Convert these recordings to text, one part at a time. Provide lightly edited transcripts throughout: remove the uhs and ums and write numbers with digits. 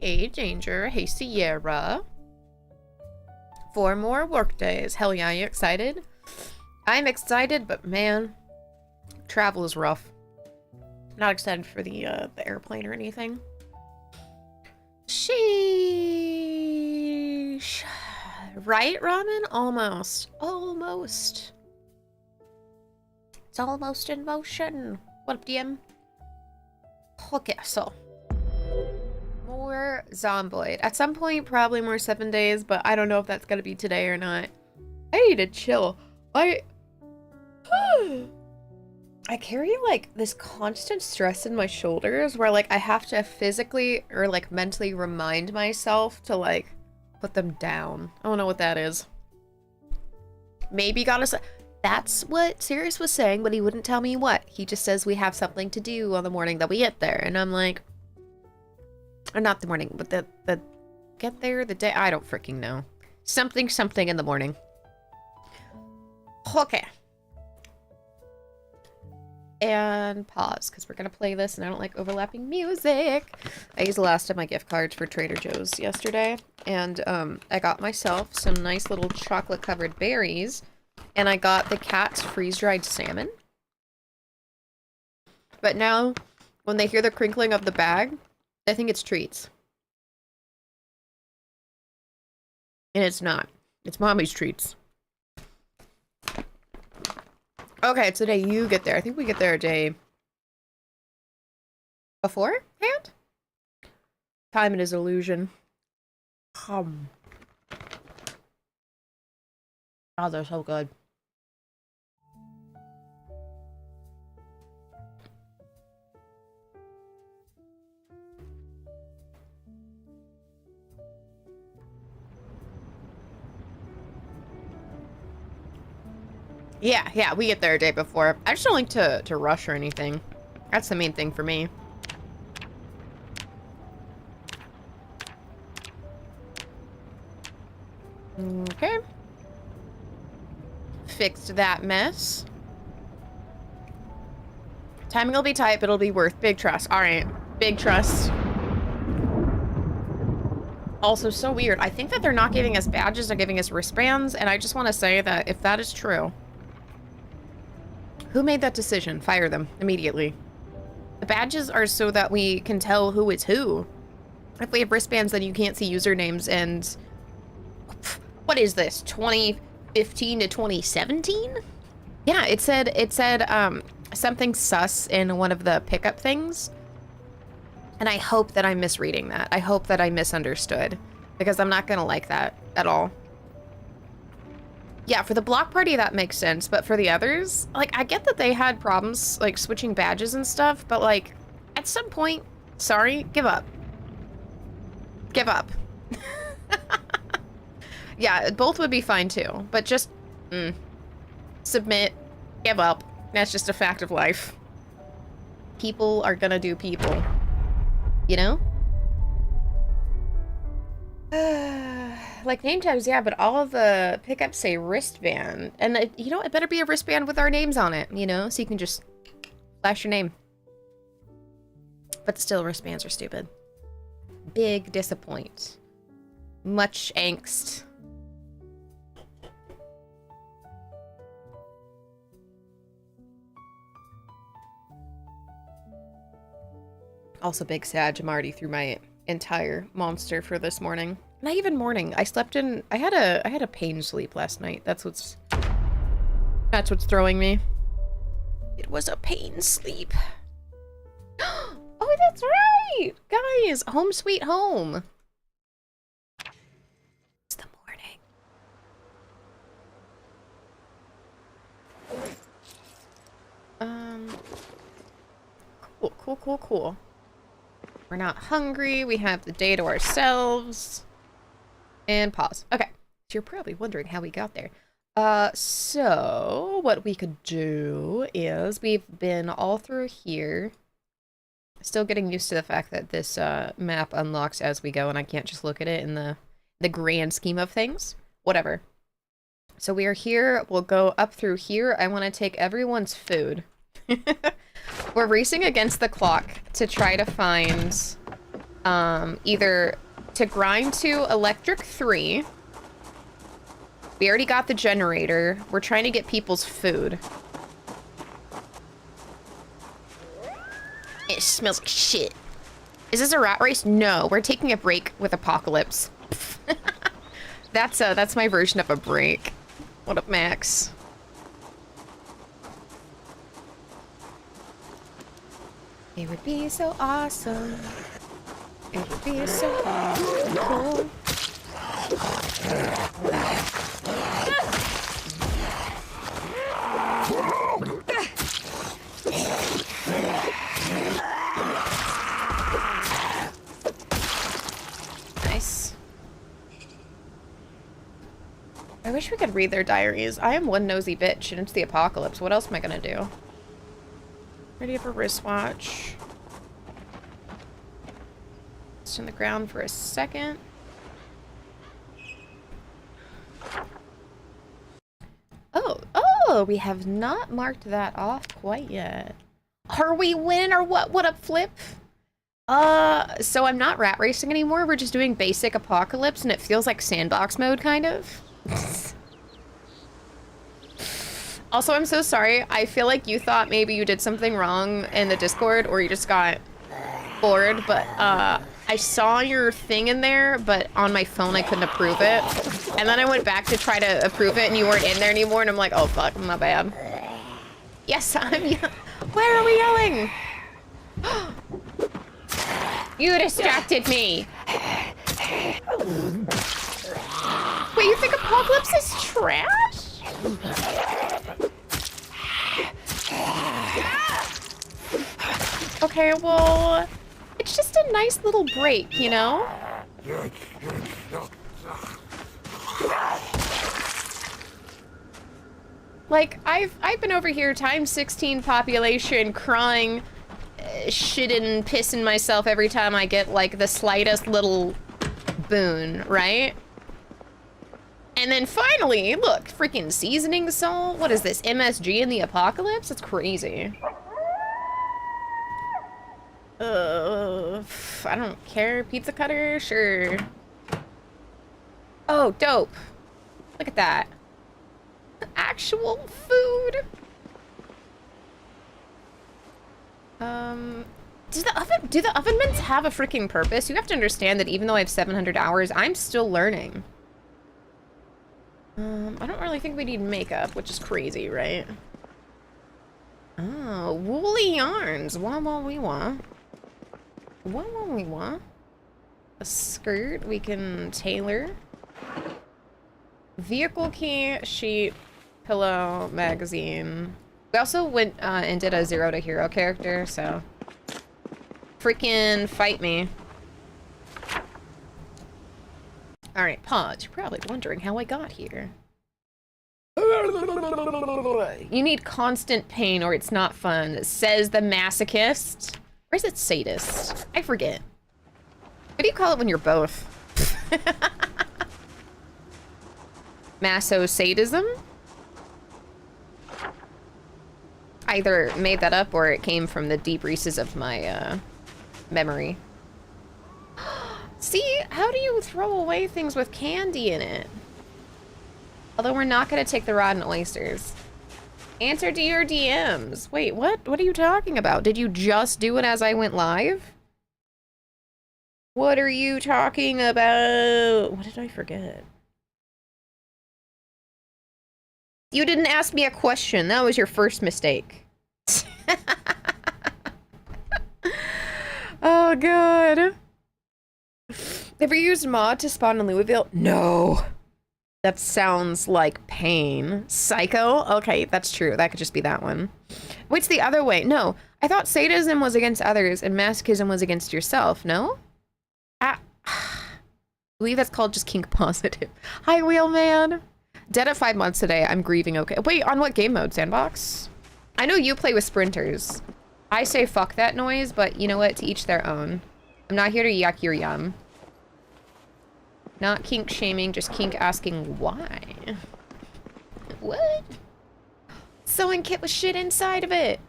Hey, Danger. Hey, Sierra. 4 more work days. Hell yeah, you excited? I'm excited, but man, travel is rough. Not excited for the airplane or anything. Sheesh. Right, Ramen? Almost. Almost. It's almost in motion. What up, DM? Okay, so. More Zomboid. At some point, probably more 7 days, but I don't know if that's gonna be today or not. I need to chill. I carry, like, this constant stress in my shoulders where, like, I have to physically or, like, mentally remind myself to, like, put them down. I don't know what that is. Maybe gotta... That's what Sirius was saying, but he wouldn't tell me what. He just says we have something to do on the morning that we get there. And I'm like... Or not the morning, but the get there, the day... I don't freaking know. Something in the morning. Okay. And pause, because we're going to play this, and I don't like overlapping music. I used the last of my gift cards for Trader Joe's yesterday, and I got myself some nice little chocolate-covered berries, and I got the cat's freeze-dried salmon. But now, when they hear the crinkling of the bag, they think it's treats. And it's not. It's mommy's treats. Okay, it's the day you get there. I think we get there a day beforehand? Time is illusion. Oh, they're so good. Yeah, we get there a day before. I just don't like to rush or anything. That's the main thing for me. Okay. Fixed that mess. Timing will be tight, but it'll be worth. Big trust. Alright. Big trust. Also, so weird. I think that they're not giving us badges, they're giving us wristbands, and I just want to say that if that is true... Who made that decision? Fire them immediately. The badges are so that we can tell who is who. If we have wristbands, then you can't see usernames and... What is this? 2015 to 2017? Yeah, it said something sus in one of the pickup things. And I hope that I'm misreading that. I hope that I misunderstood. Because I'm not gonna like that at all. Yeah, for the block party, that makes sense, but for the others, like, I get that they had problems, like, switching badges and stuff, but, like, at some point, sorry, give up. Give up. Yeah, both would be fine, too, but just, submit, give up. That's just a fact of life. People are gonna do people. You know? Like name tags, yeah, but all of the pickups say wristband. And, you know, it better be a wristband with our names on it, you know? So you can just flash your name. But still, wristbands are stupid. Big disappoint. Much angst. Also big sad, I'm already through my entire monster for this morning. Not even morning. I slept in... I had a pain sleep last night. That's what's throwing me. It was a pain sleep. Oh, that's right! Guys, home sweet home. It's the morning. Cool. We're not hungry. We have the day to ourselves. And pause. Okay. So you're probably wondering how we got there. So what we could do is we've been all through here. Still getting used to the fact that this map unlocks as we go and I can't just look at it in the grand scheme of things. Whatever. So we are here. We'll go up through here. I want to take everyone's food. We're racing against the clock to try to find Either to grind to electric 3. We already got the generator. We're trying to get people's food. It smells like shit. Is this a rat race? No, we're taking a break with Apocalypse. That's my version of a break. What up, Max? It would be so awesome. It would be so cool. Nice. I wish we could read their diaries. I am one nosy bitch and it's the apocalypse. What else am I gonna do? Ready for wristwatch. It's on the ground for a second. Oh, we have not marked that off quite yet. Are we winning or what? What up, Flip? So I'm not rat racing anymore. We're just doing basic apocalypse and it feels like sandbox mode, kind of. Also, I'm so sorry. I feel like you thought maybe you did something wrong in the Discord or you just got bored, but I saw your thing in there, but on my phone I couldn't approve it. And then I went back to try to approve it and you weren't in there anymore and I'm like, oh fuck, my bad. Yes, where are we yelling? You distracted me. Wait, you think Apocalypse is trash? Okay, well, it's just a nice little break, you know? Like, I've been over here, times 16 population, crying, shitting, pissing myself every time I get, like, the slightest little boon, right? And then finally, look, freaking seasoning salt. What is this, MSG in the apocalypse? That's crazy. I don't care. Pizza cutter? Sure. Oh, dope. Look at that. Actual food. Do the oven mitts have a freaking purpose? You have to understand that even though I have 700 hours, I'm still learning. I don't really think we need makeup, which is crazy, right? Oh, woolly yarns. Wah wah wee wah. Wah wah wee wah. A skirt we can tailor. Vehicle key, sheet, pillow, magazine. We also went and did a 0 to hero character, so freaking fight me. Alright, pause. You're probably wondering how I got here. You need constant pain or it's not fun, says the masochist. Or is it sadist? I forget. What do you call it when you're both? Maso-sadism? Either made that up or it came from the deep recesses of my memory. See, how do you throw away things with candy in it? Although we're not gonna take the rotten oysters. Answer to your DMs. Wait, what? What are you talking about? Did you just do it as I went live? What are you talking about? What did I forget? You didn't ask me a question. That was your first mistake. Oh, God. Have you used mod to spawn in Louisville? No. That sounds like pain. Psycho? Okay, that's true. That could just be that one. What's the other way? No. I thought sadism was against others and masochism was against yourself, no? I believe that's called just kink positive. Hi, Wheelman. Dead at 5 months today. I'm grieving, okay. Wait, on what game mode? Sandbox? I know you play with sprinters. I say fuck that noise, but you know what? To each their own. I'm not here to yuck your yum. Not kink shaming, just kink asking why. What? Sewing kit with shit inside of it.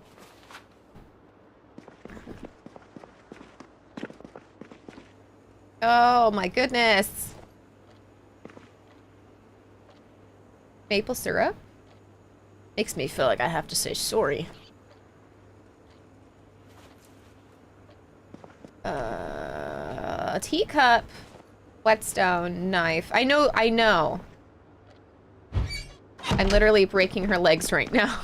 Oh my goodness. Maple syrup? Makes me feel like I have to say sorry. A teacup. Whetstone, knife. I know. I'm literally breaking her legs right now.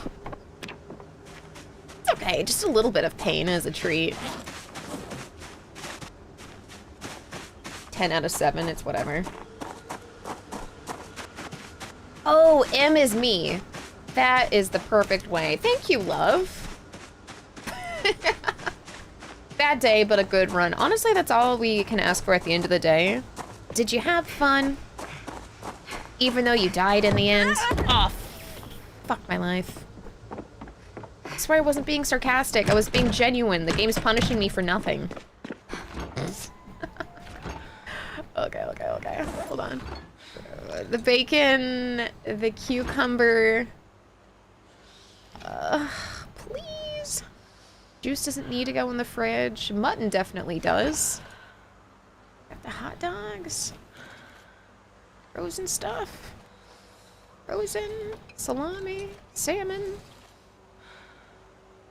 It's okay, just a little bit of pain is a treat. 10 out of 7, it's whatever. Oh, M is me. That is the perfect way. Thank you, love. Bad day, but a good run. Honestly, that's all we can ask for at the end of the day. Did you have fun? Even though you died in the end? Oh, fuck my life. I swear I wasn't being sarcastic. I was being genuine. The game's punishing me for nothing. Okay. Hold on. The bacon, the cucumber. Please. Juice doesn't need to go in the fridge. Mutton definitely does. Got the hot dogs. Frozen stuff. Frozen. Salami. Salmon.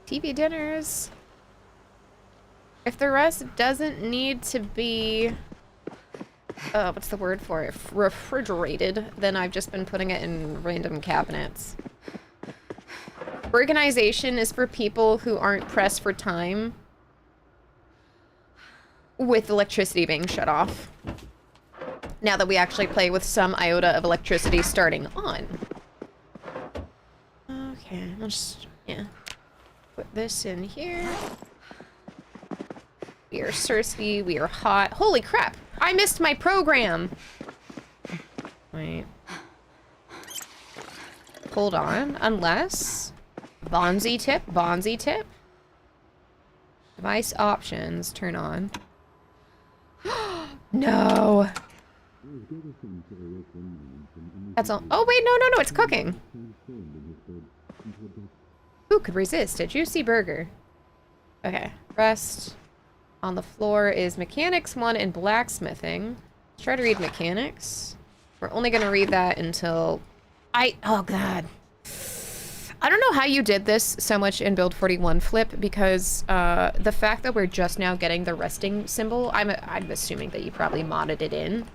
TV dinners. If the rest doesn't need to be... what's the word for it? Refrigerated, then I've just been putting it in random cabinets. Organization is for people who aren't pressed for time with electricity being shut off. Now that we actually play with some iota of electricity starting on. Okay, I'll just, yeah. Put this in here. We are thirsty, we are hot. Holy crap! I missed my program! Wait. Hold on, unless... Bonzi tip. Device options, turn on. No! That's all. Oh wait, no, it's cooking. Who could resist a juicy burger? Okay, rest. On the floor is mechanics 1 and blacksmithing. Let's try to read mechanics. We're only gonna read that until oh god. I don't know how you did this so much in build 41 flip, because the fact that we're just now getting the resting symbol, I'm assuming that you probably modded it in.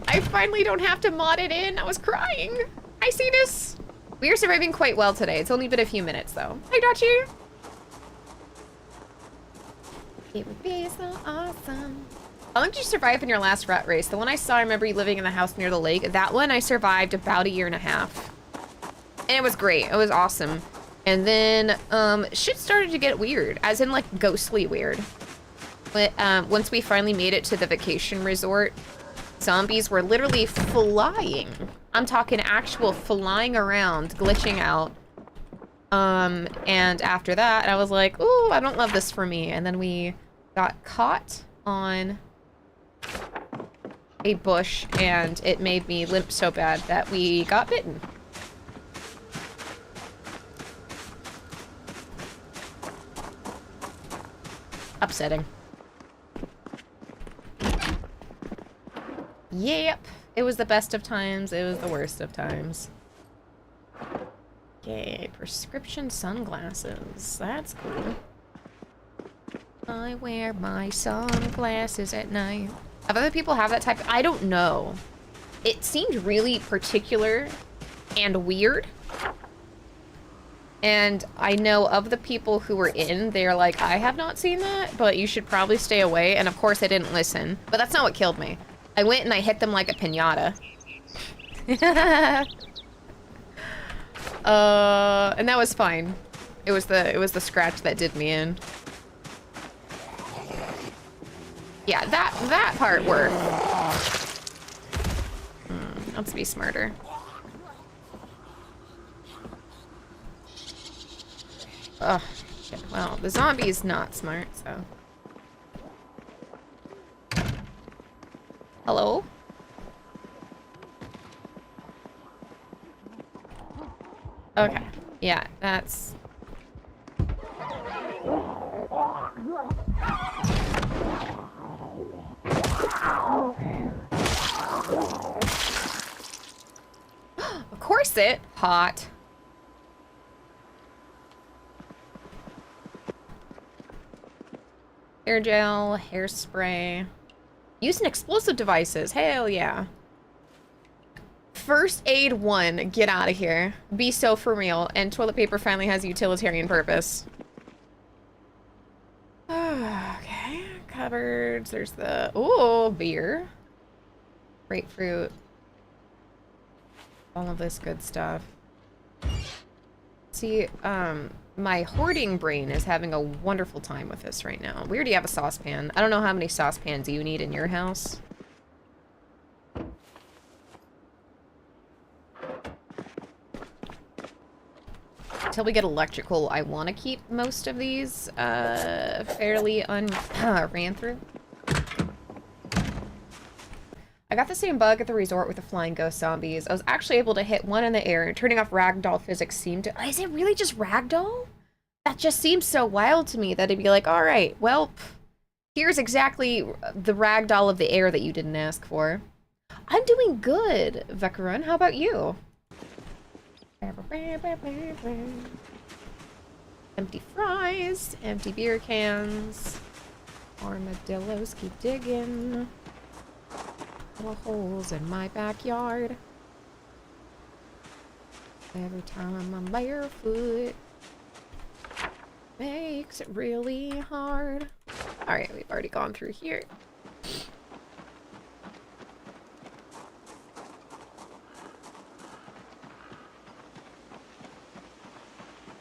I finally don't have to mod it in. I was crying. Hi, Cetus. We are surviving quite well today. It's only been a few minutes though. Hi, Dachi. It would be so awesome. How long did you survive in your last rat race? The one I saw, I remember you living in the house near the lake. That one I survived about 1.5 years. And it was great. It was awesome. And then shit started to get weird, as in like ghostly weird. But once we finally made it to the vacation resort, zombies were literally flying. I'm talking actual flying around, glitching out. And after that, I was like, ooh, I don't love this for me. And then we got caught on a bush, and it made me limp so bad that we got bitten. Upsetting. Yep. It was the best of times. It was the worst of times. Okay, prescription sunglasses. That's cool. I wear my sunglasses at night. Have other people have that type? I don't know. It seemed really particular and weird. And I know of the people who were in, they're like, I have not seen that, but you should probably stay away. And of course I didn't listen, but that's not what killed me. I went and I hit them like a piñata. And that was fine. It was the scratch that did me in. Yeah, that part worked. Let's be smarter. Ugh, shit. Well, the zombie's not smart, so. Hello? Okay. Yeah, that's... sit. Hot. Hair gel, hairspray. Using explosive devices. Hell yeah. First aid 1. Get out of here. Be so for real. And toilet paper finally has a utilitarian purpose. Okay. Cupboards. There's the... Ooh, beer. Grapefruit. All of this good stuff. See, my hoarding brain is having a wonderful time with this right now. We already have a saucepan. I don't know how many saucepans you need in your house. Until we get electrical, I want to keep most of these fairly ran through. I got the same bug at the resort with the flying ghost zombies. I was actually able to hit one in the air, and turning off ragdoll physics seemed to... Is it really just ragdoll? That just seems so wild to me that it'd be like, all right, well, here's exactly the ragdoll of the air that you didn't ask for. I'm doing good, Vekarun. How about you? Empty fries, empty beer cans. Armadillos keep digging. Little holes in my backyard. Every time I'm barefoot, makes it really hard. Alright, we've already gone through here.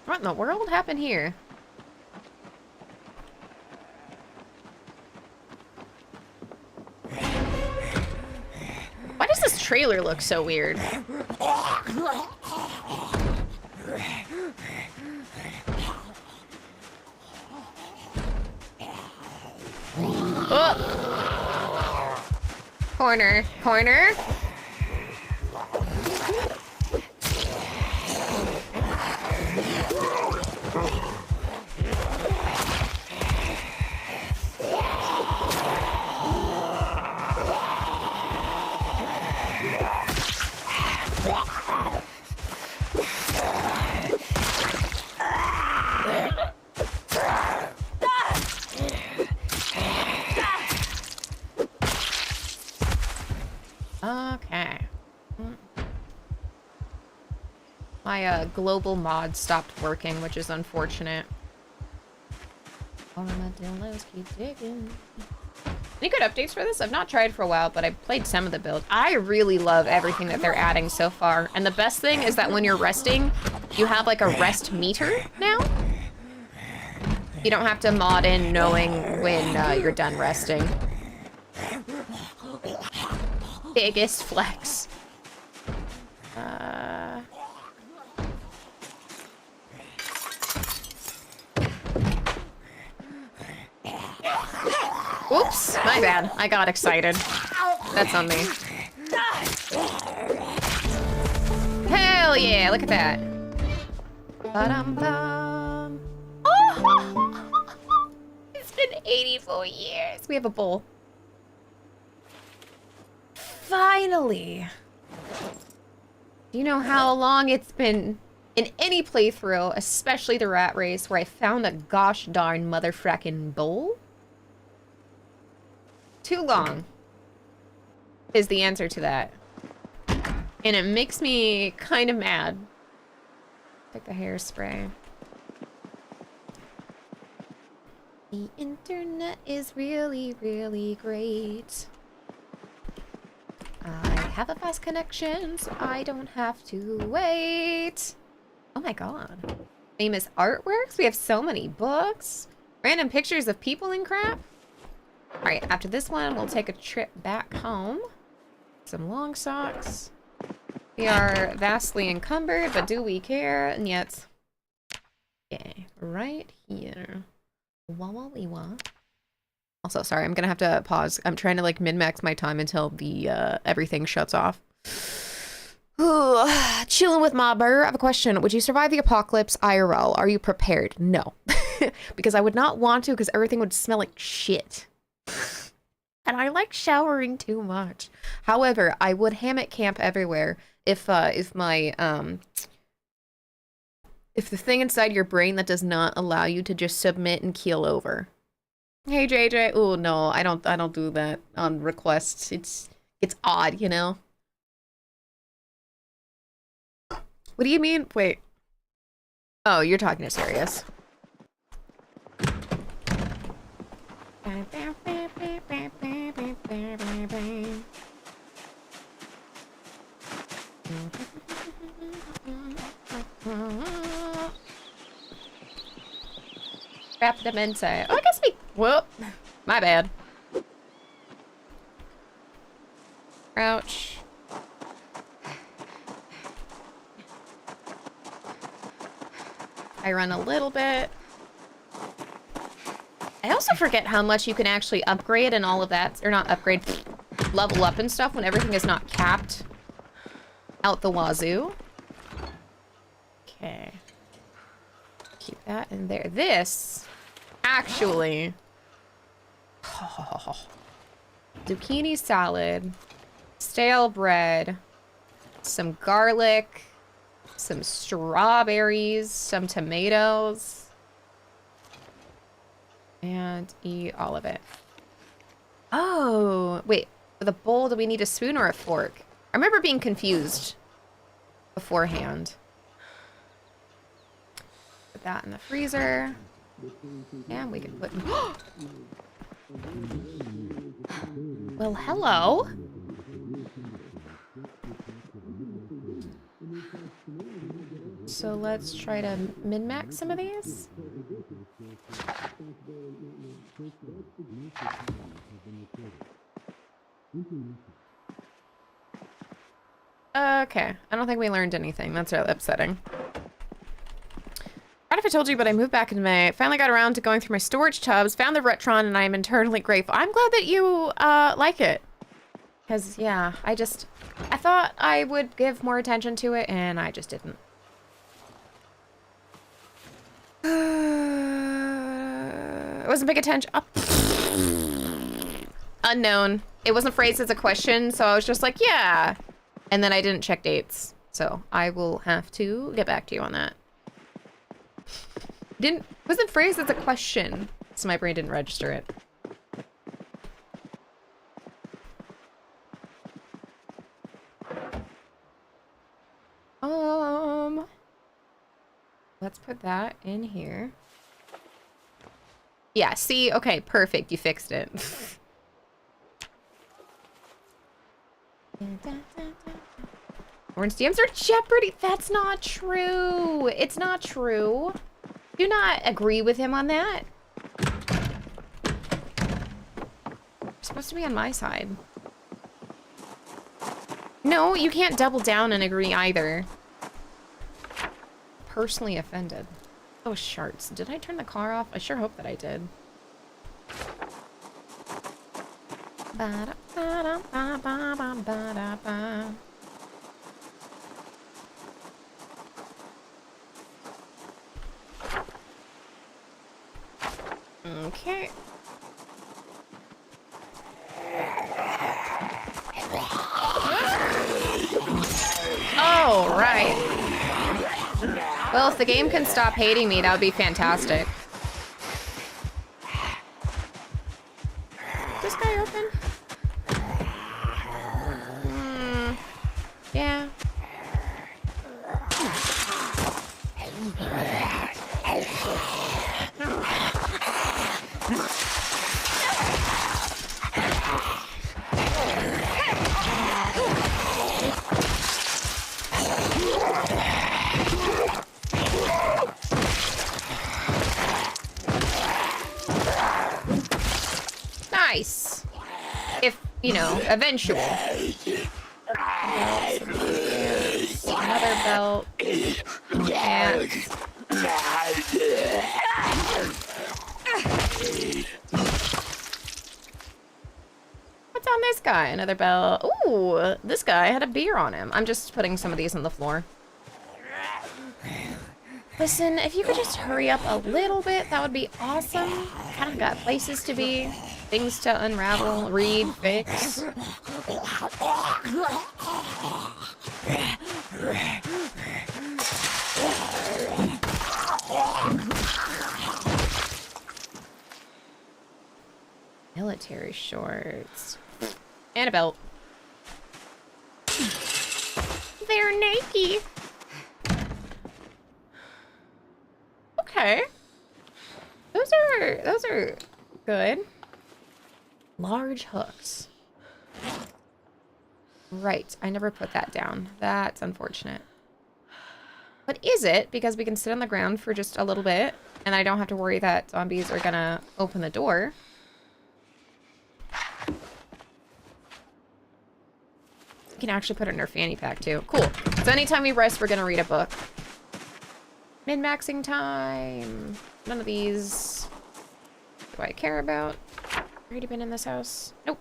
What in the world happened here? Why does this trailer look so weird? Oh. Corner, corner. Okay. My global mod stopped working, which is unfortunate. Armadillos keep digging. Any good updates for this? I've not tried for a while, but I played some of the builds. I really love everything that they're adding so far. And the best thing is that when you're resting, you have like a rest meter now. You don't have to mod in knowing when you're done resting. Biggest flex. Oops, my bad. I got excited. That's on me. Hell yeah, look at that. Ba-dum-bum. Oh! It's been 84 years. We have a bowl. Finally. Do you know how long it's been in any playthrough, especially the rat race, where I found a gosh darn motherfrackin' bowl? Too long is the answer to that. And it makes me kind of mad. Like the hairspray. The internet is really, really great. I have a fast connection, so I don't have to wait. Oh my god. Famous artworks? We have so many books. Random pictures of people and crap. Alright, after this one, we'll take a trip back home. Some long socks. We are vastly encumbered, but do we care? And yet, okay, right here. Wah wah wee wah. Also, sorry, I'm gonna have to pause. I'm trying to like min-max my time until the everything shuts off. Chilling with my burr. I have a question. Would you survive the apocalypse IRL? Are you prepared? No. Because I would not want to, because everything would smell like shit. And I like showering too much. However, I would hammock camp everywhere if my if the thing inside your brain that does not allow you to just submit and keel over. Hey JJ. Oh no, I don't do that on requests. It's odd, you know? What do you mean? Wait. Oh, you're talking to Sirius. Rapidamente. Oh, I guess we... Whoop. My bad. Crouch. I run a little bit. I also forget how much you can actually upgrade and all of that. Or not upgrade, level up and stuff when everything is not capped out the wazoo. Okay. Keep that in there. This, actually. Zucchini salad. Stale bread. Some garlic. Some strawberries. Some tomatoes. And eat all of it. Oh, wait. For the bowl, do we need a spoon or a fork? I remember being confused beforehand. Put that in the freezer. And we can put... Well, hello. So let's try to min-max some of these. Okay, I don't think we learned anything. That's really upsetting. What if I told you, but I moved back in May. Finally got around to going through my storage tubs, found the Retron, and I am eternally grateful. I'm glad that you like it. Because, yeah, I thought I would give more attention to it, and I just didn't. It wasn't big attention. Oh. Unknown. It wasn't phrased as a question, so I was just like, yeah. And then I didn't check dates. So I will have to get back to you on that. Wasn't phrased as a question, so my brain didn't register it. Let's put that in here. Yeah, see? Okay, perfect. You fixed it. Orange DMs are Jeopardy. That's not true. It's not true. Do not agree with him on that. You're supposed to be on my side. No, you can't double down and agree either. Personally offended. Oh, sharts. Did I turn the car off? I sure hope that I did. Okay. Oh, right. Well, if the game can stop hating me, that would be fantastic. Is this guy open? Yeah. Nice. If, you know, eventual. Another belt. And... What's on this guy? Another belt. Ooh, this guy had a beer on him. I'm just putting some of these on the floor. Listen, if you could just hurry up a little bit, that would be awesome. Kind of got places to be, things to unravel, read, fix. Military shorts. And a belt. They're naked. Okay. Those are good. Large hooks. Right, I never put that down. That's unfortunate. But is it? Because we can sit on the ground for just a little bit, and I don't have to worry that zombies are gonna open the door. We can actually put it in our fanny pack, too. Cool. So anytime we rest, we're gonna read a book. Min-maxing time. None of these do I care about. Already been in this house. Nope.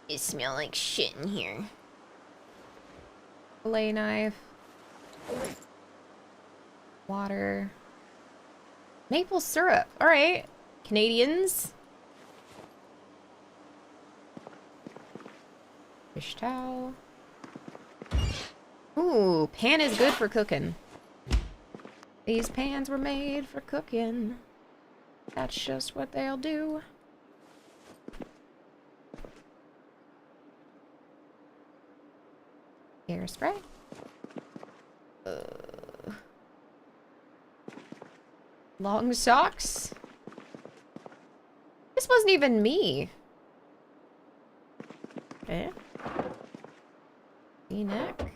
You smell like shit in here. Fillet knife. Water. Maple syrup. Alright. Canadians. Fish towel. Ooh, pan is good for cooking. These pans were made for cooking. That's just what they'll do. Hairspray. Long socks. This wasn't even me. Okay. V-neck.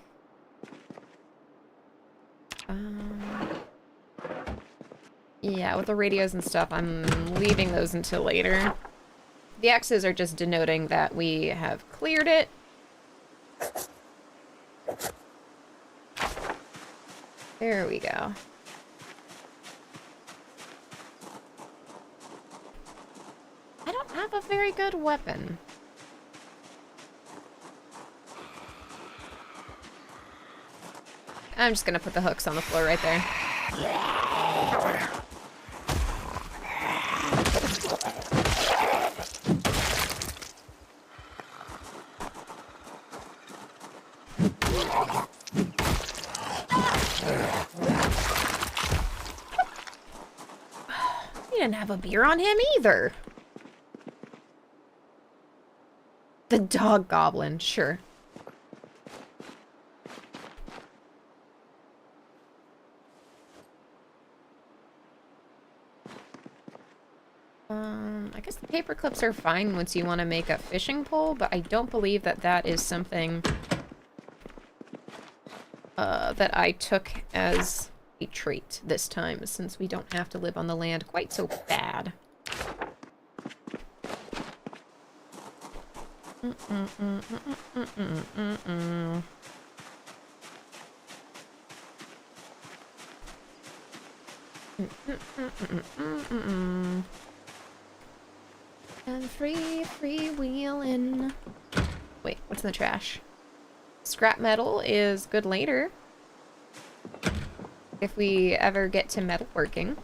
Yeah, with the radios and stuff, I'm leaving those until later. The X's are just denoting that we have cleared it. There we go. I don't have a very good weapon. I'm just gonna put the hooks on the floor right there. He didn't have a beer on him either. The dog goblin, sure. I guess the paper clips are fine once you want to make a fishing pole, but I don't believe that that is something that I took as a trait this time, since we don't have to live on the land quite so bad. And freewheeling. Wait, what's in the trash? Scrap metal is good later. If we ever get to metalworking.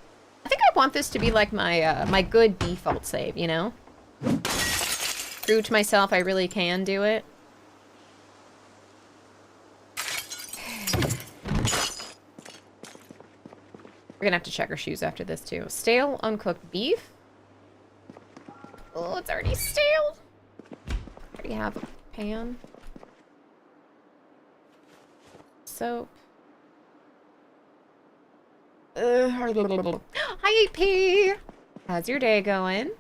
I think I want this to be like my my good default save, you know? Prove to myself I really can do it. We're gonna have to check our shoes after this too. Stale uncooked beef. Oh, it's already stale. Already have a pan. Soap. Hi, AP. How's your day going?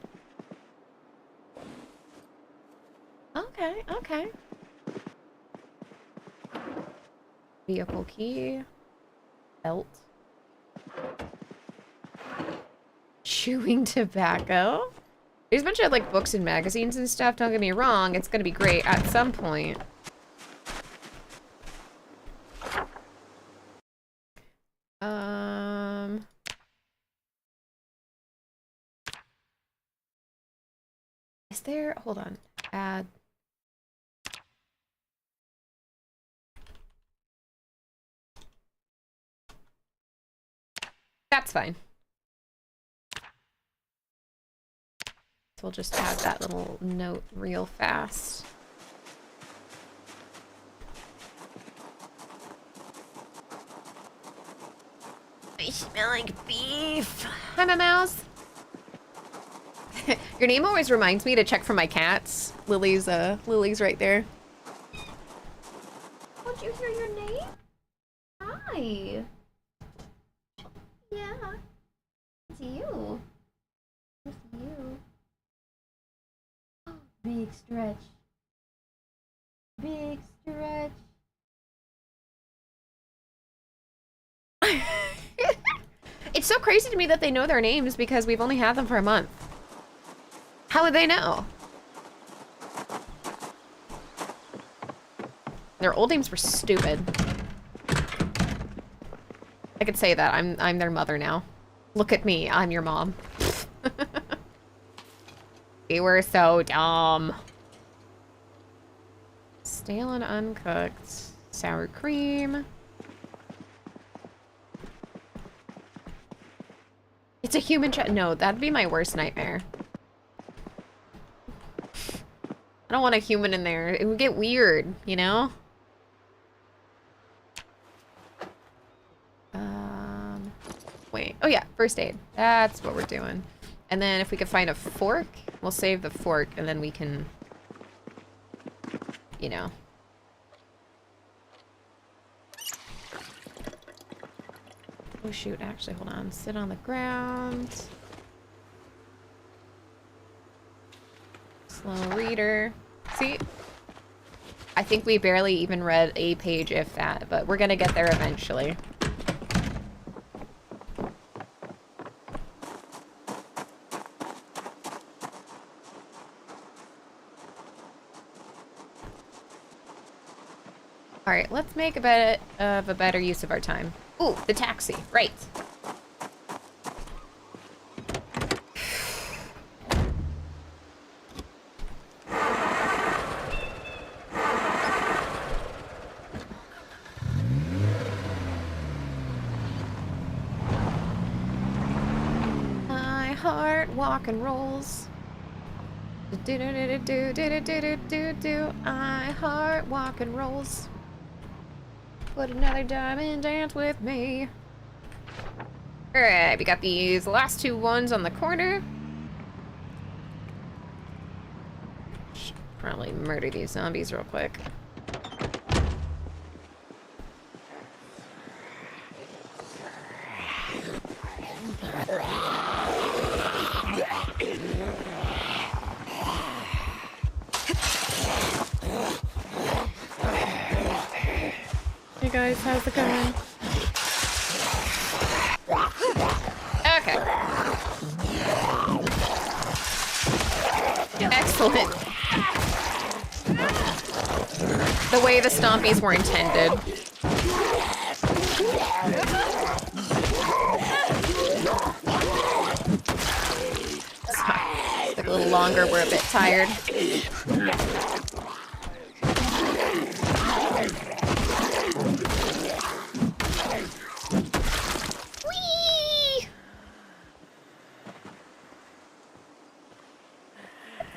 Okay, okay. Vehicle key. Belt. Chewing tobacco. There's a bunch of like books and magazines and stuff. Don't get me wrong, it's gonna be great at some point. Is there, hold on, add. That's fine. So we'll just add that little note real fast. I smell like beef. Hi, my mouse. Your name always reminds me to check for my cats. Lily's right there. Did you hear your name? Hi. Yeah. It's you. It's you. Big stretch. Big stretch. It's so crazy to me that they know their names because we've only had them for a month. How would they know? Their old names were stupid. I could say that. I'm their mother now. Look at me. I'm your mom. We were so dumb. Stale and uncooked. Sour cream. It's a human no, that'd be my worst nightmare. I don't want a human in there. It would get weird, you know? Wait. Oh yeah, first aid. That's what we're doing. And then if we could find a fork, we'll save the fork and then we can, you know. Oh shoot, actually, hold on. Sit on the ground. Slow reader. See? I think we barely even read a page, if that, but we're gonna get there eventually. Alright, let's make a bit of a better use of our time. Ooh, the taxi, right. My heart walk and rolls. Do do do do do do do do do. My heart walk and rolls. Put another diamond dance with me. Alright, we got these last two ones on the corner. Should probably murder these zombies real quick. Hey guys, how's it going? Okay. Excellent. The way the stompies were intended. Sorry. Took a little longer, we're a bit tired.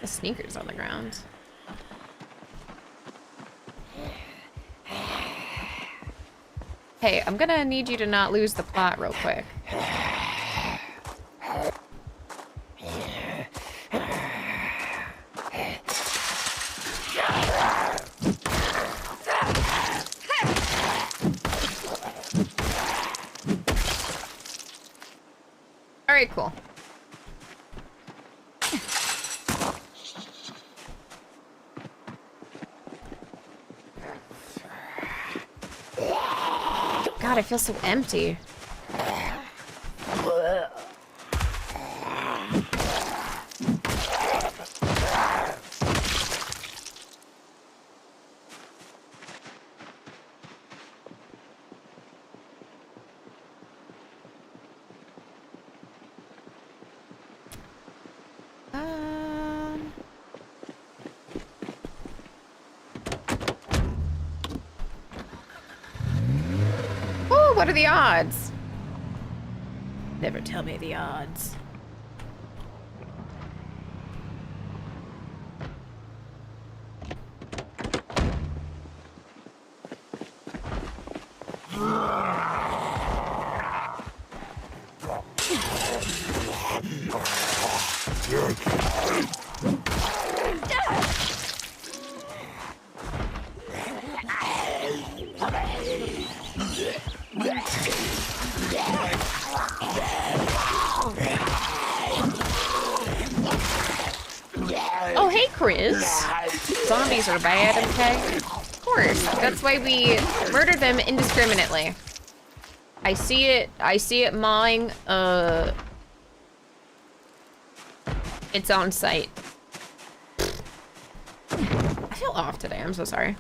The sneakers on the ground. Hey, I'm gonna need you to not lose the plot real quick. Alright, cool. God, I feel so empty. What are the odds? Never tell me the odds. Oh, hey, Chris. Zombies are bad, okay? Of course. That's why we murder them indiscriminately. I see it mowing, it's on site. I feel off today, I'm so sorry.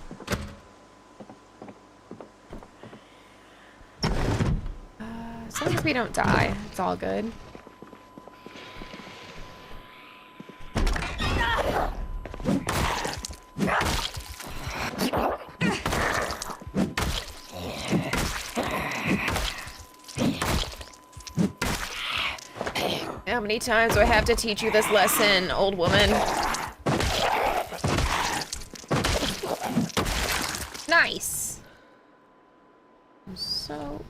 As long as we don't die, it's all good. How many times do I have to teach you this lesson, old woman? Nice. Soap.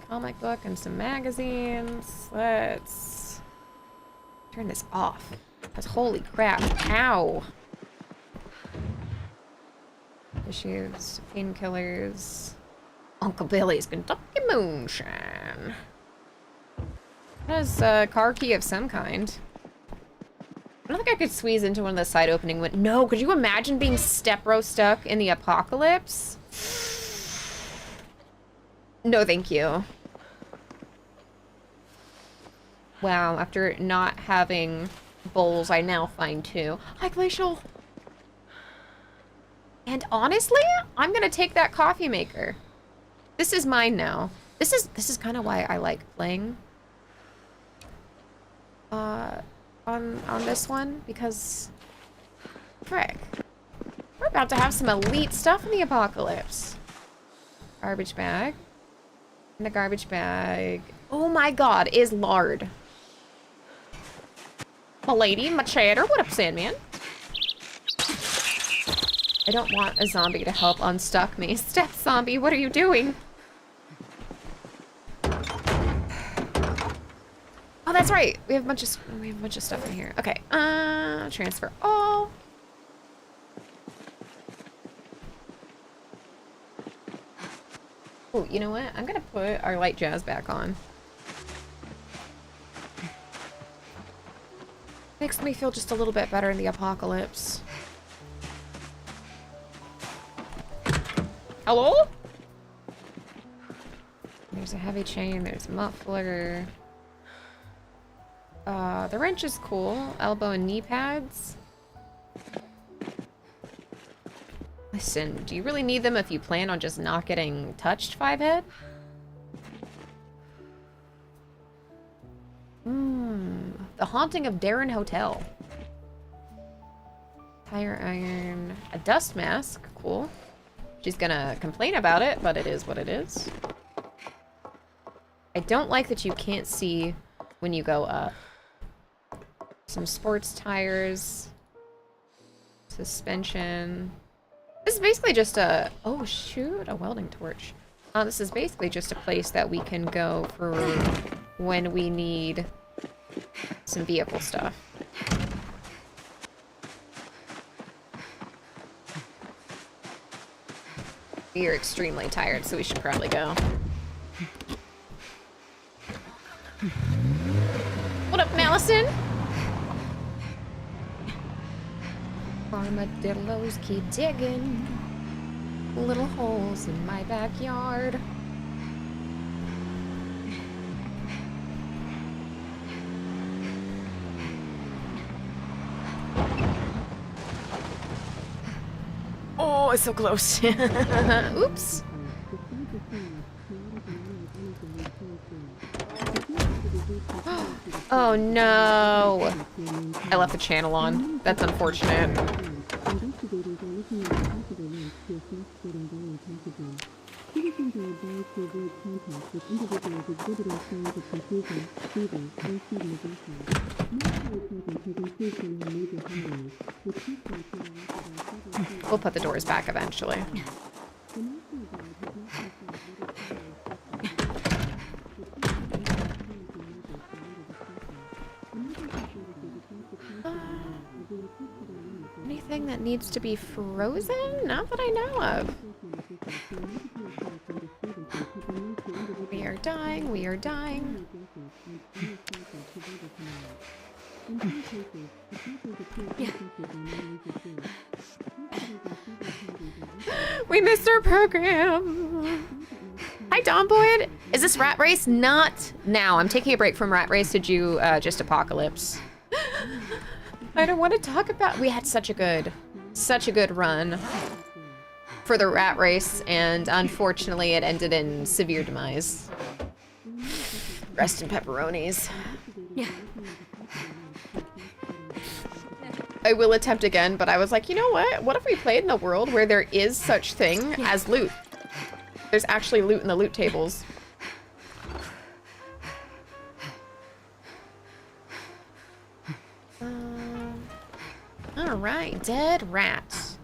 Comic book and some magazines. Let's turn this off. Because holy crap. Ow. Issues, painkillers. Uncle Billy's Kentucky Moonshine. That is a car key of some kind. I don't think I could squeeze into one of the side opening windows. No, could you imagine being step-bro stuck in the apocalypse? No, thank you. Wow, after not having bowls, I now find two. Hi, Glacial. And honestly, I'm gonna take that coffee maker. This is mine now. This is kind of why I like playing on this one, because frick, we're about to have some elite stuff in the apocalypse. Garbage bag. And the garbage bag, oh my god, is lard. Milady, my chatter, what up, Sandman? I don't want a zombie to help unstuck me. Step zombie, what are you doing? Oh, that's right. We have a bunch of stuff in here. Okay. Transfer all. Oh, you know what? I'm gonna put our light jazz back on. Makes me feel just a little bit better in the apocalypse. Hello? There's a heavy chain, there's a muffler. The wrench is cool. Elbow and knee pads. Listen, do you really need them if you plan on just not getting touched, Fivehead? The Haunting of Darren Hotel. Tire iron. A dust mask. Cool. She's gonna complain about it, but it is what it is. I don't like that you can't see when you go up. Some sports tires. Suspension. This is basically just a... Oh, shoot. A welding torch. This is basically just a place that we can go for when we need some vehicle stuff. We are extremely tired, so we should probably go. What up, Malison? Armadillos keep digging little holes in my backyard. Oh, it's so close. Oops. Oh no! I left the channel on. That's unfortunate. We'll put the doors back eventually. Anything that needs to be frozen? Not that I know of. We are dying, we are dying. We missed our program. Hi, Don Boyd. Is this Rat Race? Not now. I'm taking a break from Rat Race to do just Apocalypse. I don't want to talk about... We had such a good run for the Rat Race, and unfortunately it ended in severe demise. Rest in pepperonis. Yeah. I will attempt again, but I was like, you know what? What if we played in a world where there is such thing as loot? There's actually loot in the loot tables. All right, dead rat.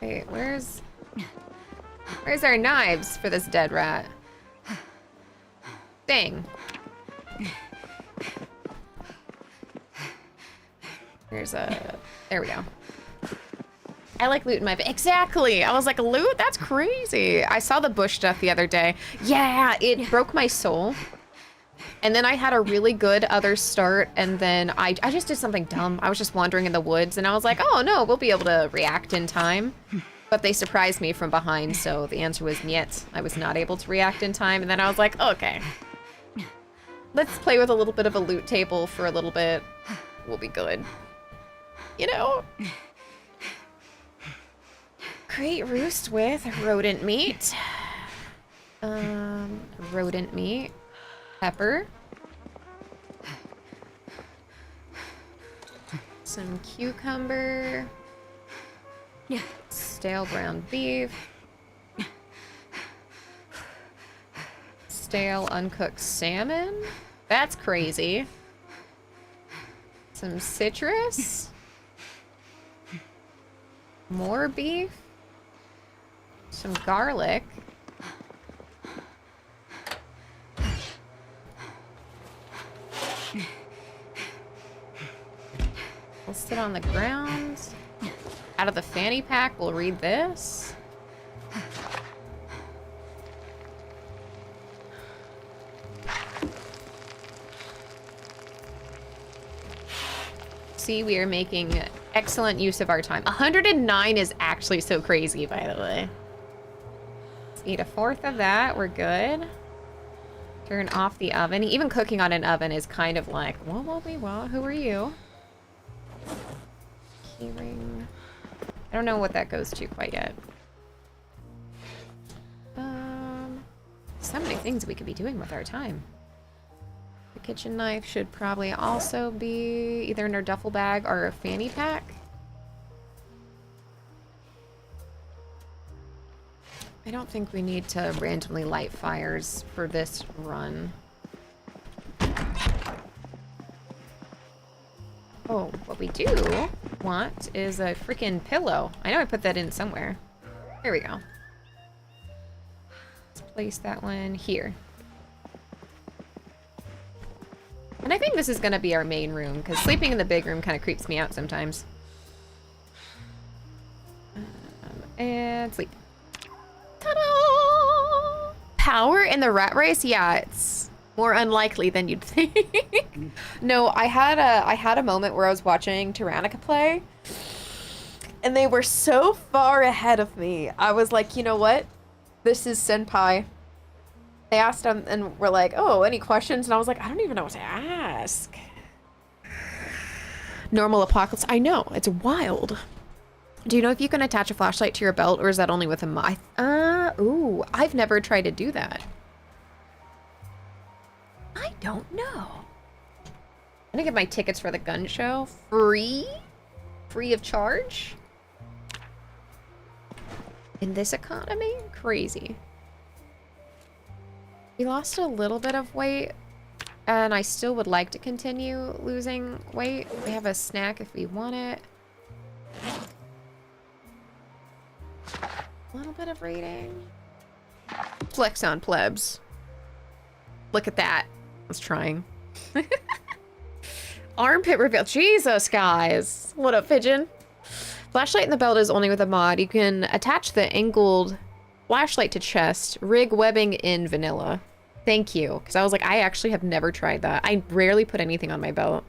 Wait, where's our knives for this dead rat? Dang. There we go. I like loot in my... Exactly! I was like, loot? That's crazy. I saw the bush stuff the other day. Yeah, it broke my soul. And then I had a really good other start, and then I just did something dumb. I was just wandering in the woods, and I was like, oh no, we'll be able to react in time. But they surprised me from behind, so the answer was niet. I was not able to react in time, and then I was like, okay. Let's play with a little bit of a loot table for a little bit. We'll be good. You know? Great roost with rodent meat. Rodent meat. Pepper. Some cucumber. Yeah. Stale ground beef. Stale uncooked salmon. That's crazy. Some citrus. More beef. Some garlic. We'll sit on the ground. Out of the fanny pack, we'll read this. See, we are making excellent use of our time. 109 is actually so crazy, by the way. Let's eat a fourth of that. We're good. Turn off the oven. Even cooking on an oven is kind of like, whoa, who are you? Keyring. I don't know what that goes to quite yet. So many things we could be doing with our time. The kitchen knife should probably also be either in our duffel bag or a fanny pack. I don't think we need to randomly light fires for this run. Oh, what we do want is a freaking pillow. I know I put that in somewhere. There we go. Let's place that one here. And I think this is gonna be our main room, because sleeping in the big room kind of creeps me out sometimes. And sleep. Ta-da! Power in the rat race? Yeah, it's more unlikely than you'd think. No, I had a moment where I was watching Tyrannica play, and they were so far ahead of me. I was like, you know what? This is Senpai. They asked them and were like, oh, any questions? And I was like, I don't even know what to ask. Normal apocalypse. I know, it's wild. Do you know if you can attach a flashlight to your belt, or is that only with a mod? Ooh, I've never tried to do that. I don't know. I'm gonna get my tickets for the gun show. Free? Free of charge? In this economy? Crazy. We lost a little bit of weight, and I still would like to continue losing weight. We have a snack if we want it. A little bit of reading. Flex on plebs. Look at that. I was trying. Armpit reveal. Jesus, guys. What up, pigeon? Flashlight in the belt is only with a mod. You can attach the angled flashlight to chest. Rig webbing in vanilla. Thank you. Because I was like, I actually have never tried that. I rarely put anything on my belt.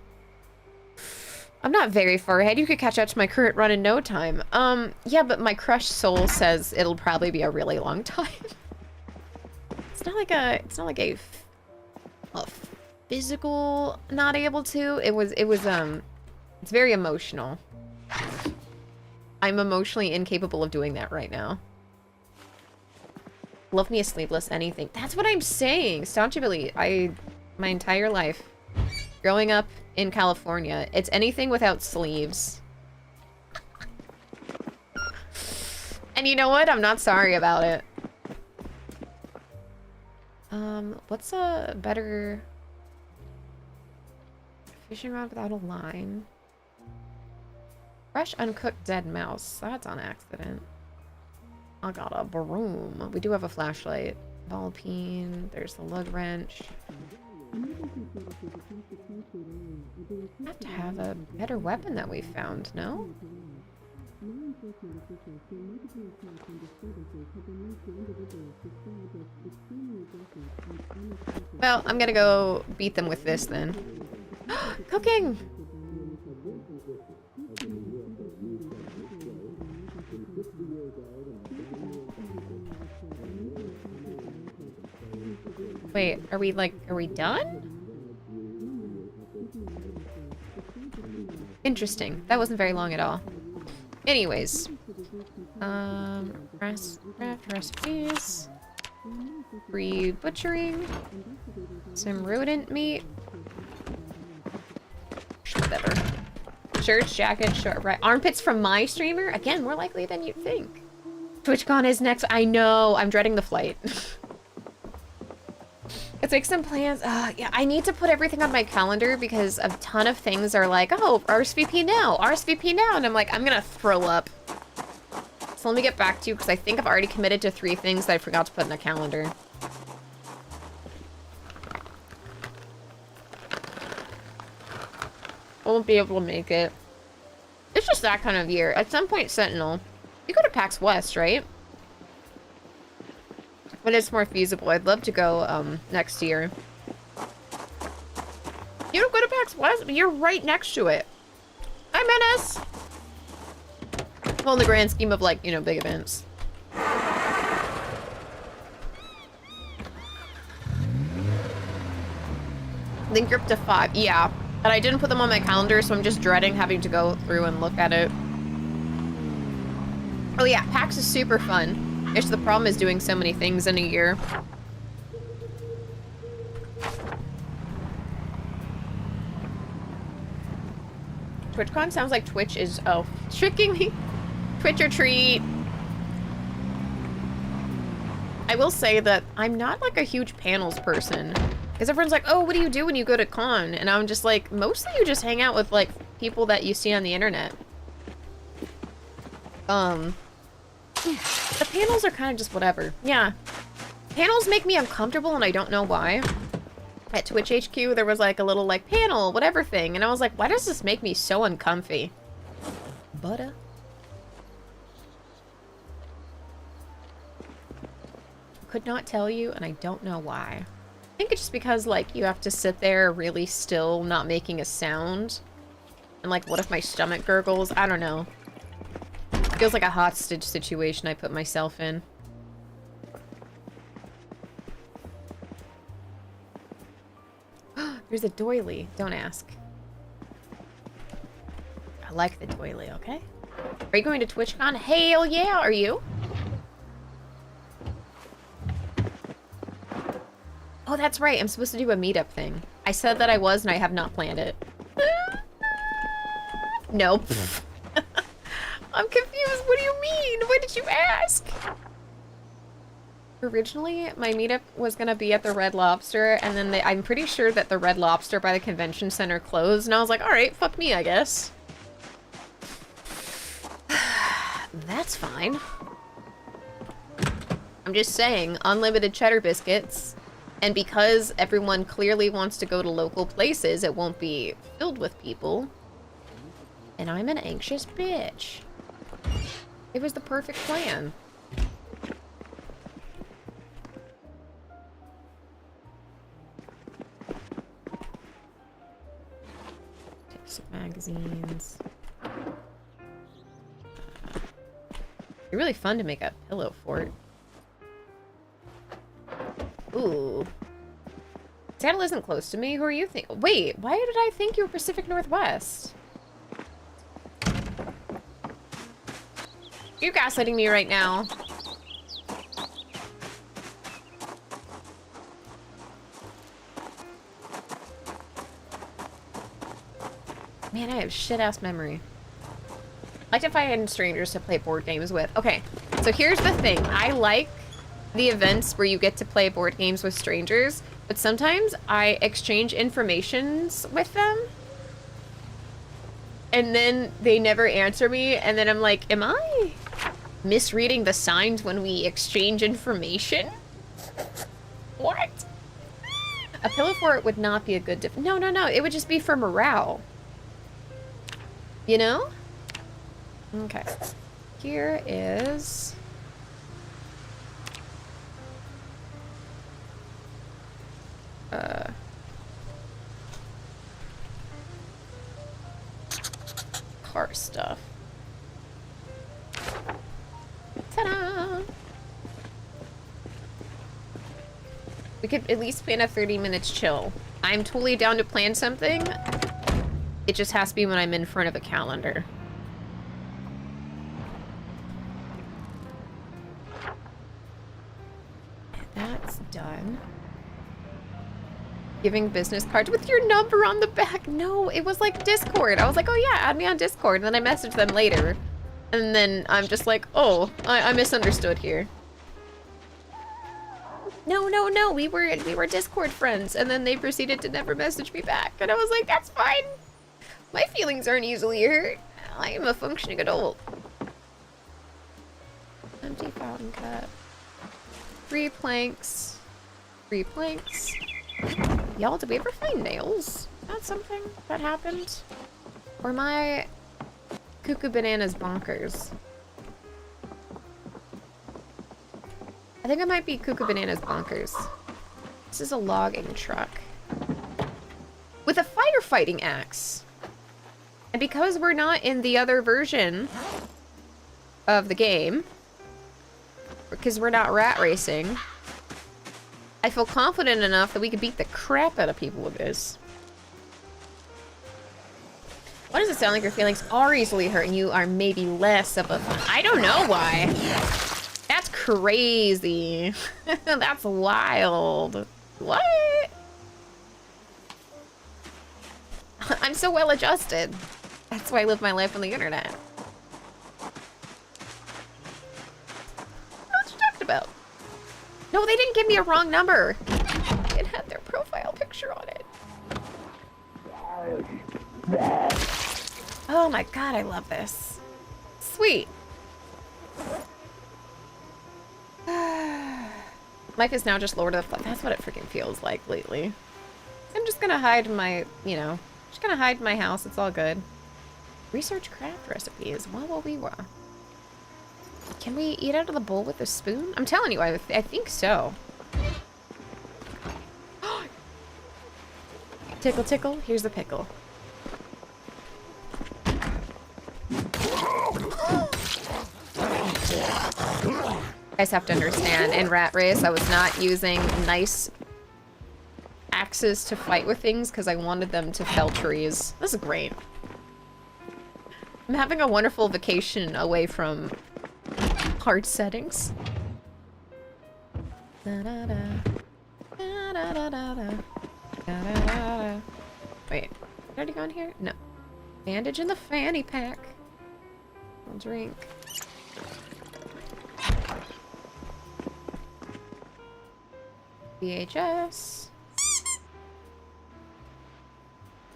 I'm not very far ahead. You could catch up to my current run in no time. Yeah, but my crushed soul says it'll probably be a really long time. It's not like a physical not able to. It's very emotional. I'm emotionally incapable of doing that right now. Love me a sleeveless anything. That's what I'm saying. Staunchly, my entire life, growing up in California, it's anything without sleeves. And you know what? I'm not sorry about it. What's a better fishing rod without a line? Fresh uncooked dead mouse. That's on accident. I got a broom. We do have a flashlight. Ball peen. There's the lug wrench. Have to have a better weapon that we found, no? Well, I'm gonna go beat them with this then. Cooking! Wait, are we done? Interesting. That wasn't very long at all. Anyways. Craft recipes. Free butchering. Some rodent meat. Whatever. Shirts, jackets, short, right. Armpits from my streamer? Again, more likely than you'd think. TwitchCon is next. I know. I'm dreading the flight. Let's make some plans. Yeah, I need to put everything on my calendar because a ton of things are like, oh, RSVP now, RSVP now. And I'm like, I'm gonna throw up. So let me get back to you because I think I've already committed to 3 things that I forgot to put in the calendar. I won't be able to make it. It's just that kind of year. At some point, Sentinel. You go to PAX West, right? When it's more feasible. I'd love to go next year. You don't go to PAX West? You're right next to it. Hi, Menace! Well, in the grand scheme of, like, you know, big events. Link grip to 5. Yeah. And I didn't put them on my calendar, so I'm just dreading having to go through and look at it. Oh yeah, PAX is super fun. It's the problem is doing so many things in a year. TwitchCon sounds like Twitch is, oh, tricking me. Twitch or treat. I will say that I'm not like a huge panels person. Because everyone's like, oh, what do you do when you go to con? And I'm just like, mostly you just hang out with like people that you see on the internet. The panels are kind of just whatever. Yeah. Panels make me uncomfortable and I don't know why. At Twitch HQ, there was like a little like panel, whatever thing. And I was like, why does this make me so uncomfy? Butter. Could not tell you and I don't know why. I think it's just because like you have to sit there really still, not making a sound. And like, what if my stomach gurgles? I don't know. Feels like a hostage situation I put myself in. There's a doily. Don't ask. I like the doily, okay? Are you going to TwitchCon? Hell yeah, are you? Oh, that's right. I'm supposed to do a meetup thing. I said that I was, and I have not planned it. Nope. I'm confused. What do you mean? Why did you ask? Originally, my meetup was gonna be at the Red Lobster, and then I'm pretty sure that the Red Lobster by the convention center closed, and I was like, alright, fuck me, I guess. That's fine. I'm just saying, unlimited cheddar biscuits. And because everyone clearly wants to go to local places, it won't be filled with people. And I'm an anxious bitch. It was the perfect plan. Take some magazines. It'd be really fun to make a pillow fort. Ooh. Seattle isn't close to me. Who are you thinking? Wait, why did I think you were Pacific Northwest? You're gaslighting me right now. Man, I have shit-ass memory. I like to find strangers to play board games with. Okay, so here's the thing. I like the events where you get to play board games with strangers, but sometimes I exchange informations with them, and then they never answer me, and then I'm like, am I misreading the signs when we exchange information? What? A pillow fort would not be a good no, it would just be for morale. You know? Okay. Here is... car stuff. Ta-da! We could at least plan a 30 minutes chill. I'm totally down to plan something. It just has to be when I'm in front of a calendar. That's done. Giving business cards with your number on the back. No, it was like Discord. I was like, oh yeah, add me on Discord. And then I messaged them later. And then I'm just like, oh, I misunderstood here. No, we were Discord friends. And then they proceeded to never message me back. And I was like, that's fine. My feelings aren't easily hurt. I am a functioning adult. Empty fountain cup. 3 planks. 3 planks. Y'all, did we ever find nails? That's something that happened? Or my cuckoo bananas bonkers? I think it might be cuckoo bananas bonkers. This is a logging truck. With a firefighting axe. And because we're not in the other version of the game, because we're not rat racing, I feel confident enough that we could beat the crap out of people with this. Why does it sound like your feelings are easily hurt and you are maybe less of a... I don't know why. That's crazy. That's wild. What? I'm so well adjusted. That's why I live my life on the internet. What you talking about? No, they didn't give me a wrong number. It had their profile picture on it. Oh my god, I love this. Sweet. Life is now just Lord of the Flies. That's what it freaking feels like lately. I'm just gonna hide my, you know, just gonna hide my house. It's all good. Research craft recipes. Wah. Can we eat out of the bowl with a spoon? I'm telling you, I think so. Tickle, tickle. Here's the pickle. You guys have to understand, in Rat Race, I was not using nice axes to fight with things because I wanted them to fell trees. This is great. I'm having a wonderful vacation away from hard settings. Da da da. Da da da da da. Da da da da. Wait, did I already go in here? No. Bandage in the fanny pack. I'll drink. VHS.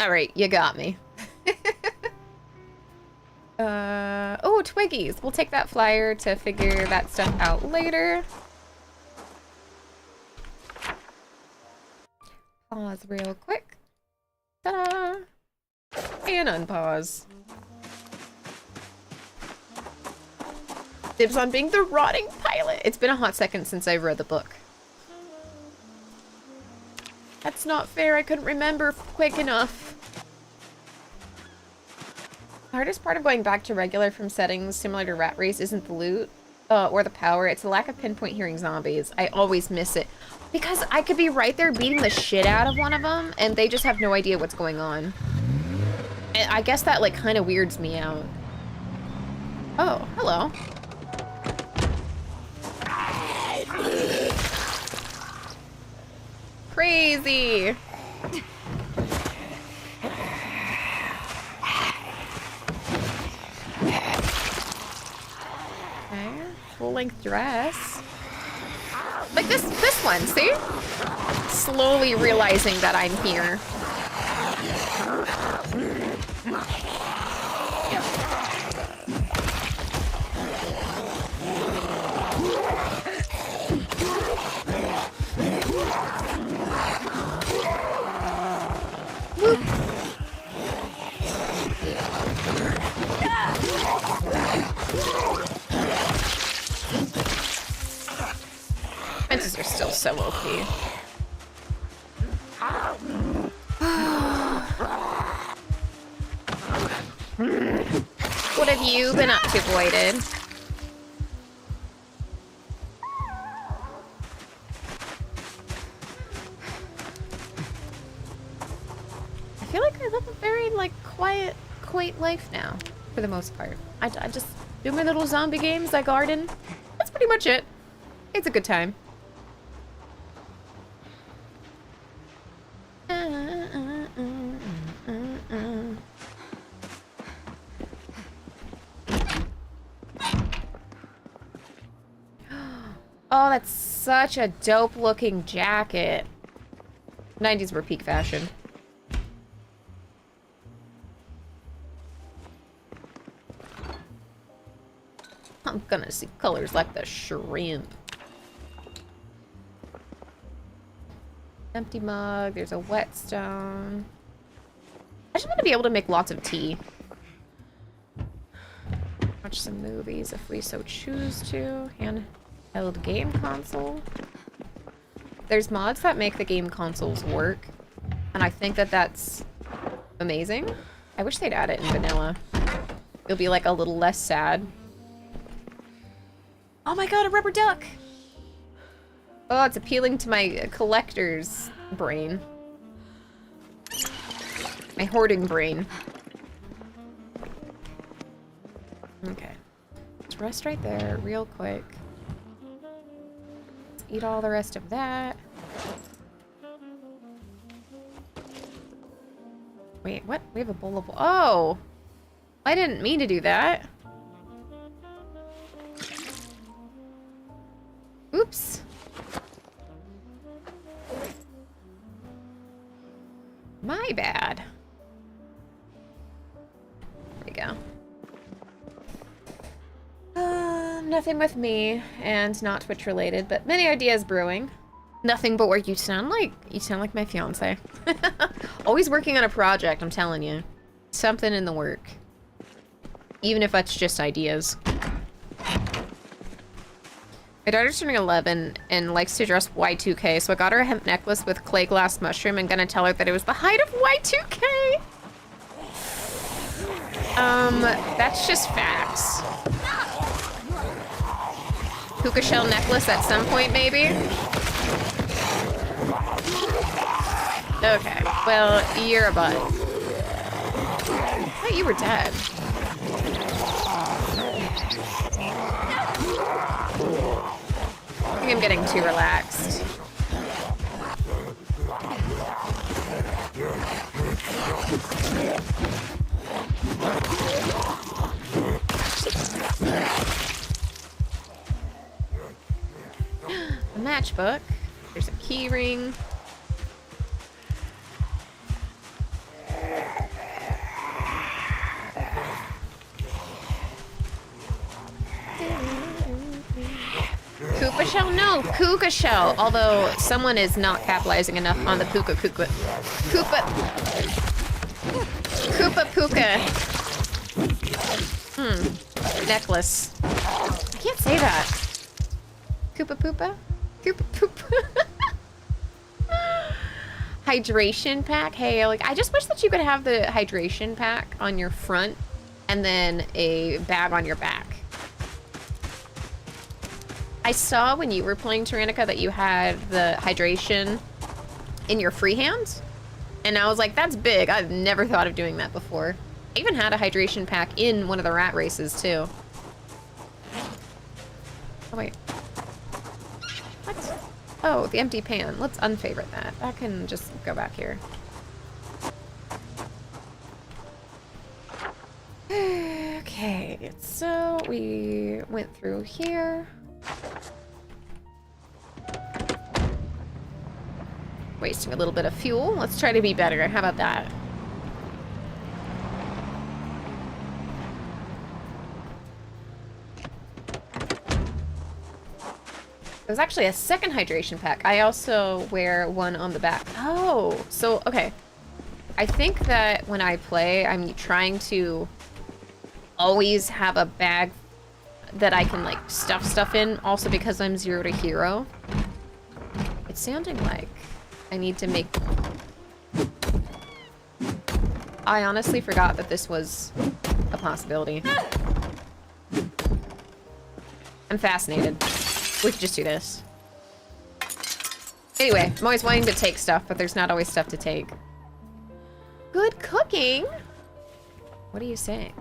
Alright, you got me. Oh, Twiggies. We'll take that flyer to figure that stuff out later. Pause real quick. Ta-da! And unpause. Dibs on being the rotting pilot. It's been a hot second since I read the book. That's not fair. I couldn't remember quick enough. The hardest part of going back to regular from settings similar to Rat Race isn't the loot or the power. It's the lack of pinpoint hearing zombies. I always miss it. Because I could be right there beating the shit out of one of them, and they just have no idea what's going on. And I guess that, like, kind of weirds me out. Oh, hello. Crazy! Okay, full-length dress. Like this one, see? Slowly realizing that I'm here. Whoop. Fences are still so OP. What have you been up to, Voided? I feel like I live a very, like, quiet, quaint life now, for the most part. I just do my little zombie games, I garden. That's pretty much it. It's a good time. Oh, that's such a dope looking jacket. 90s were peak fashion. I'm gonna see colors like the shrimp. Empty mug, there's a whetstone. I just want to be able to make lots of tea. Watch some movies if we so choose to. Handheld game console. There's mods that make the game consoles work. And I think that that's amazing. I wish they'd add it in vanilla. It'll be like a little less sad. Oh my god, a rubber duck! Oh, it's appealing to my collector's brain. My hoarding brain. Okay. Let's rest right there real quick. Let's eat all the rest of that. Wait, what? We have a bowl of... Oh! I didn't mean to do that. Oops. My bad. There we go. Nothing with me, and not Twitch related, but many ideas brewing. Nothing but work. You sound like my fiance. Always working on a project, I'm telling you. Something in the work. Even if that's just ideas. My daughter's turning 11 and likes to dress Y2K, so I got her a hemp necklace with clay glass mushroom and gonna tell her that it was the height of Y2K. That's just facts. Puka shell necklace at some point, maybe? Okay, well, you're a butt. I thought you were dead. think I'm getting too relaxed. A matchbook. There's a key ring. Koopa shell? No, Kuka shell. Although someone is not capitalizing enough on the Kuka. Koopa Puka. Necklace. I can't say that. Koopa Poopa? Koopa Poopa. Hydration pack. Hey, like, I just wish that you could have the hydration pack on your front and then a bag on your back. I saw when you were playing Tyrannica that you had the hydration in your free hand. And I was like, that's big. I've never thought of doing that before. I even had a hydration pack in one of the rat races, too. Oh, wait. What? Oh, the empty pan. Let's unfavorite that. That can just go back here. Okay, so we went through here. Wasting a little bit of fuel. Let's try to be better. How about that? There's actually a second hydration pack. I also wear one on the back. Oh, so, okay. I think that when I play, I'm trying to always have a bag that I can, like, stuff stuff in, also because I'm 0 to hero. It's sounding like I need to make... I honestly forgot that this was a possibility. I'm fascinated. We could just do this. Anyway, I'm always wanting to take stuff, but there's not always stuff to take. Good cooking? What are you saying?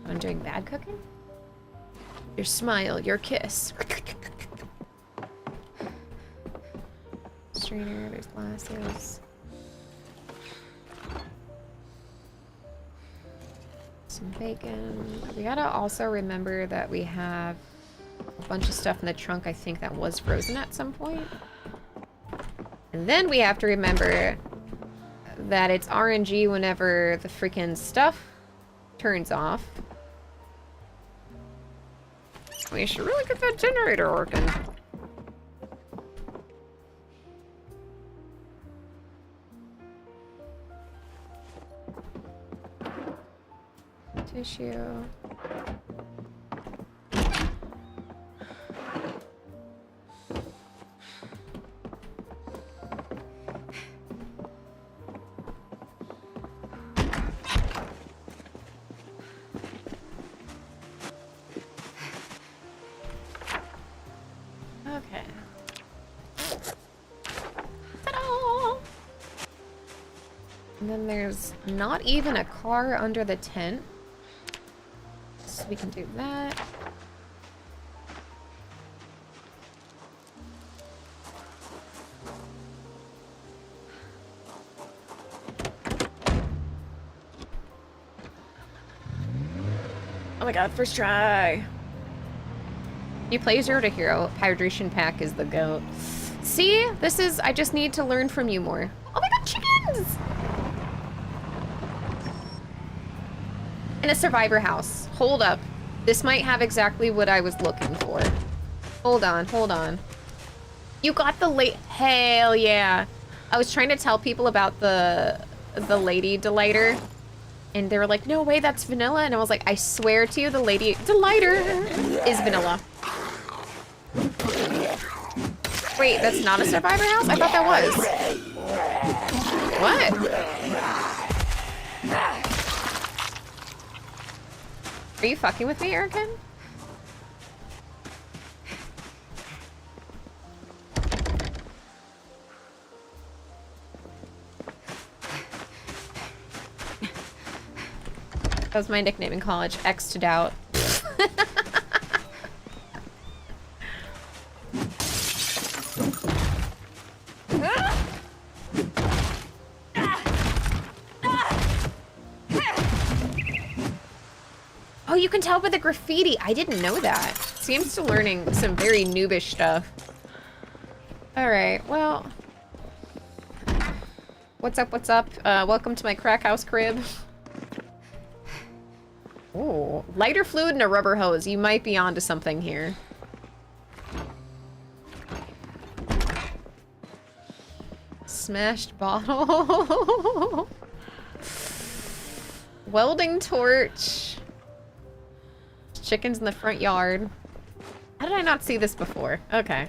I'm doing bad cooking? Your smile, your kiss. Strainer, there's glasses. Some bacon. We gotta also remember that we have a bunch of stuff in the trunk, I think, that was frozen at some point. And then we have to remember that it's RNG whenever the freaking stuff turns off. We should really get that generator working. Tissue. Okay. Ta-da! And then there's not even a car under the tent. So we can do that. Oh my god, first try. You play 0 to hero. Hydration pack is the GOAT. See? This is... I just need to learn from you more. Oh my god, chickens! In a survivor house. Hold up. This might have exactly what I was looking for. Hold on, hold on. You got the late... Hell yeah. I was trying to tell people about the lady delighter. And they were like, no way, that's vanilla. And I was like, I swear to you, the lady delighter is vanilla. Wait, that's not a survivor house? I thought that was. What? Are you fucking with me, Erican? That was my nickname in college, X to doubt. Oh, you can tell by the graffiti. I didn't know that. See, I'm still learning some very noobish stuff. All right, well. What's up, what's up? Welcome to my crack house crib. Oh, lighter fluid and a rubber hose. You might be onto something here. Smashed bottle. Welding torch. Chickens in the front yard. How did I not see this before? Okay.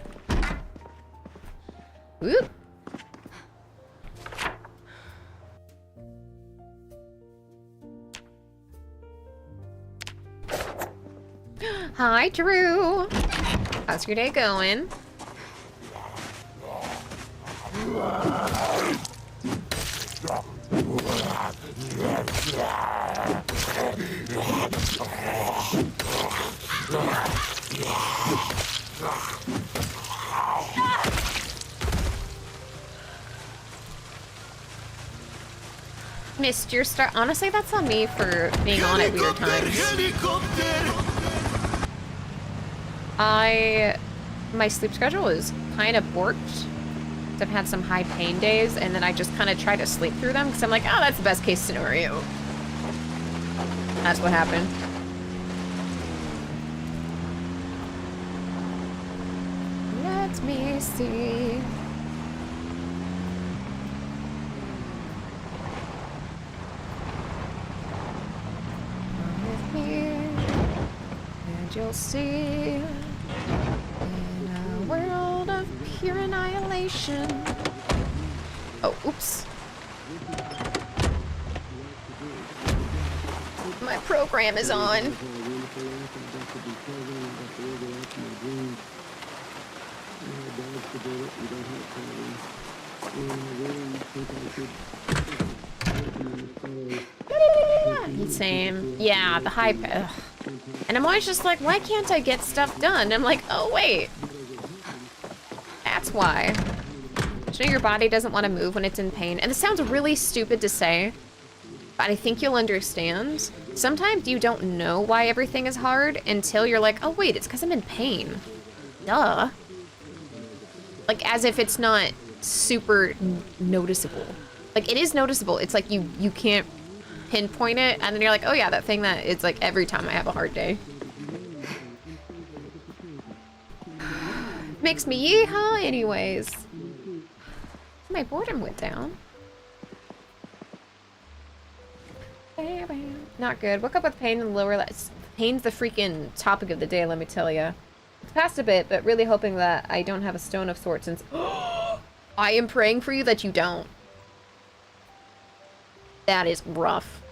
Whoop. Hi, Drew. How's your day going? Missed your start. Honestly, that's on me for being on at weird times. My sleep schedule is kind of warped. I've had some high pain days, and then I just kind of try to sleep through them because I'm like, oh, that's the best case scenario. That's what happened. Let me see. Come with me, and you'll see. In a world of pure annihilation. Oh, oops. My program is on. Same. Yeah, the high... Ugh. And I'm always just like, why can't I get stuff done? I'm like, oh, wait. That's why. You know your body doesn't want to move when it's in pain. And this sounds really stupid to say, but I think you'll understand. Sometimes you don't know why everything is hard until you're like, oh, wait, it's because I'm in pain. Duh. Like, as if it's not super noticeable. Like, it is noticeable. It's like you can't pinpoint it, and then you're like, oh yeah, that thing that it's like every time I have a hard day. Makes me yeehaw anyways. My boredom went down. Not good. Woke up with pain in the lower legs. Pain's the freaking topic of the day, let me tell you. It's past a bit, but really hoping that I don't have a stone of sorts since I am praying for you that you don't. That is rough.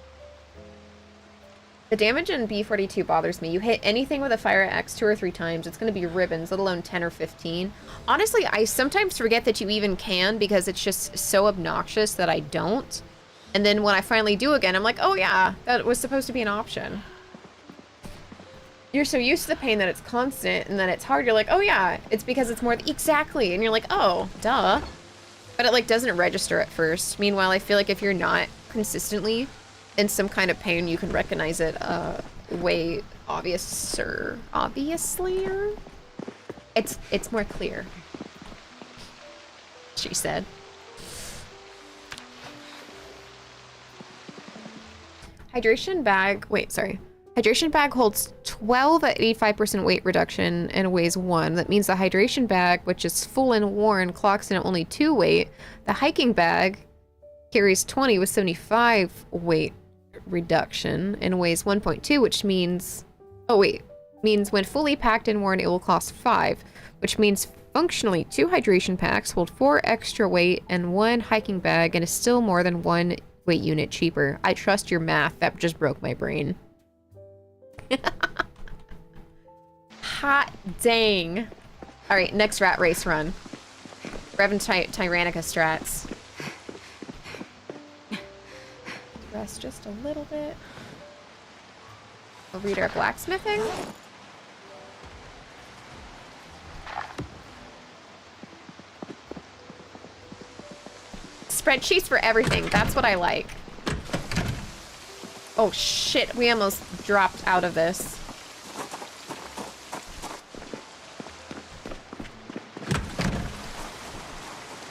The damage in B42 bothers me. You hit anything with a fire axe 2 or 3 times, it's going to be ribbons, let alone 10 or 15. Honestly, I sometimes forget that you even can because it's just so obnoxious that I don't. And then when I finally do again, I'm like, oh yeah, that was supposed to be an option. You're so used to the pain that it's constant and then it's hard. You're like, oh yeah, it's because it's more exactly. And you're like, oh, duh. But it like doesn't register at first. Meanwhile, I feel like if you're not consistently in some kind of pain, you can recognize it way obviously. It's more clear, she said. Hydration bag, wait, sorry. Hydration bag holds 12 at 85% weight reduction and weighs 1. That means the hydration bag, which is full and worn, clocks in at only 2 weight. The hiking bag carries 20 with 75 weight reduction and weighs 1.2, which means, oh wait, means when fully packed and worn, it will cost 5, which means functionally 2 hydration packs hold 4 extra weight and 1 hiking bag and is still more than 1 weight unit cheaper. I trust your math. That just broke my brain. Hot dang. All right, next rat race run. Revan Tyrannica strats. Rest just a little bit. We'll read our blacksmithing. Spreadsheets for everything. That's what I like. Oh shit, we almost dropped out of this.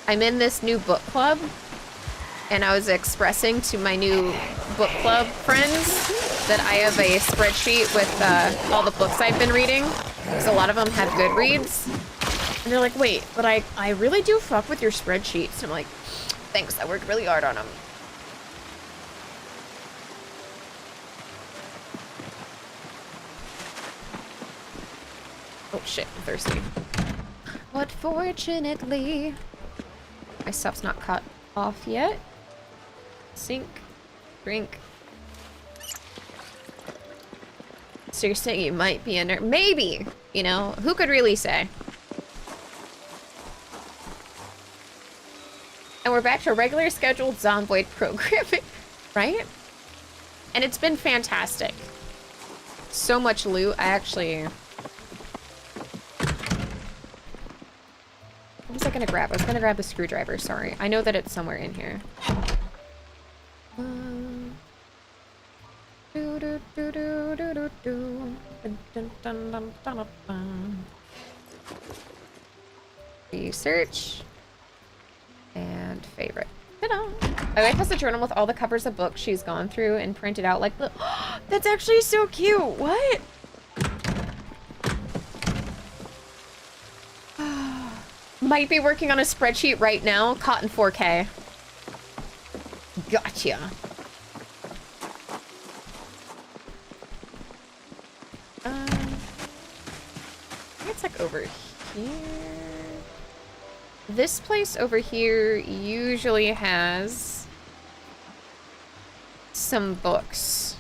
I'm in this new book club, and I was expressing to my new book club friends that I have a spreadsheet with all the books I've been reading, because a lot of them have Goodreads. And they're like, wait, but I really do fuck with your spreadsheets. I'm like, thanks, I worked really hard on them. Oh shit, I'm thirsty. But fortunately, my stuff's not cut off yet. Sink, drink. So you're saying you might be a nerd? Maybe, you know, who could really say? And we're back to regular scheduled Zomboid programming, right? And it's been fantastic. So much loot. I actually... What was I gonna grab? I was gonna grab the screwdriver, sorry. I know that it's somewhere in here. Research. And favorite. Ta-da! My wife has a journal with all the covers of books she's gone through and printed out like the... That's actually so cute! What? Might be working on a spreadsheet right now. Caught in 4K. Gotcha. I think it's like over here. This place over here usually has some books.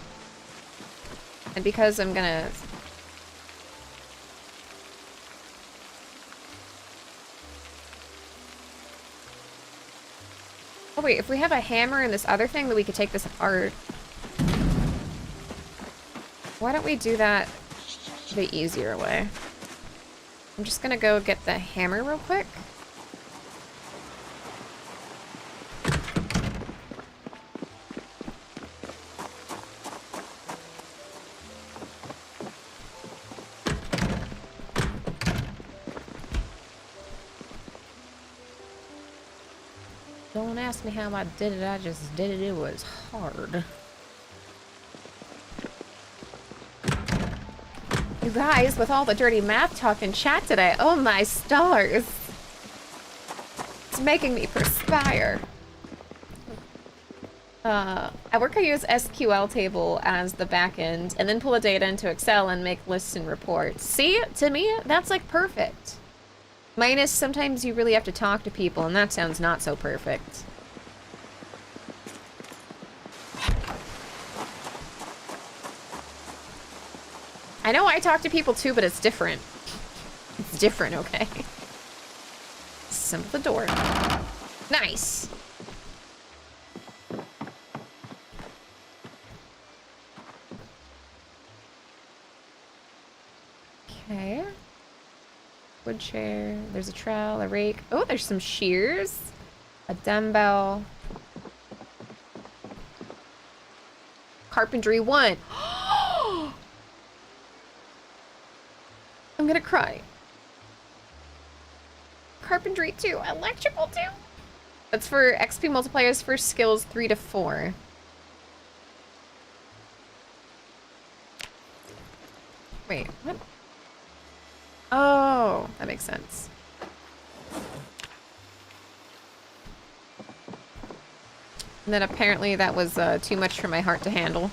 And because I'm gonna... Oh wait, if we have a hammer and this other thing, then we could take this apart. Why don't we do that the easier way? I'm just gonna go get the hammer real quick. Don't ask me how I did it, I just did it. It was hard. You guys, with all the dirty math talk in chat today, oh my stars. It's making me perspire. At work I use SQL table as the backend and then pull the data into Excel and make lists and reports. See, to me, that's like perfect. Minus sometimes you really have to talk to people and that sounds not so perfect. I know I talk to people too, but it's different. It's different, okay? Assemble the door. Nice! Okay. Wood chair. There's a trowel, a rake. Oh, there's some shears. A dumbbell. Carpentry 1. I'm gonna cry. Carpentry 2. Electrical 2. That's for XP multipliers for skills 3 to 4. Wait, what? Oh, that makes sense. And then apparently that was too much for my heart to handle.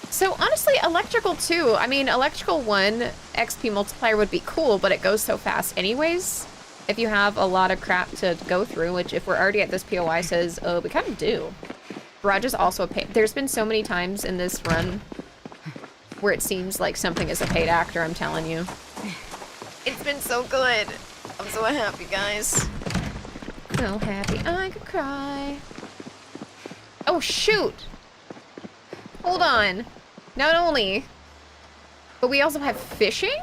So honestly, electrical 2, I mean, electrical 1 XP multiplier would be cool, but it goes so fast anyways. If you have a lot of crap to go through, which if we're already at this POI says, oh, we kind of do. Garage is also a paid. There's been so many times in this run where it seems like something is a paid actor, I'm telling you. It's been so good. I'm so happy, guys. So happy I could cry. Oh, shoot! Hold on. Not only, but we also have fishing?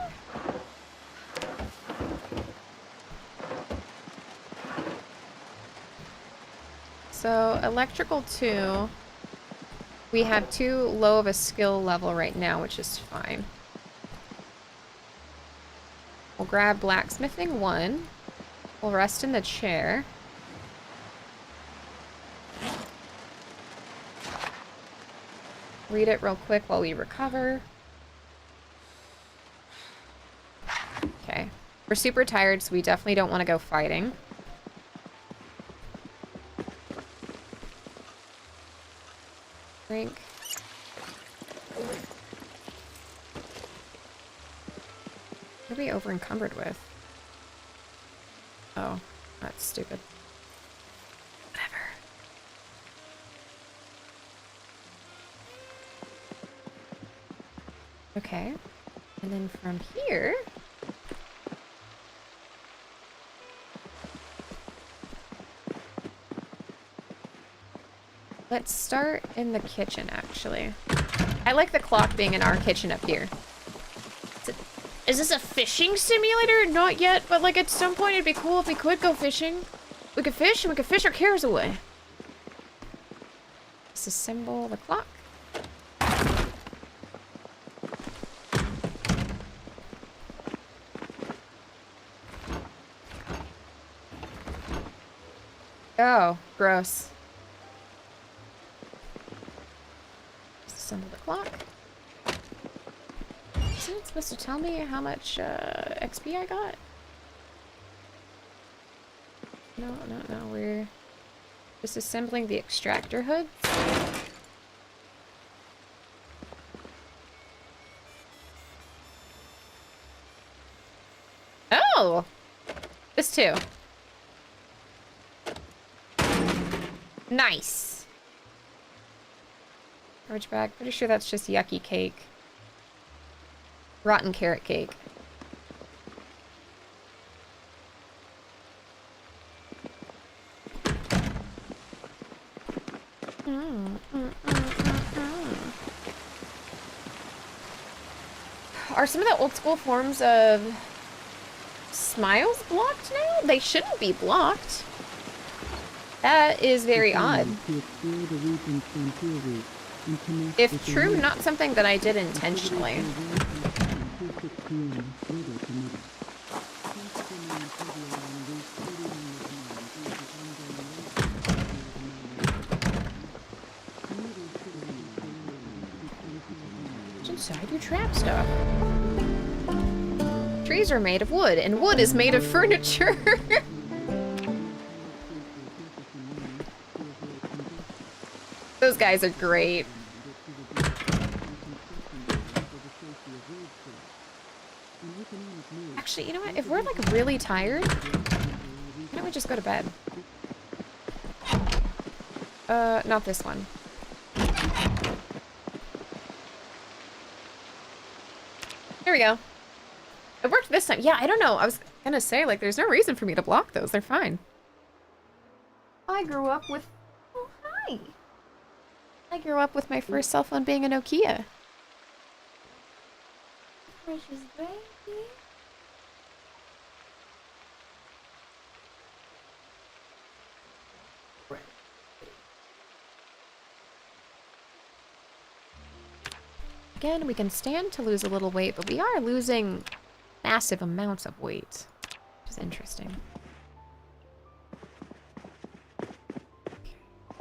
So, electrical 2. We have too low of a skill level right now, which is fine. We'll grab blacksmithing 1. We'll rest in the chair. Read it real quick while we recover. Okay. We're super tired, so we definitely don't want to go fighting. Drink. What are we over encumbered with? Oh, that's stupid. Whatever. Okay. And then from here... Let's start in the kitchen, actually. I like the clock being in our kitchen up here. Is this a fishing simulator? Not yet, but like at some point it'd be cool if we could go fishing. We could fish and we could fish our cares away. Disassemble the clock. Oh, gross. Disassemble the clock. Isn't it supposed to tell me how much XP I got? No, we're disassembling the extractor hood. Oh! This too. Nice! Garbage bag. Pretty sure that's just yucky cake. Rotten carrot cake. Are some of the old school forms of smiles blocked now? They shouldn't be blocked. That is very odd. If true, not something that I did intentionally. What's inside your trap stuff? Trees are made of wood, and wood is made of furniture. Those guys are great. Actually, you know what? If we're like really tired, why don't we just go to bed? Not this one. There we go. It worked this time. Yeah, I don't know. I was gonna say, like, there's no reason for me to block those. They're fine. I grew up with... Oh, hi. I grew up with my first cell phone being a Nokia. Precious baby. Again, we can stand to lose a little weight, but we are losing massive amounts of weight, which is interesting.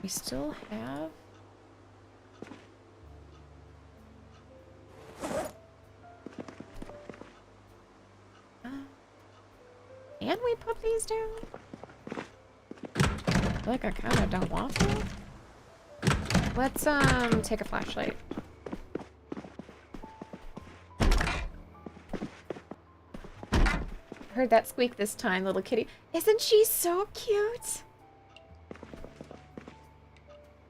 We still have... Can we put these down? I feel like I kind of don't want to. Let's, take a flashlight. Heard that squeak this time, little kitty. Isn't she so cute?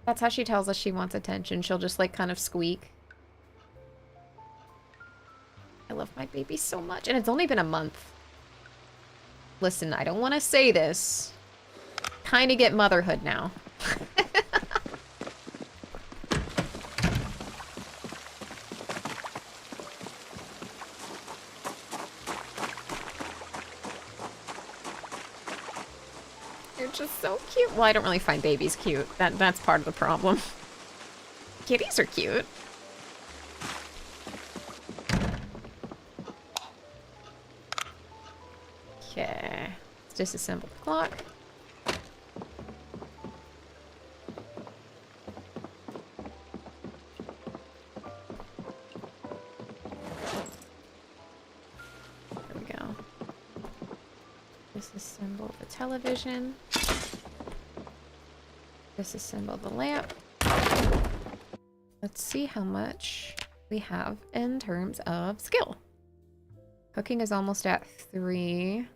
That's how she tells us she wants attention. She'll just, like, kind of squeak. I love my baby so much. And it's only been a month. Listen, I don't want to say this. Kind of get motherhood now. They're just so cute. Well, I don't really find babies cute. That's part of the problem. Kitties are cute. Okay. Let's disassemble the clock. There we go. Disassemble the television. Disassemble the lamp. Let's see how much we have in terms of skill. Cooking is almost at 3.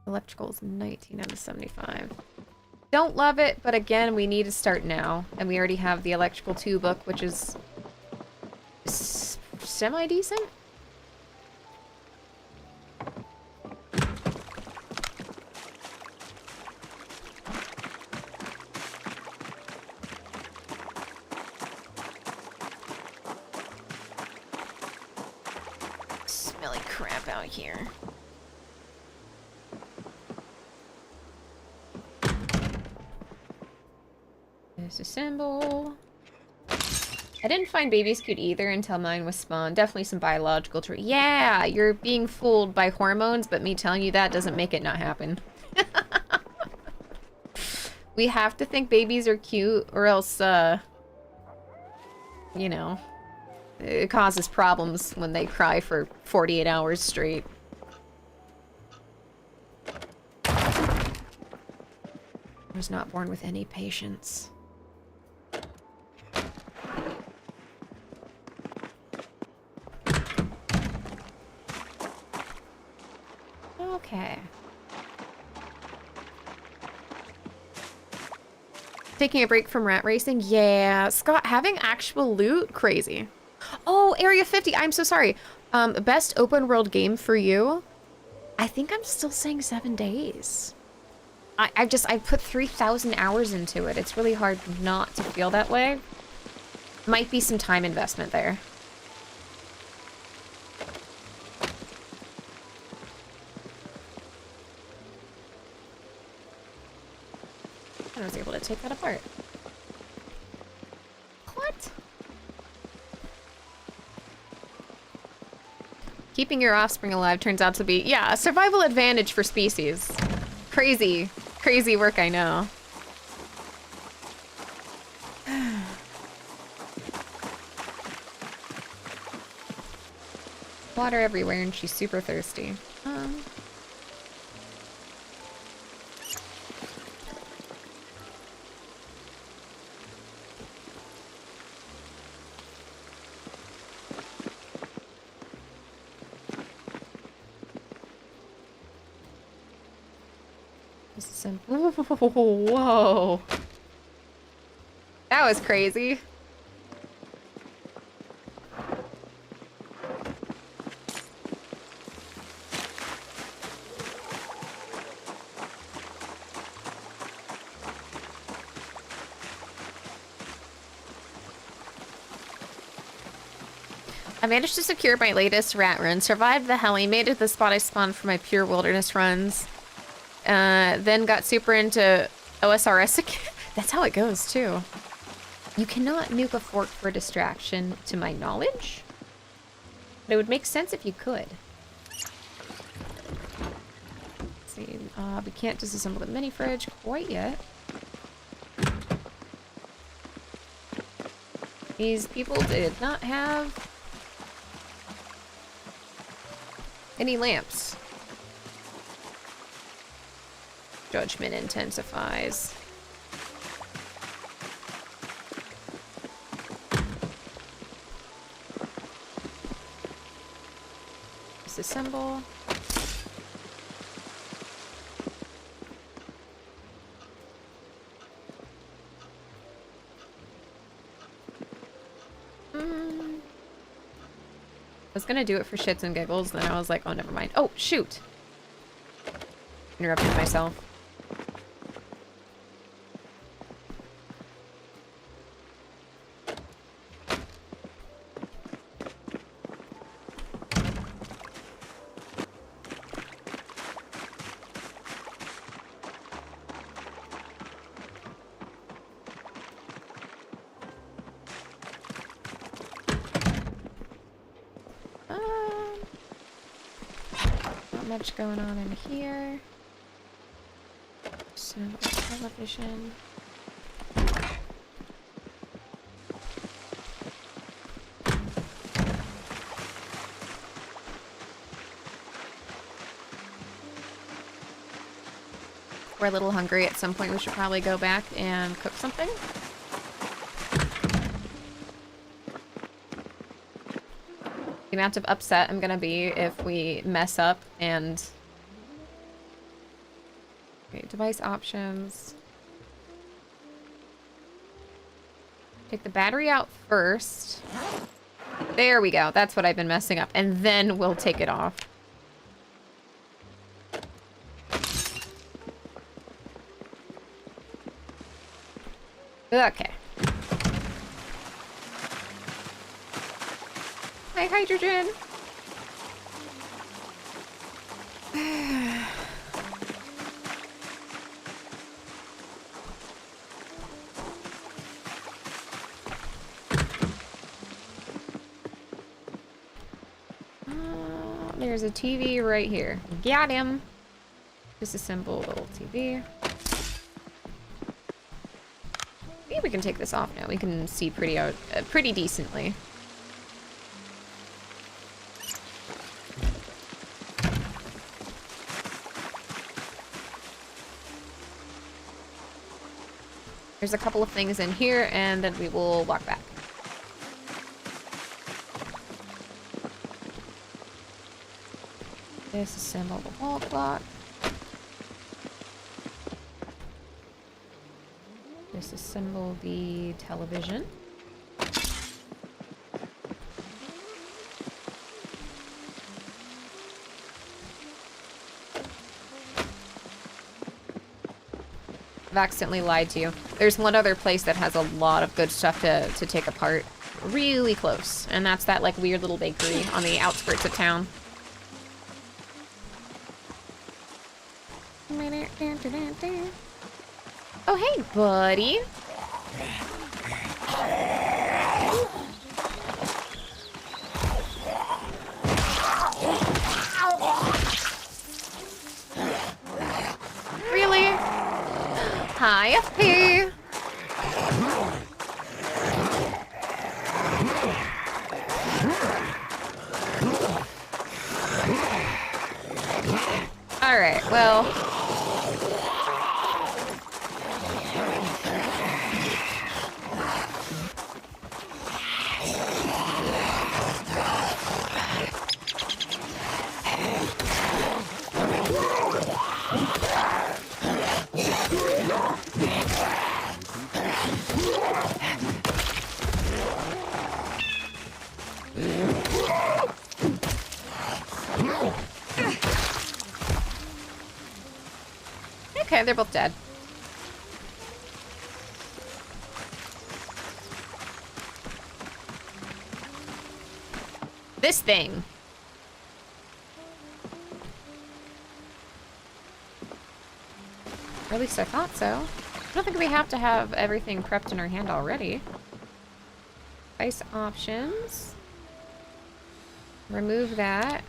Electrical is 19 out of 75. Don't love it, but again, we need to start now. And we already have the electrical 2 book, which is semi-decent. Smelly crap out here. Disassemble. I didn't find babies cute either until mine was spawned. Definitely some biological truth. Yeah, you're being fooled by hormones, but me telling you that doesn't make it not happen. We have to think babies are cute, or else, you know, it causes problems when they cry for 48 hours straight. I was not born with any patience. Okay. Taking a break from rat racing? Yeah. Scott, having actual loot? Crazy. Oh, Area 50. I'm so sorry. Best open world game for you? I think I'm still saying 7 days. I put 3,000 hours into it. It's really hard not to feel that way. Might be some time investment there. I was able to take that apart. What? Keeping your offspring alive turns out to be, yeah, a survival advantage for species. Crazy, crazy work, I know. Water everywhere and she's super thirsty. Whoa. That was crazy. I managed to secure my latest rat run, survived the heli, made it to the spot I spawned for my pure wilderness runs. Then got super into OSRS again. That's how it goes, too. You cannot nuke a fork for distraction, to my knowledge. But it would make sense if you could. Let's see, we can't disassemble the mini fridge quite yet. These people did not have any lamps. Judgment intensifies. Disassemble. I was gonna do it for shits and giggles, then I was like, oh, never mind. Oh, shoot! Interrupted myself. Not much going on in here. So, television. We're a little hungry. At some point, we should probably go back and cook something. The amount of upset I'm gonna be if we mess up and... Okay, device options. Take the battery out first. There we go. That's what I've been messing up. And then we'll take it off. Okay. Hi, hydrogen. There's a TV right here. Got him. Disassemble the old TV. Maybe we can take this off now. We can see pretty decently. There's a couple of things in here, and then we will walk back. Disassemble the wall clock. Disassemble the television. I've accidentally lied to you. There's one other place that has a lot of good stuff to take apart. Really close. And that's that like weird little bakery on the outskirts of town. Oh, hey, buddy. Really? Hi, FP. All right, well... Okay, they're both dead. This thing. Or at least I thought so. I don't think we have to have everything prepped in our hand already. Device options. Remove that.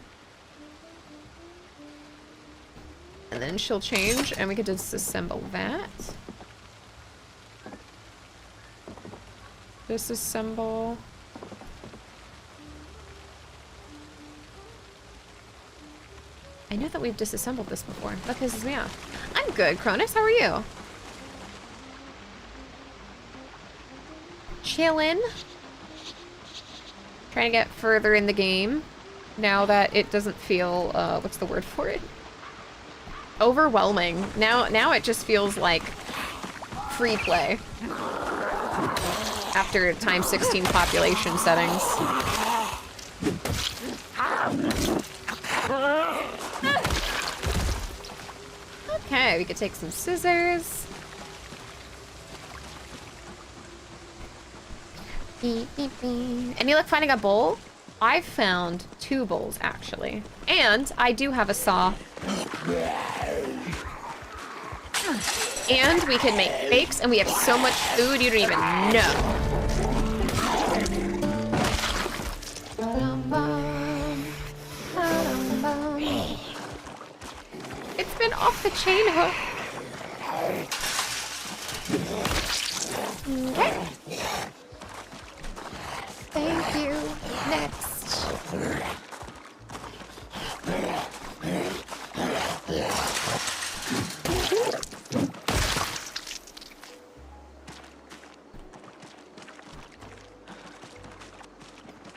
And then she'll change, and we can disassemble that. Disassemble. I know that we've disassembled this before. That pisses me off. I'm good, Cronus. How are you? Chillin'. Trying to get further in the game. Now that it doesn't feel, what's the word for it? Overwhelming. Now it just feels like free play. After times 16 population settings. Okay, we could take some scissors. Any luck finding a bowl? I found 2 bowls, actually. And I do have a saw. And we can make bakes, and we have so much food you don't even know. even off the chain hook. Okay. Thank you. Next.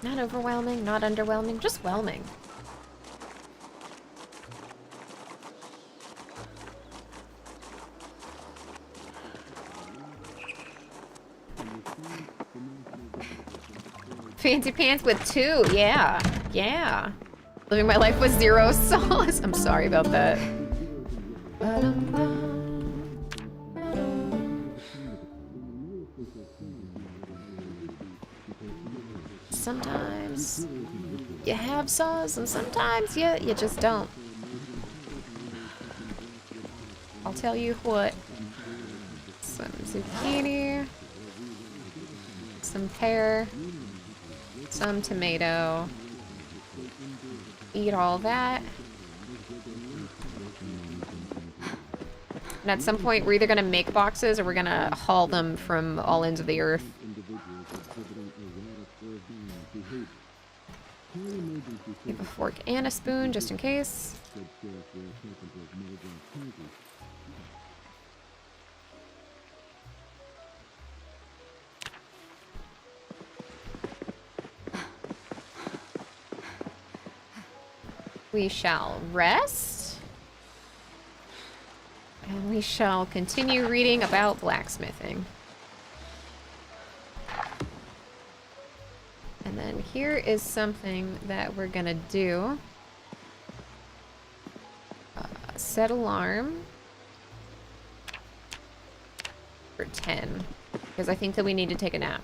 Not overwhelming, not underwhelming, just whelming. Fancy pants with 2, yeah. Yeah. Living my life with 0 sauce. I'm sorry about that. Sometimes you have sauce and sometimes you just don't. I'll tell you what. Some zucchini. Some pear. Some tomato. Eat all that. And at some point, we're either gonna make boxes or we're gonna haul them from all ends of the earth. Keep a fork and a spoon just in case. We shall rest. And we shall continue reading about blacksmithing. And then here is something that we're gonna do. Set alarm for 10. Because I think that we need to take a nap.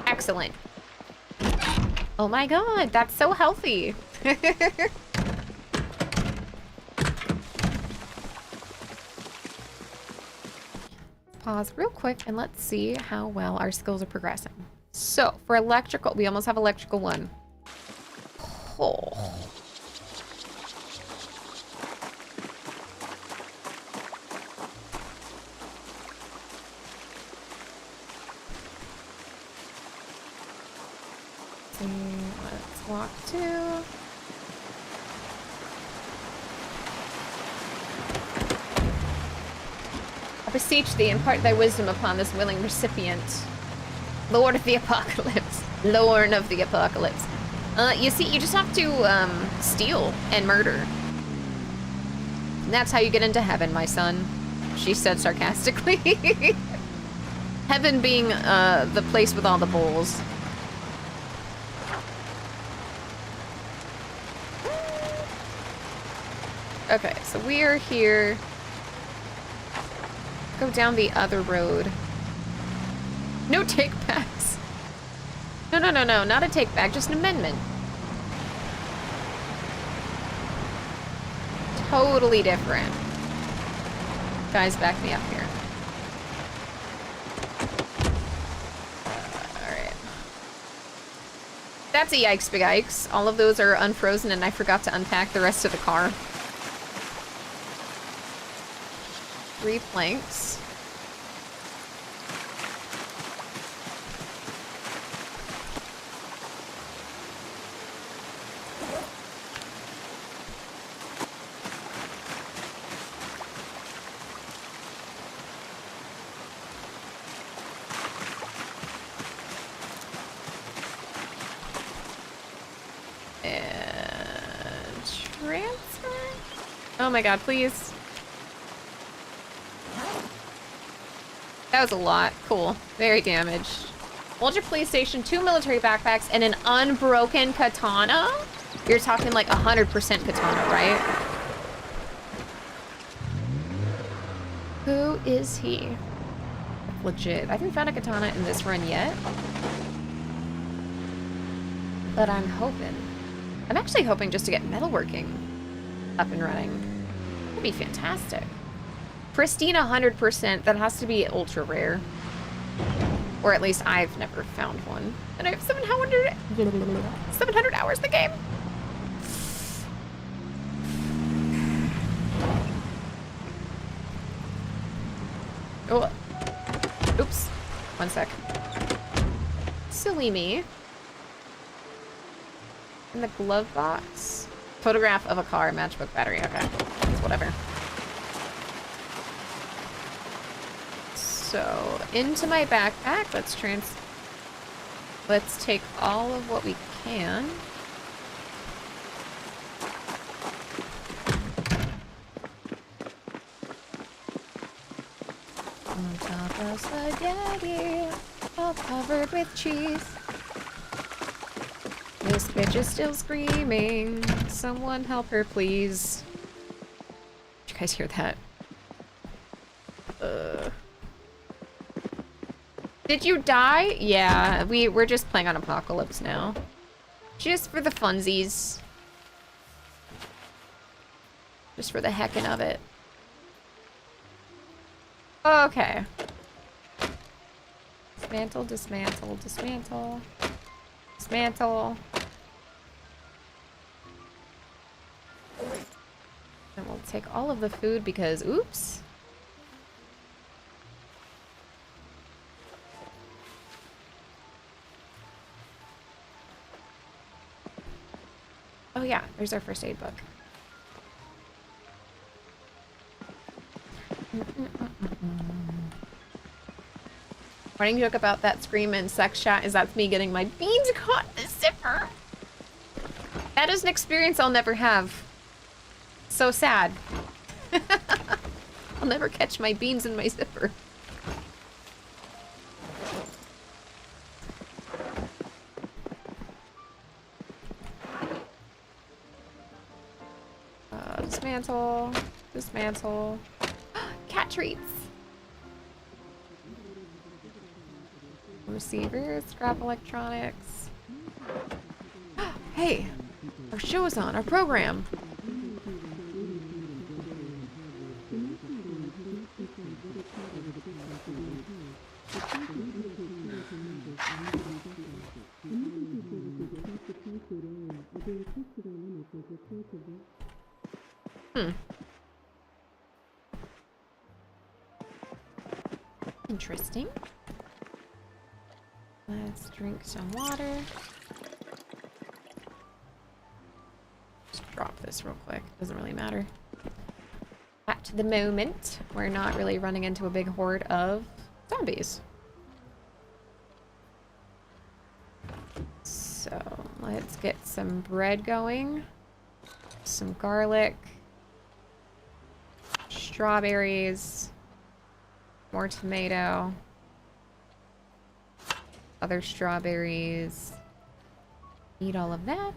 Excellent. Oh my god, that's so healthy. Pause real quick and let's see how well our skills are progressing. So, for electrical, we almost have electrical 1. Oh. Let's walk 2. I beseech thee, impart thy wisdom upon this willing recipient. Lord of the Apocalypse. Lord of the Apocalypse. You see, you just have to, steal and murder. And that's how you get into heaven, my son. She said sarcastically. Heaven being, the place with all the bowls. Okay, so we are here. Go down the other road. No take-backs. No, not a take-back, just an amendment. Totally different. Guys, back me up here. Alright. That's a yikes, big yikes. All of those are unfrozen and I forgot to unpack the rest of the car. 3 planks. And transfer? Oh my god, please. That was a lot. Cool. Very damaged. Hold your police station, 2 military backpacks, and an unbroken katana? You're talking like 100% katana, right? Who is he? Legit. I haven't found a katana in this run yet. But I'm hoping. I'm actually hoping just to get metalworking up and running. That'd be fantastic. Pristine 100%, that has to be ultra rare. Or at least I've never found one. And I have 700 hours in the game. Oh. Oops. One sec. Silly me. In the glove box. Photograph of a car, matchbook battery. Okay. It's whatever. So, into my backpack. Let's take all of what we can. On top of spaghetti, all covered with cheese. This bitch is still screaming. Someone help her, please. Did you guys hear that? Did you die? Yeah, we're just playing on Apocalypse now. Just for the funsies. Just for the heckin' of it. Okay. Dismantle, dismantle, dismantle. Dismantle. And we'll take all of the food because, oops. Oh yeah, there's our first aid book. Running joke about that scream in sex chat is that's me getting my beans caught in the zipper. That is an experience I'll never have. So sad. I'll never catch my beans in my zipper. Dismantle. Dismantle. Cat treats. Receivers, scrap electronics. Hey, our show is on, our program. Interesting. Let's drink some water. Just drop this real quick. Doesn't really matter. At the moment, we're not really running into a big horde of zombies. So, let's get some bread going. Some garlic. Strawberries. More tomato. Other strawberries. Eat all of that.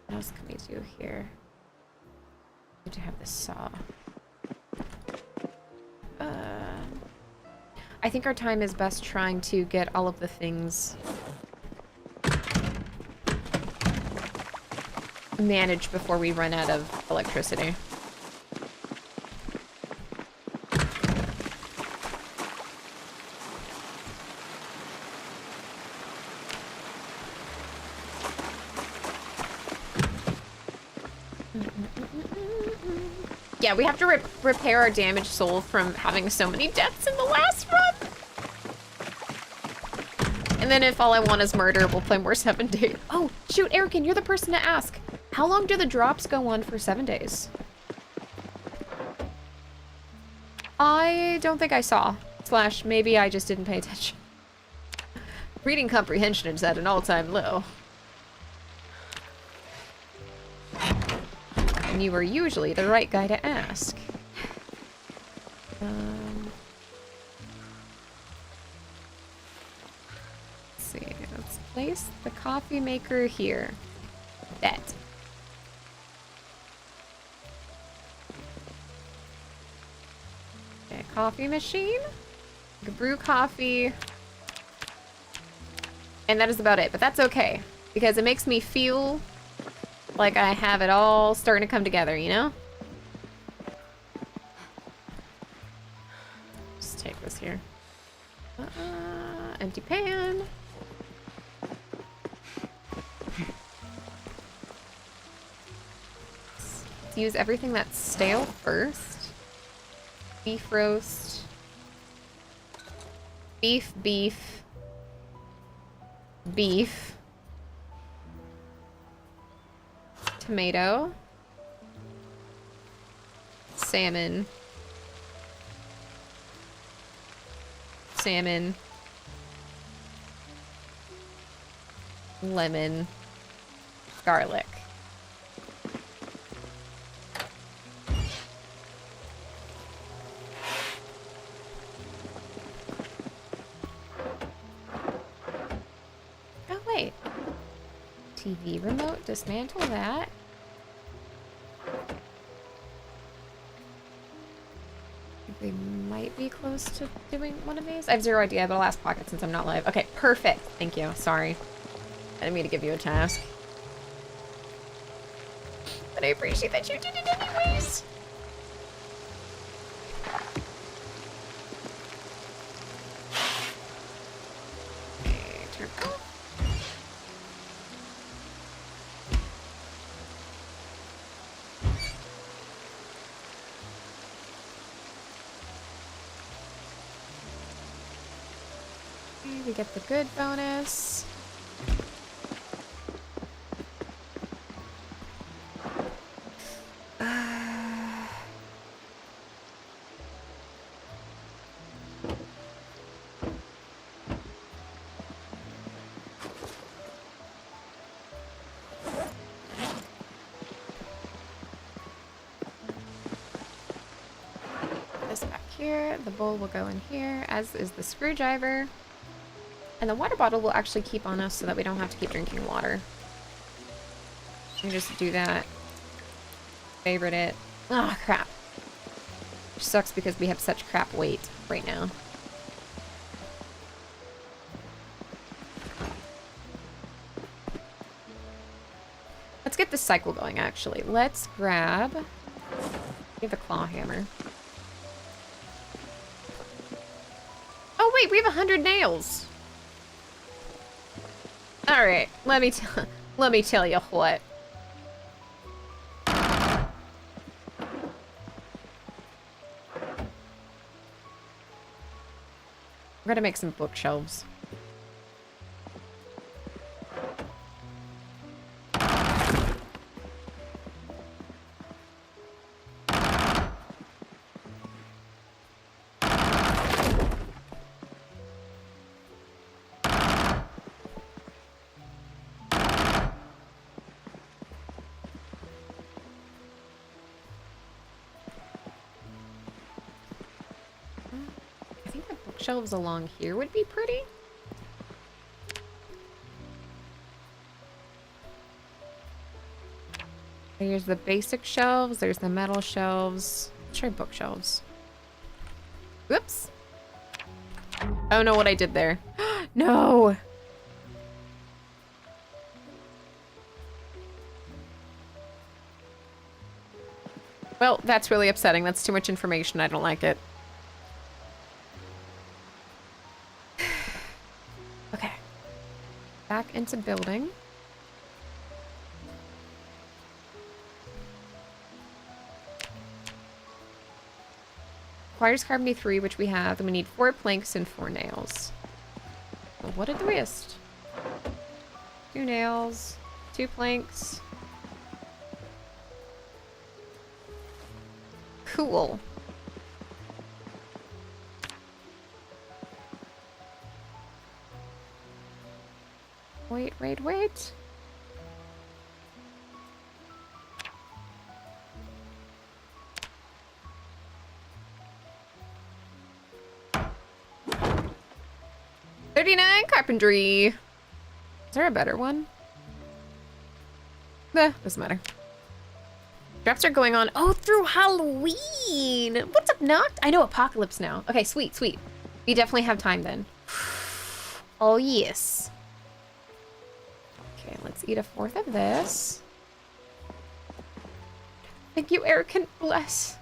What else can we do here? Need to have this saw. I think our time is best trying to get all of the things managed before we run out of electricity. Yeah, we have to repair our damaged soul from having so many deaths in the last run. And then if all I want is murder, we'll play more 7 days. Oh, shoot, Erican, you're the person to ask. How long do the drops go on for 7 days? I don't think I saw. Slash, maybe I just didn't pay attention. Reading comprehension is at an all-time low. And you are usually the right guy to ask. Let's see. Let's place the coffee maker here. Bet. Okay, coffee machine. You can brew coffee. And that is about it. But that's okay. Because it makes me feel Like I have it all starting to come together, you know? Just take this here. Empty pan. Let's use everything that's stale first. Beef roast. Beef, beef. Beef. Tomato. Salmon. Salmon. Lemon. Garlic. Oh, wait. TV remote, dismantle that. We might be close to doing one of these. I have zero idea, but I'll ask Pocket since I'm not live. Okay, perfect. Thank you. Sorry. I didn't mean to give you a task. But I appreciate that you did it anyways. Okay, turn off. Okay, we get the good bonus. This back here. The bowl will go in here, as is the screwdriver. And the water bottle will actually keep on us so that we don't have to keep drinking water. We just do that. Favorite it. Oh, crap. Which sucks because we have such crap weight right now. Let's get this cycle going, actually. Let's grab... We have a claw hammer. Oh, wait, we have 100 nails. All right, let me tell you what. We're gonna make some bookshelves. Shelves along here would be pretty. Here's the basic shelves. There's the metal shelves. Let's try bookshelves. Whoops. I don't know what I did there. No. Well, that's really upsetting. That's too much information. I don't like it. Back into building. Requires carbon B3, which we have, and we need 4 planks and 4 nails. Well, what did the waste? 2 nails, 2 planks. Cool. Wait. $39 carpentry. Is there a better one? Doesn't matter. Drafts are going on. Oh, through Halloween. What's up, Noct? I know Apocalypse now. Okay, sweet. We definitely have time then. Oh, yes. Okay, let's eat a 4th of this. Thank you, Eric, and bless.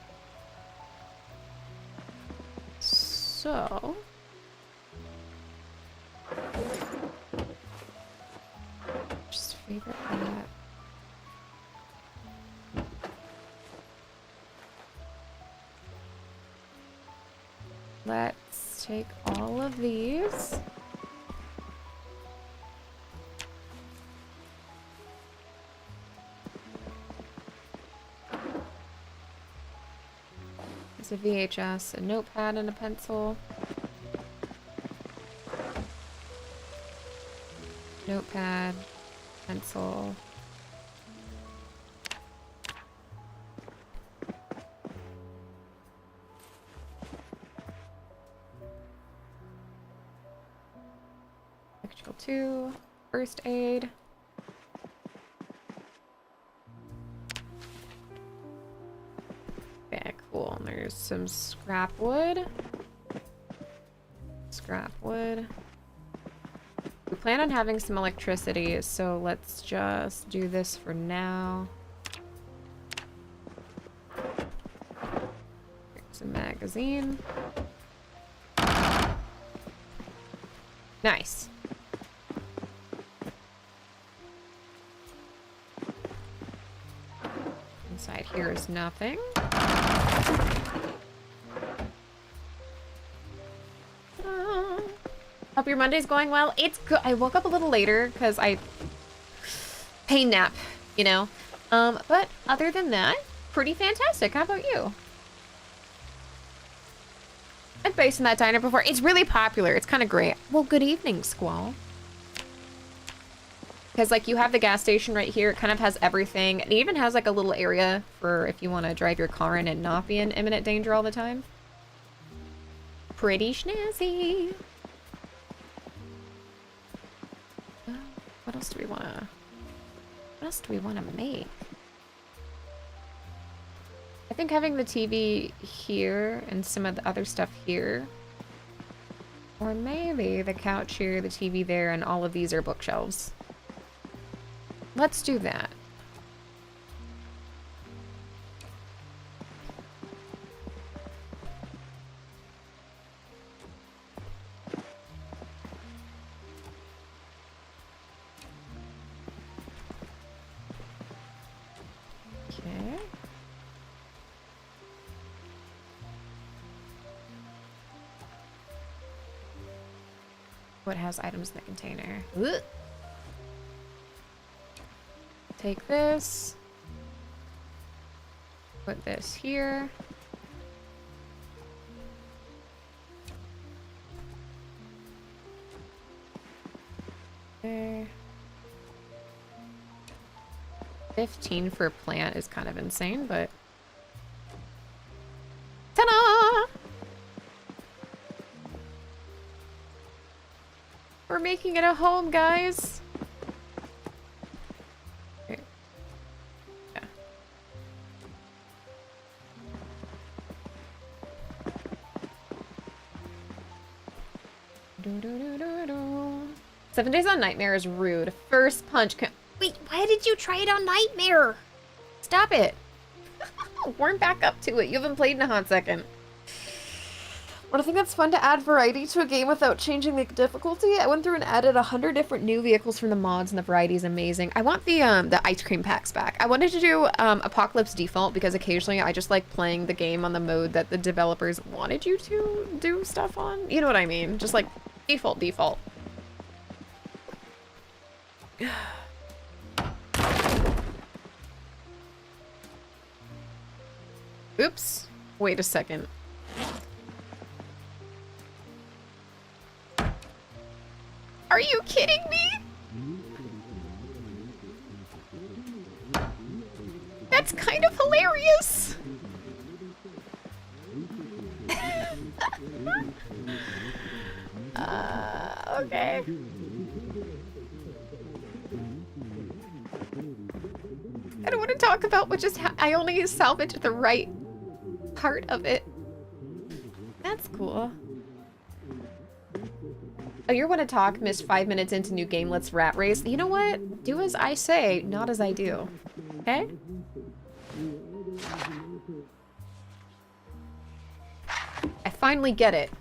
So... just favorite that. Let's take all of these. There's a VHS, a notepad, and a pencil. Notepad, pencil. Actual 2, first aid. Okay, cool. And there's some scrap wood. Scrap wood. We plan on having some electricity, so let's just do this for now. Here's a magazine. Nice. Inside here is nothing. Hope your Monday's going well. It's good. I woke up a little later because I pain nap, you know. But other than that, pretty fantastic. How about you? I've based in that diner before. It's really popular. It's kind of great. Well, good evening, Squall. Because, like, you have the gas station right here. It kind of has everything. It even has, like, a little area for if you want to drive your car in and not be in imminent danger all the time. Pretty snazzy. What else do we want to... what else do we want to make? I think having the TV here and some of the other stuff here. Or maybe the couch here, the TV there, and all of these are bookshelves. Let's do that. Okay. What has items in the container? Ugh. Take this. Put this here. Okay. 15 for a plant is kind of insane, but... ta-da! We're making it a home, guys! Okay. Yeah. Do-do-do-do-do. 7 days on Nightmare is rude. First punch can... Wait, why did you try it on Nightmare? Stop it. Warm back up to it. You haven't played in a hot second. But I think that's fun to add variety to a game without changing the difficulty. I went through and added 100 different new vehicles from the mods, and the variety is amazing. I want the ice cream packs back. I wanted to do Apocalypse Default because occasionally I just like playing the game on the mode that the developers wanted you to do stuff on. You know what I mean? Just like default. Oops. Wait a second. Are you kidding me? That's kind of hilarious. Okay. I don't want to talk about what just I only salvaged the right part of it. That's cool. Oh, you want to talk? Missed 5 minutes into new game. Let's rat race. You know what? Do as I say, not as I do. Okay? I finally get it.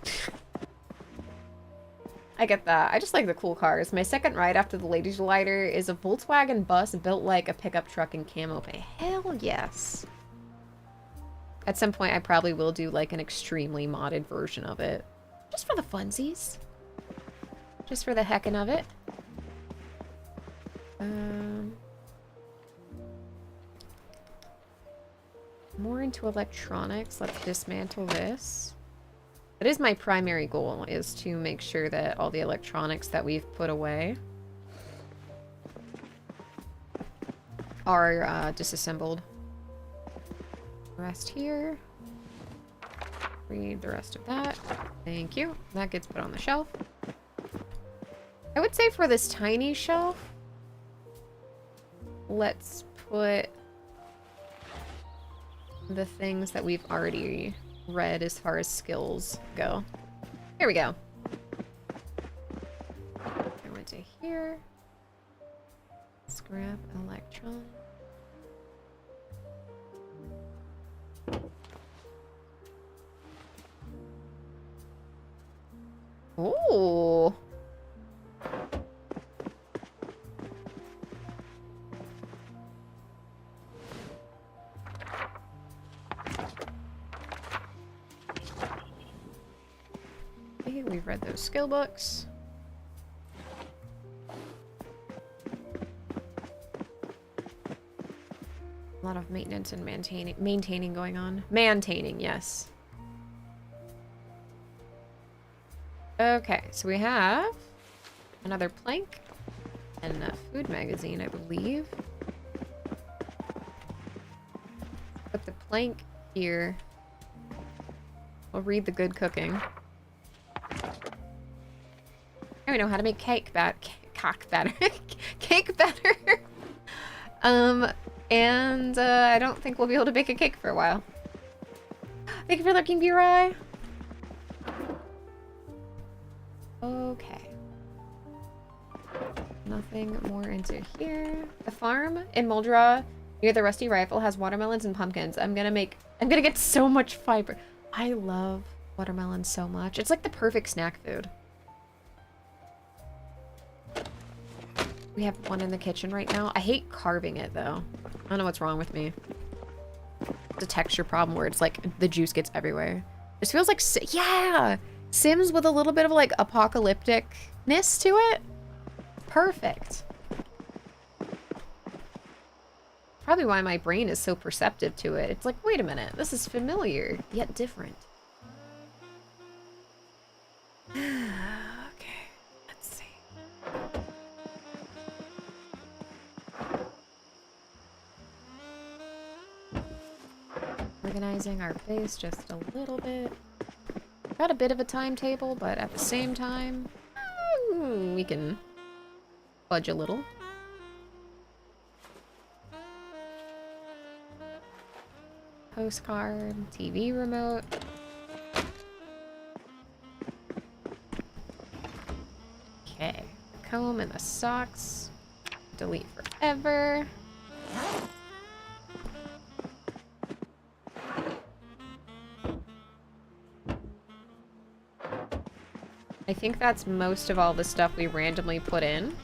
I get that. I just like the cool cars. My second ride after the Lady Glider is a Volkswagen bus built like a pickup truck in camo paint. Hell yes. At some point, I probably will do like an extremely modded version of it. Just for the funsies. Just for the heckin' of it. More into electronics. Let's dismantle this. That is my primary goal, is to make sure that all the electronics that we've put away are disassembled. The rest here. Read the rest of that. Thank you. That gets put on the shelf. I would say for this tiny shelf, let's put the things that we've already read as far as skills go. Here we go. I went to here. Scrap electron. Ooh. We've read those skill books. A lot of maintenance and maintaining going on. Mantaining, yes. Okay, so we have another plank and a food magazine, I believe. Put the plank here. We'll read the good cooking. I know how to make cake batter. Cake batter. And I don't think we'll be able to bake a cake for a while. Thank you for lurking, B-Rye. Okay. Nothing more into here. The farm in Muldra near the Rusty Rifle has watermelons and pumpkins. I'm gonna get so much fiber. I love watermelon so much. It's like the perfect snack food. We have one in the kitchen right now. I hate carving it, though. I don't know what's wrong with me. It's a texture problem where it's like the juice gets everywhere. This feels like, yeah! Sims with a little bit of like apocalyptic-ness to it. Perfect. Probably why my brain is so perceptive to it. It's like, wait a minute, this is familiar, yet different. Organizing our base just a little bit. Got a bit of a timetable, but at the same time, we can fudge a little. Postcard, TV remote. Okay, the comb and the socks. Delete forever. I think that's most of all the stuff we randomly put in.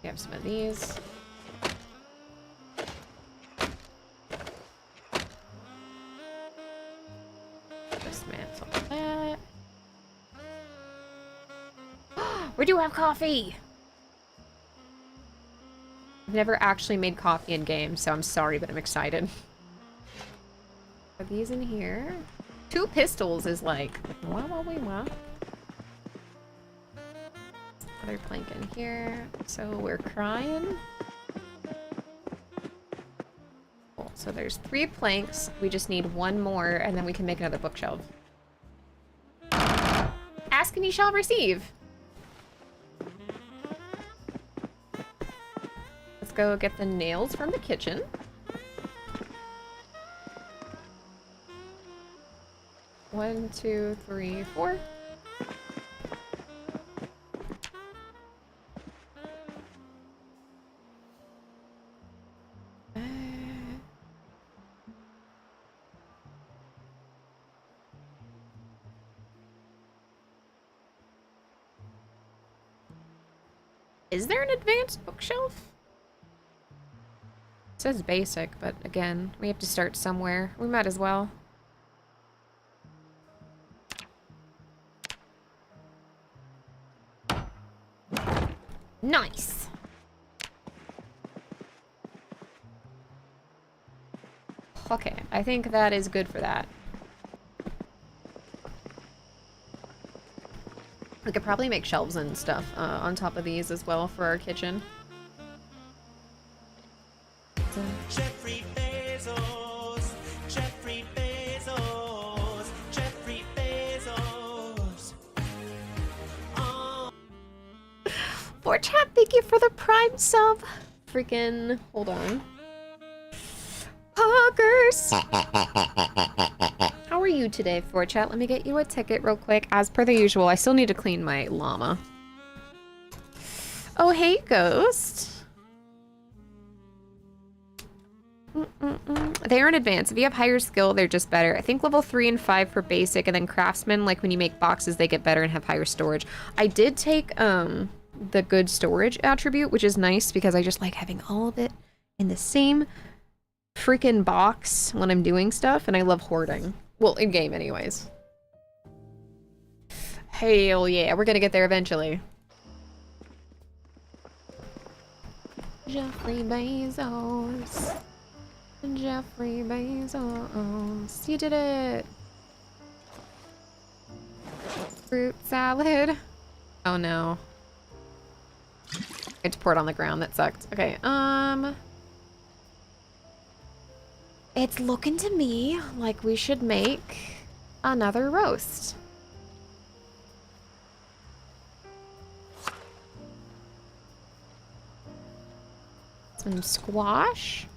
We have some of these. Dismantle that. We do have coffee! I've never actually made coffee in game, so I'm sorry, but I'm excited. Are these in here? 2 pistols is like, wow. Another plank in here. So we're crying. Cool. So there's 3 planks. We just need 1 more, and then we can make another bookshelf. Ask and you shall receive. Let's go get the nails from the kitchen. One, 2, 3, 4. Is there an advanced bookshelf? It says basic, but again, we have to start somewhere. We might as well. Nice. Okay, I think that is good for that. We could probably make shelves and stuff on top of these as well for our kitchen. Jeffrey Bezos, Jeffrey Bezos, Jeffrey Bezos. Oh. For chat, thank you for the Prime sub. Freaking, hold on. Poggers! How are you today, for chat? Let me get you a ticket real quick. As per the usual, I still need to clean my llama. Oh, hey, Ghost. They are in advance. If you have higher skill, they're just better. I think level 3 and 5 for basic, and then craftsman, like when you make boxes, they get better and have higher storage. I did take the good storage attribute, which is nice because I just like having all of it in the same freaking box when I'm doing stuff, and I love hoarding. Well, in game anyways. Hell yeah, we're gonna get there eventually. Jeffrey Bezos. Jeffrey Bezos. You did it! Fruit salad. Oh no. I had to pour it on the ground, that sucked. Okay, it's looking to me like we should make another roast. Some squash.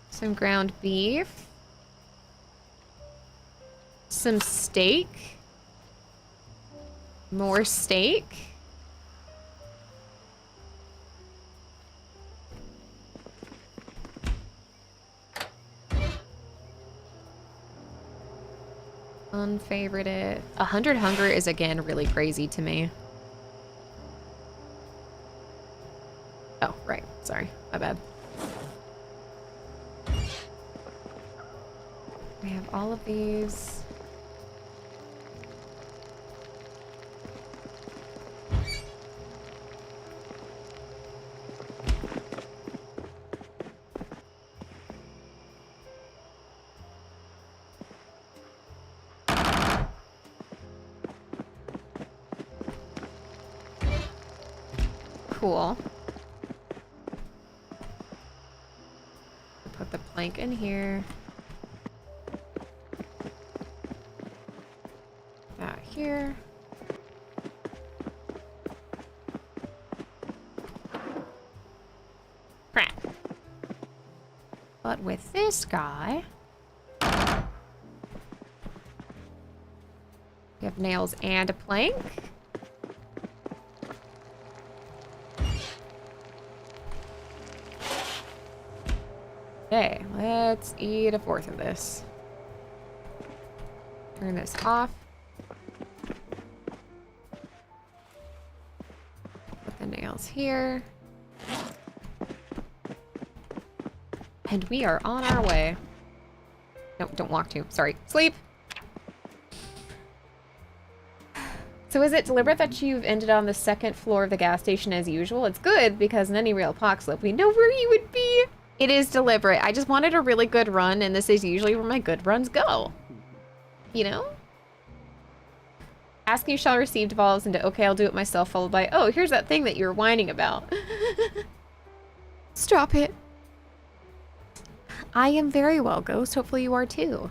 Some ground beef. Some steak. More steak. Unfavorited. 100 hunger is again really crazy to me. Oh, right. Sorry. My bad. We have all of these. Cool. Put the plank in here. That here. Crap. But with this guy, we have nails and a plank. Okay, let's eat a fourth of this. Turn this off. Put the nails here. And we are on our way. No, don't walk to. Sorry. Sleep! So is it deliberate that you've ended on the second floor of the gas station as usual? It's good, because in any real apocalypse, we know where you would be. It is deliberate. I just wanted a really good run, and this is usually where my good runs go. You know? Ask you shall receive devolves into okay, I'll do it myself, followed by, oh, here's that thing that you were whining about. Stop it. I am very well, Ghost. Hopefully you are too.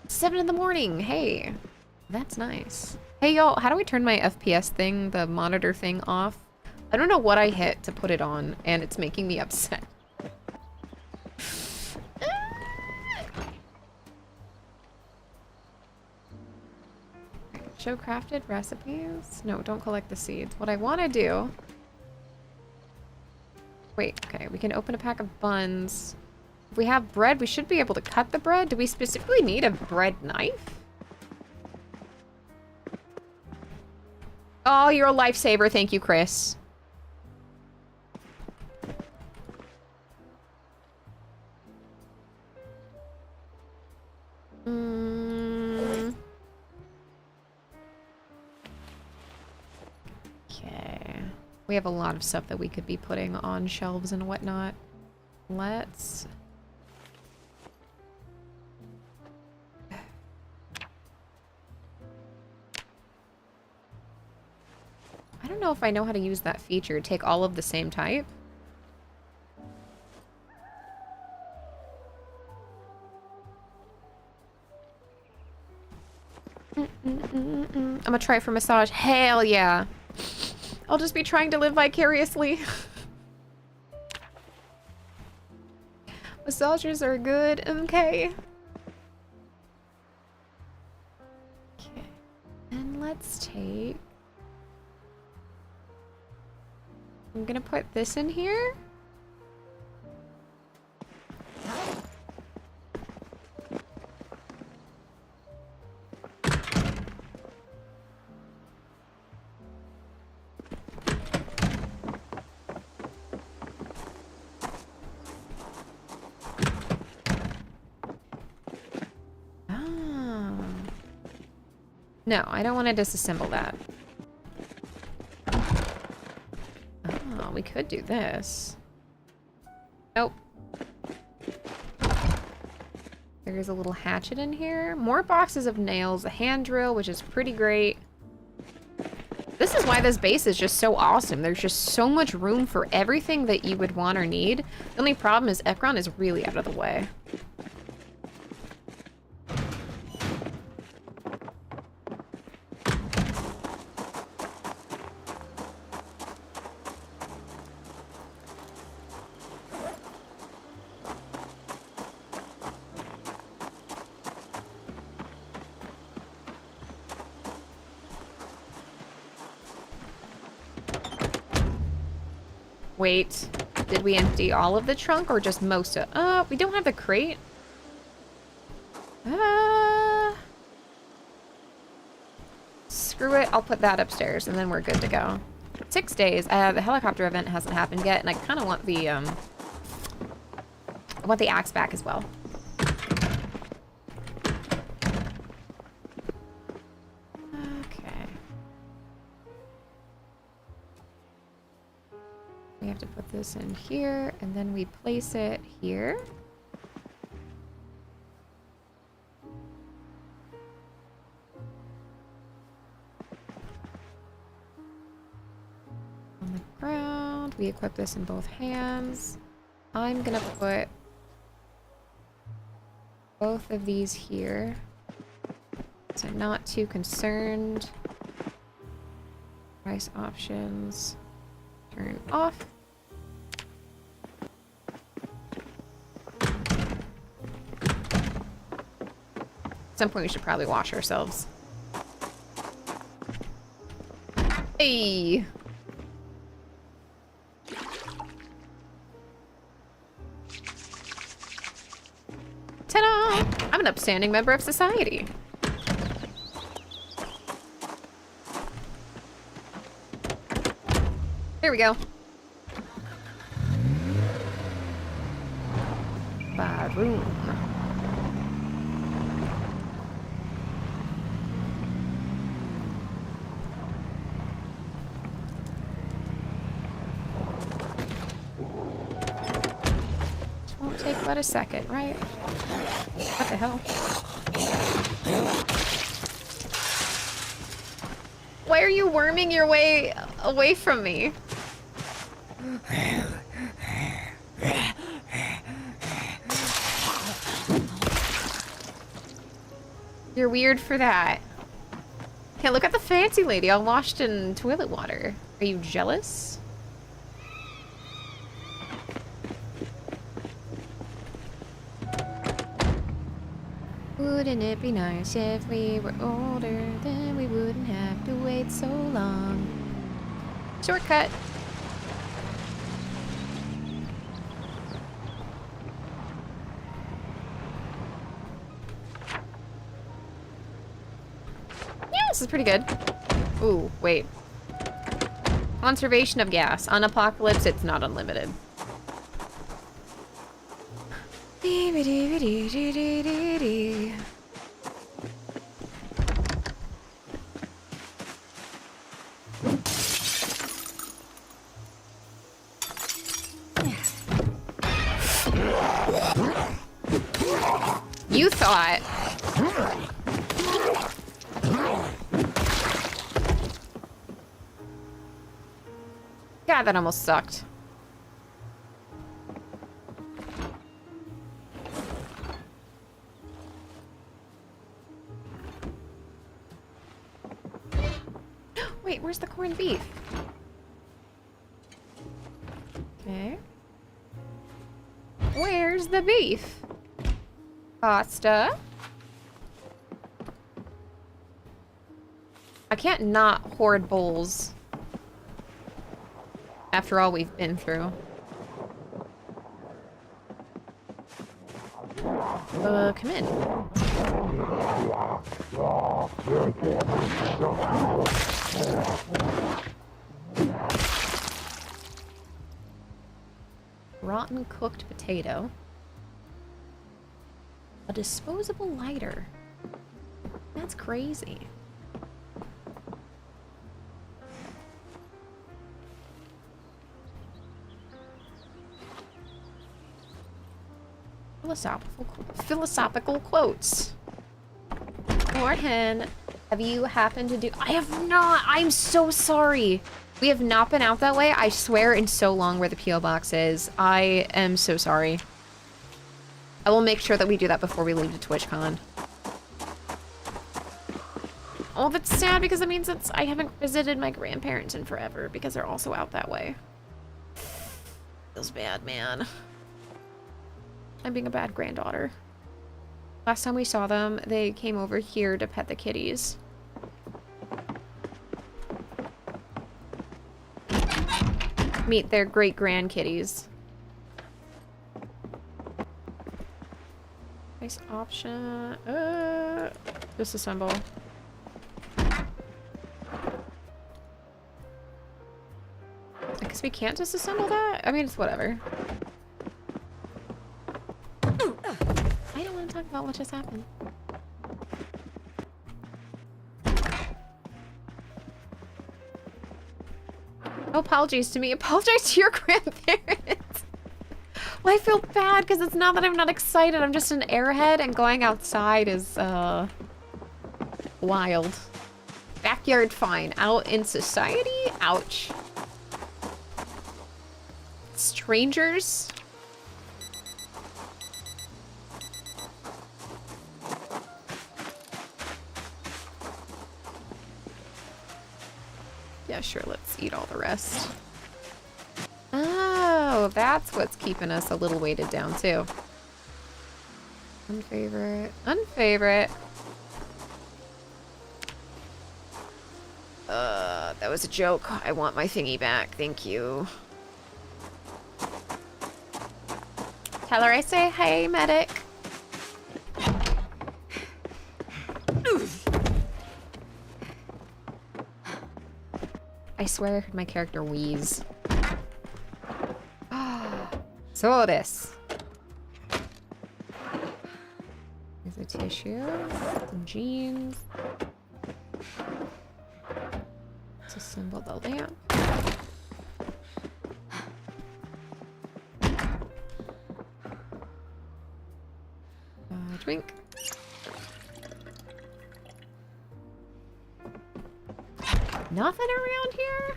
7 in the morning. Hey. That's nice. Hey, y'all, how do I turn my FPS thing, the monitor thing, off? I don't know what I hit to put it on, and it's making me upset. Show crafted recipes? No, don't collect the seeds. What I want to do... Wait, okay, we can open a pack of buns. If we have bread, we should be able to cut the bread. Do we specifically need a bread knife? Oh, you're a lifesaver. Thank you, Chris. Okay. We have a lot of stuff that we could be putting on shelves and whatnot. Let's... I don't know if I know how to use that feature. Take all of the same type. I'm gonna try it for massage. Hell yeah. I'll just be trying to live vicariously. Massagers are good. Okay. Okay. And let's take... I'm gonna put this in here. No, I don't want to disassemble that. Oh, we could do this. Nope. There's a little hatchet in here. More boxes of nails, a hand drill, which is pretty great. This is why this base is just so awesome. There's just so much room for everything that you would want or need. The only problem is Ekron is really out of the way. Wait, did we empty all of the trunk or just most of... we don't have the crate. Screw it, I'll put that upstairs and then we're good to go. 6 days. The helicopter event hasn't happened yet and I kind of want the, I want the axe back as well. We have to put this in here, and then we place it here. On the ground, we equip this in both hands. I'm gonna put both of these here. So not too concerned. Price options. Turn off. At some point we should probably wash ourselves. Hey! Ta-da! I'm an upstanding member of society. There we go. Baroom. Won't take but a second, right? What the hell? Why are you worming your way away from me? You're weird for that. Hey, look at the fancy lady all washed in toilet water. Are you jealous? Wouldn't it be nice if we were older? Then we wouldn't have to wait so long. Shortcut. Yeah, this is pretty good. Ooh, wait. Conservation of gas. On Apocalypse, it's not unlimited. You thought. God, that almost sucked. Wait, where's the corned beef? Okay. Where's the beef? Pasta. I can't not hoard bowls. After all we've been through. Come in. Rotten cooked potato. A disposable lighter. That's crazy. Philosophical quotes. Morgan, have you happened to do... I have not! I'm so sorry! We have not been out that way, I swear, in so long where the P.O. box is. I am so sorry. I will make sure that we do that before we leave to TwitchCon. Oh, that's sad because it means I haven't visited my grandparents in forever because they're also out that way. Feels bad, man. I'm being a bad granddaughter. Last time we saw them, they came over here to pet the kitties. Meet their great-grandkitties. Nice option. Disassemble. I guess we can't disassemble that? I mean, it's whatever. I don't want to talk about what just happened. No apologies to me. Apologize to your grandparents. Well, I feel bad because it's not that I'm not excited. I'm just an airhead and going outside is, wild. Backyard fine. Out in society? Ouch. Strangers? Yeah, sure, let's eat all the rest. Oh, that's what's keeping us a little weighted down, too. Unfavorite. Unfavorite. That was a joke. I want my thingy back. Thank you. Tell her I say, hey, medic. I swear I heard my character wheeze. So this. There's a tissue, some jeans. Let's assemble the lamp. Drink. Nothing around here?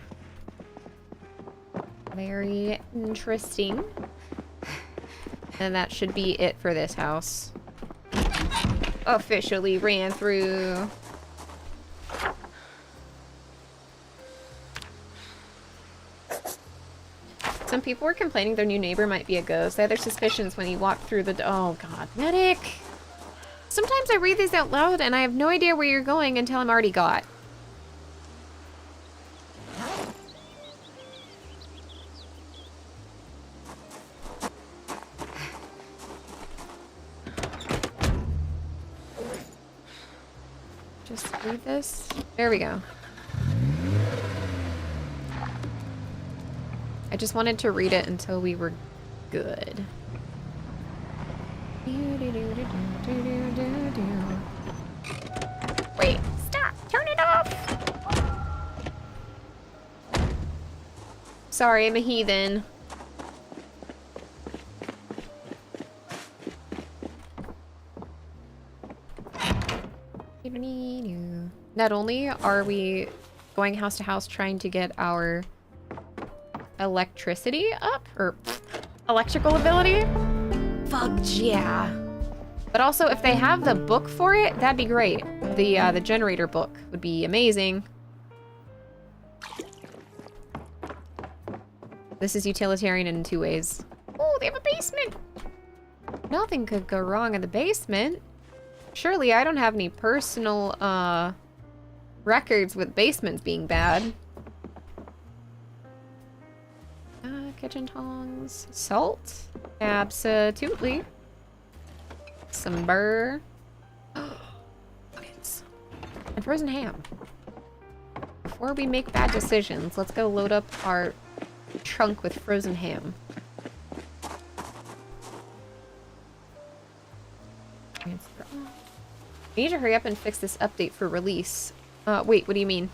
Very interesting. And that should be it for this house. Officially ran through. Some people were complaining their new neighbor might be a ghost. They had their suspicions when he walked through the... Oh, God. Medic! Sometimes I read these out loud and I have no idea where you're going until I'm already got. Just read this. There we go. I just wanted to read it until we were good. Wait, stop! Turn it off! Sorry, I'm a heathen. Not only are we going house to house trying to get our electricity up, or electrical ability, fuck yeah. But also, if they have the book for it, that'd be great. The generator book would be amazing. This is utilitarian in 2 ways. Oh, they have a basement! Nothing could go wrong in the basement. Surely I don't have any personal, records with basements being bad. Kitchen tongs. Salt? Absolutely. Some burr. Onions. And frozen ham. Before we make bad decisions, let's go load up our trunk with frozen ham. Transfer off. I need to hurry up and fix this update for release. Wait, what do you mean?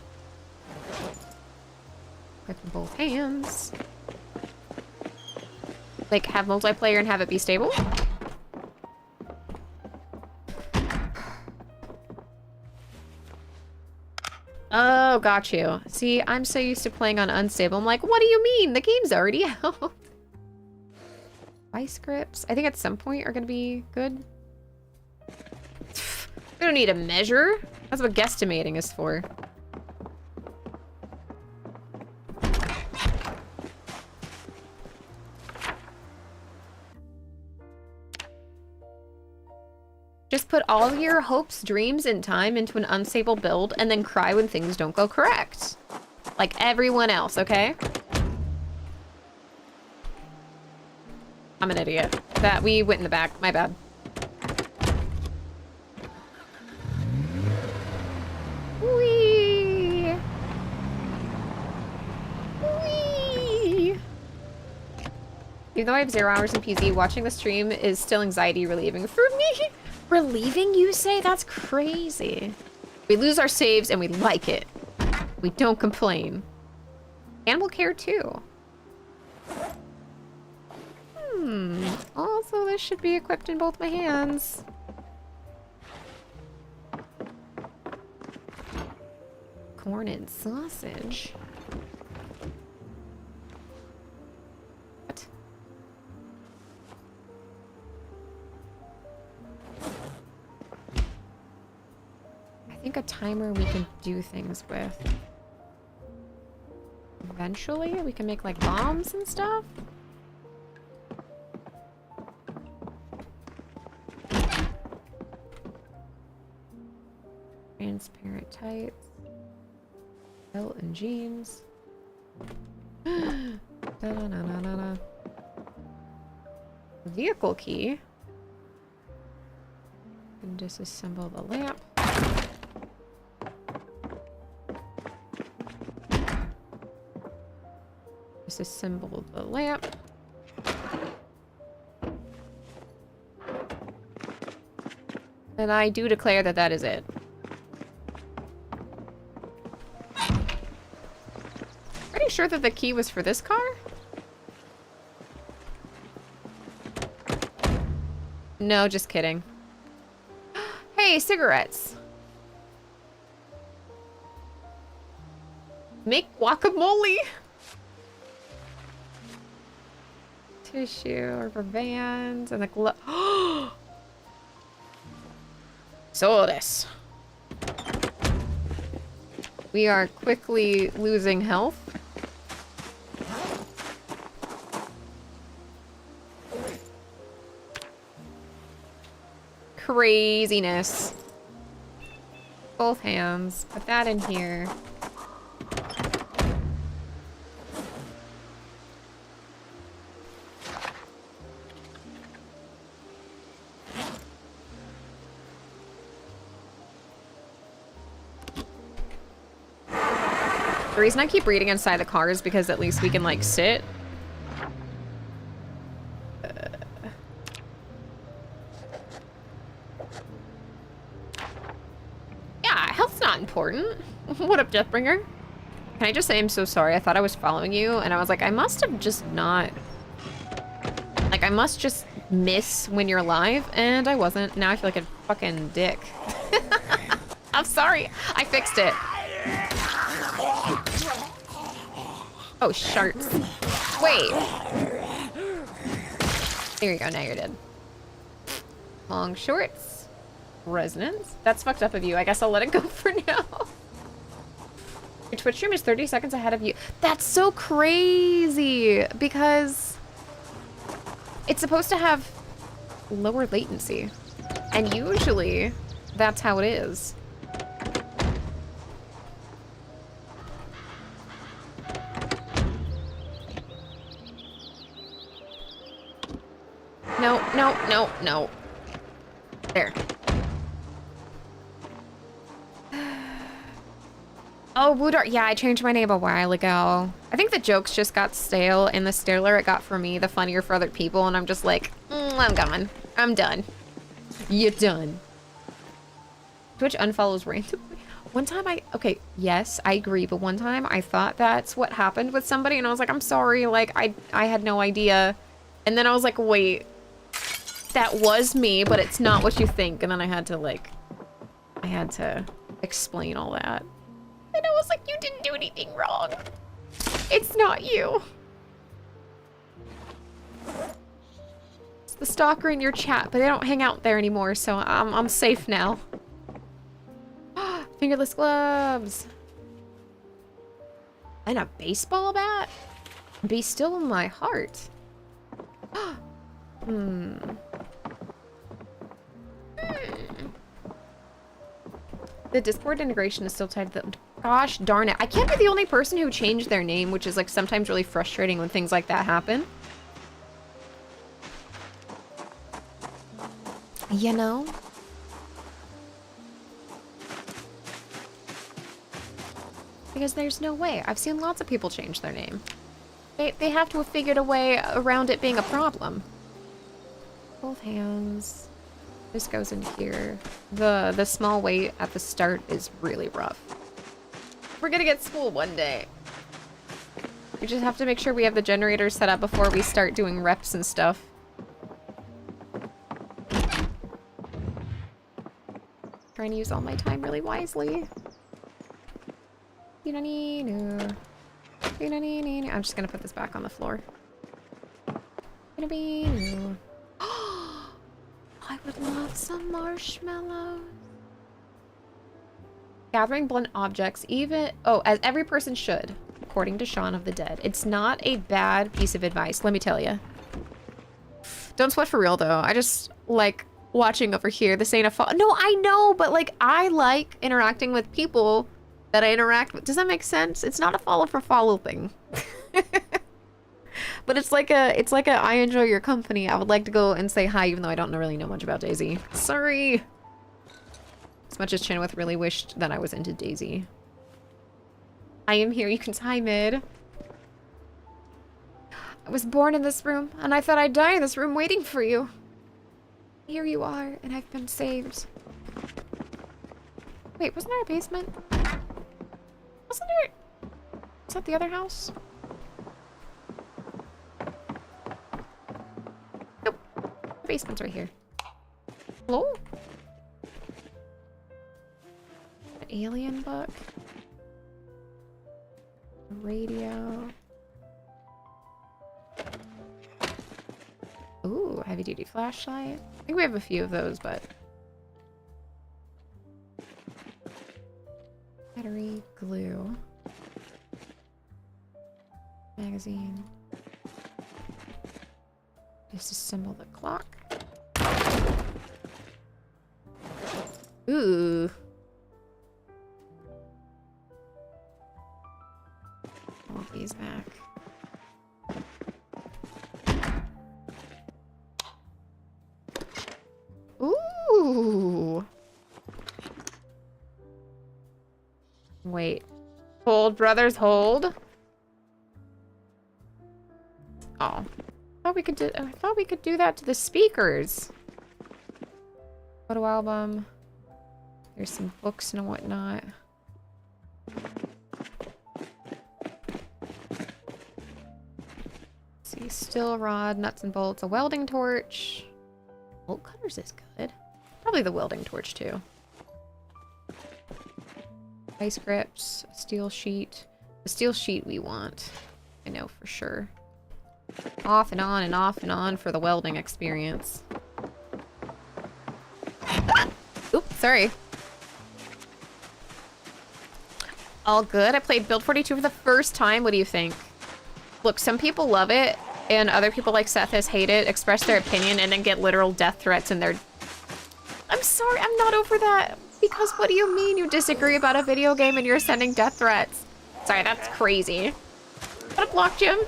Click both hands. Like, have multiplayer and have it be stable? Oh, got you. See, I'm so used to playing on unstable. I'm like, what do you mean? The game's already out. Vice grips, I think at some point are gonna be good. We don't need a measure. That's what guesstimating is for. Just put all your hopes, dreams, and time into an unstable build and then cry when things don't go correct. Like everyone else, okay? I'm an idiot. That we went in the back. My bad. Whee! Whee! Even though I have 0 hours in PZ, watching the stream is still anxiety relieving for me. Relieving, you say? That's crazy. We lose our saves and we like it. We don't complain. Animal care too. Also, this should be equipped in both my hands. Corn and sausage. What? I think a timer we can do things with. Eventually, we can make like bombs and stuff. Transparent tights. Belt and jeans. Da-da-na-na-na-na. Vehicle key. And disassemble the lamp. Disassemble the lamp. And I do declare that that is it. Pretty sure that the key was for this car? No, just kidding. Hey, cigarettes. Make guacamole. Tissue, rubber bands, and the glove. So this. We are quickly losing health. Craziness. Both hands. Put that in here. The reason I keep reading inside the car is because at least we can, like, sit What up, Deathbringer? Can I just say I'm so sorry? I thought I was following you, and I was like, I must have just not... Like, I must just miss when you're live, and I wasn't. Now I feel like a fucking dick. I'm sorry. I fixed it. Oh, sharts. Wait. There you go. Now you're dead. Long shorts. Resonance. That's fucked up of you. I guess I'll let it go for now. Your Twitch stream is 30 seconds ahead of you. That's so crazy because it's supposed to have lower latency. And usually that's how it is. No, no, no, no. There. Oh, Woodar. Yeah, I changed my name a while ago. I think the jokes just got stale, and the staler it got for me, the funnier for other people, and I'm just like, I'm gone. I'm done. You're done. Twitch unfollows randomly. One time okay, yes, I agree, but one time I thought that's what happened with somebody, and I was like, I'm sorry, like, I had no idea. And then I was like, wait, that was me, but it's not what you think. And then I had to explain all that. And I was like, you didn't do anything wrong. It's not you. It's the stalker in your chat, but they don't hang out there anymore, so I'm safe now. Fingerless gloves. And a baseball bat? Be still in my heart. The Discord integration is still tied to the... Gosh darn it. I can't be the only person who changed their name, which is like sometimes really frustrating when things like that happen. You know? Because there's no way. I've seen lots of people change their name. They have to have figured a way around it being a problem. Both hands. This goes in here. The small weight at the start is really rough. We're gonna get school one day. We just have to make sure we have the generator set up before we start doing reps and stuff. Trying to use all my time really wisely. I'm just gonna put this back on the floor. I would love some marshmallows. Gathering blunt objects, as every person should, according to Shaun of the Dead. It's not a bad piece of advice, let me tell you. Don't sweat for real, though. I just like watching over here. This ain't a follow. No, I know, but like, I like interacting with people that I interact with. Does that make sense? It's not a follow for follow thing. But it's like a I enjoy your company. I would like to go and say hi, even though I don't really know much about Daisy. Sorry. As much as Chinwith really wished that I was into Daisy. I am here. You can time it. I was born in this room, and I thought I'd die in this room waiting for you. Here you are, and I've been saved. Wait, wasn't there a basement? Wasn't there? Is that the other house? Nope. The basement's right here. Hello? An alien book. A radio. Ooh, heavy duty flashlight. I think we have a few of those, but... Battery, glue. Magazine. Disassemble the clock. Ooh. All these back. Ooh. Wait. Hold, brothers, hold. Oh. I thought we could do that to the speakers. Photo album. There's some books and whatnot. A steel rod, nuts and bolts, a welding torch. Bolt cutters is good. Probably the welding torch too. Ice grips, a steel sheet. The steel sheet we want. I know for sure. Off and on and off and on for the welding experience. Oops, sorry. All good. I played Build 42 for the first time. What do you think? Look, some people love it, and other people like Seth has hate it, express their opinion, and then get literal death threats in their... I'm sorry, I'm not over that. Because what do you mean you disagree about a video game and you're sending death threats? Sorry, that's crazy. Got a block, Jim.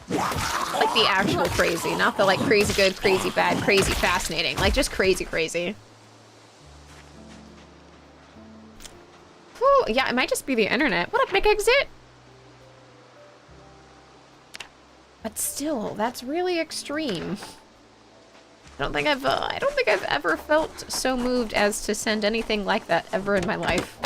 Like the actual crazy, not the like crazy good, crazy bad, crazy fascinating. Like just crazy crazy. Whew, yeah, it might just be the internet. What up, Nick Exit? But still, that's really extreme. I don't think I've ever felt so moved as to send anything like that ever in my life.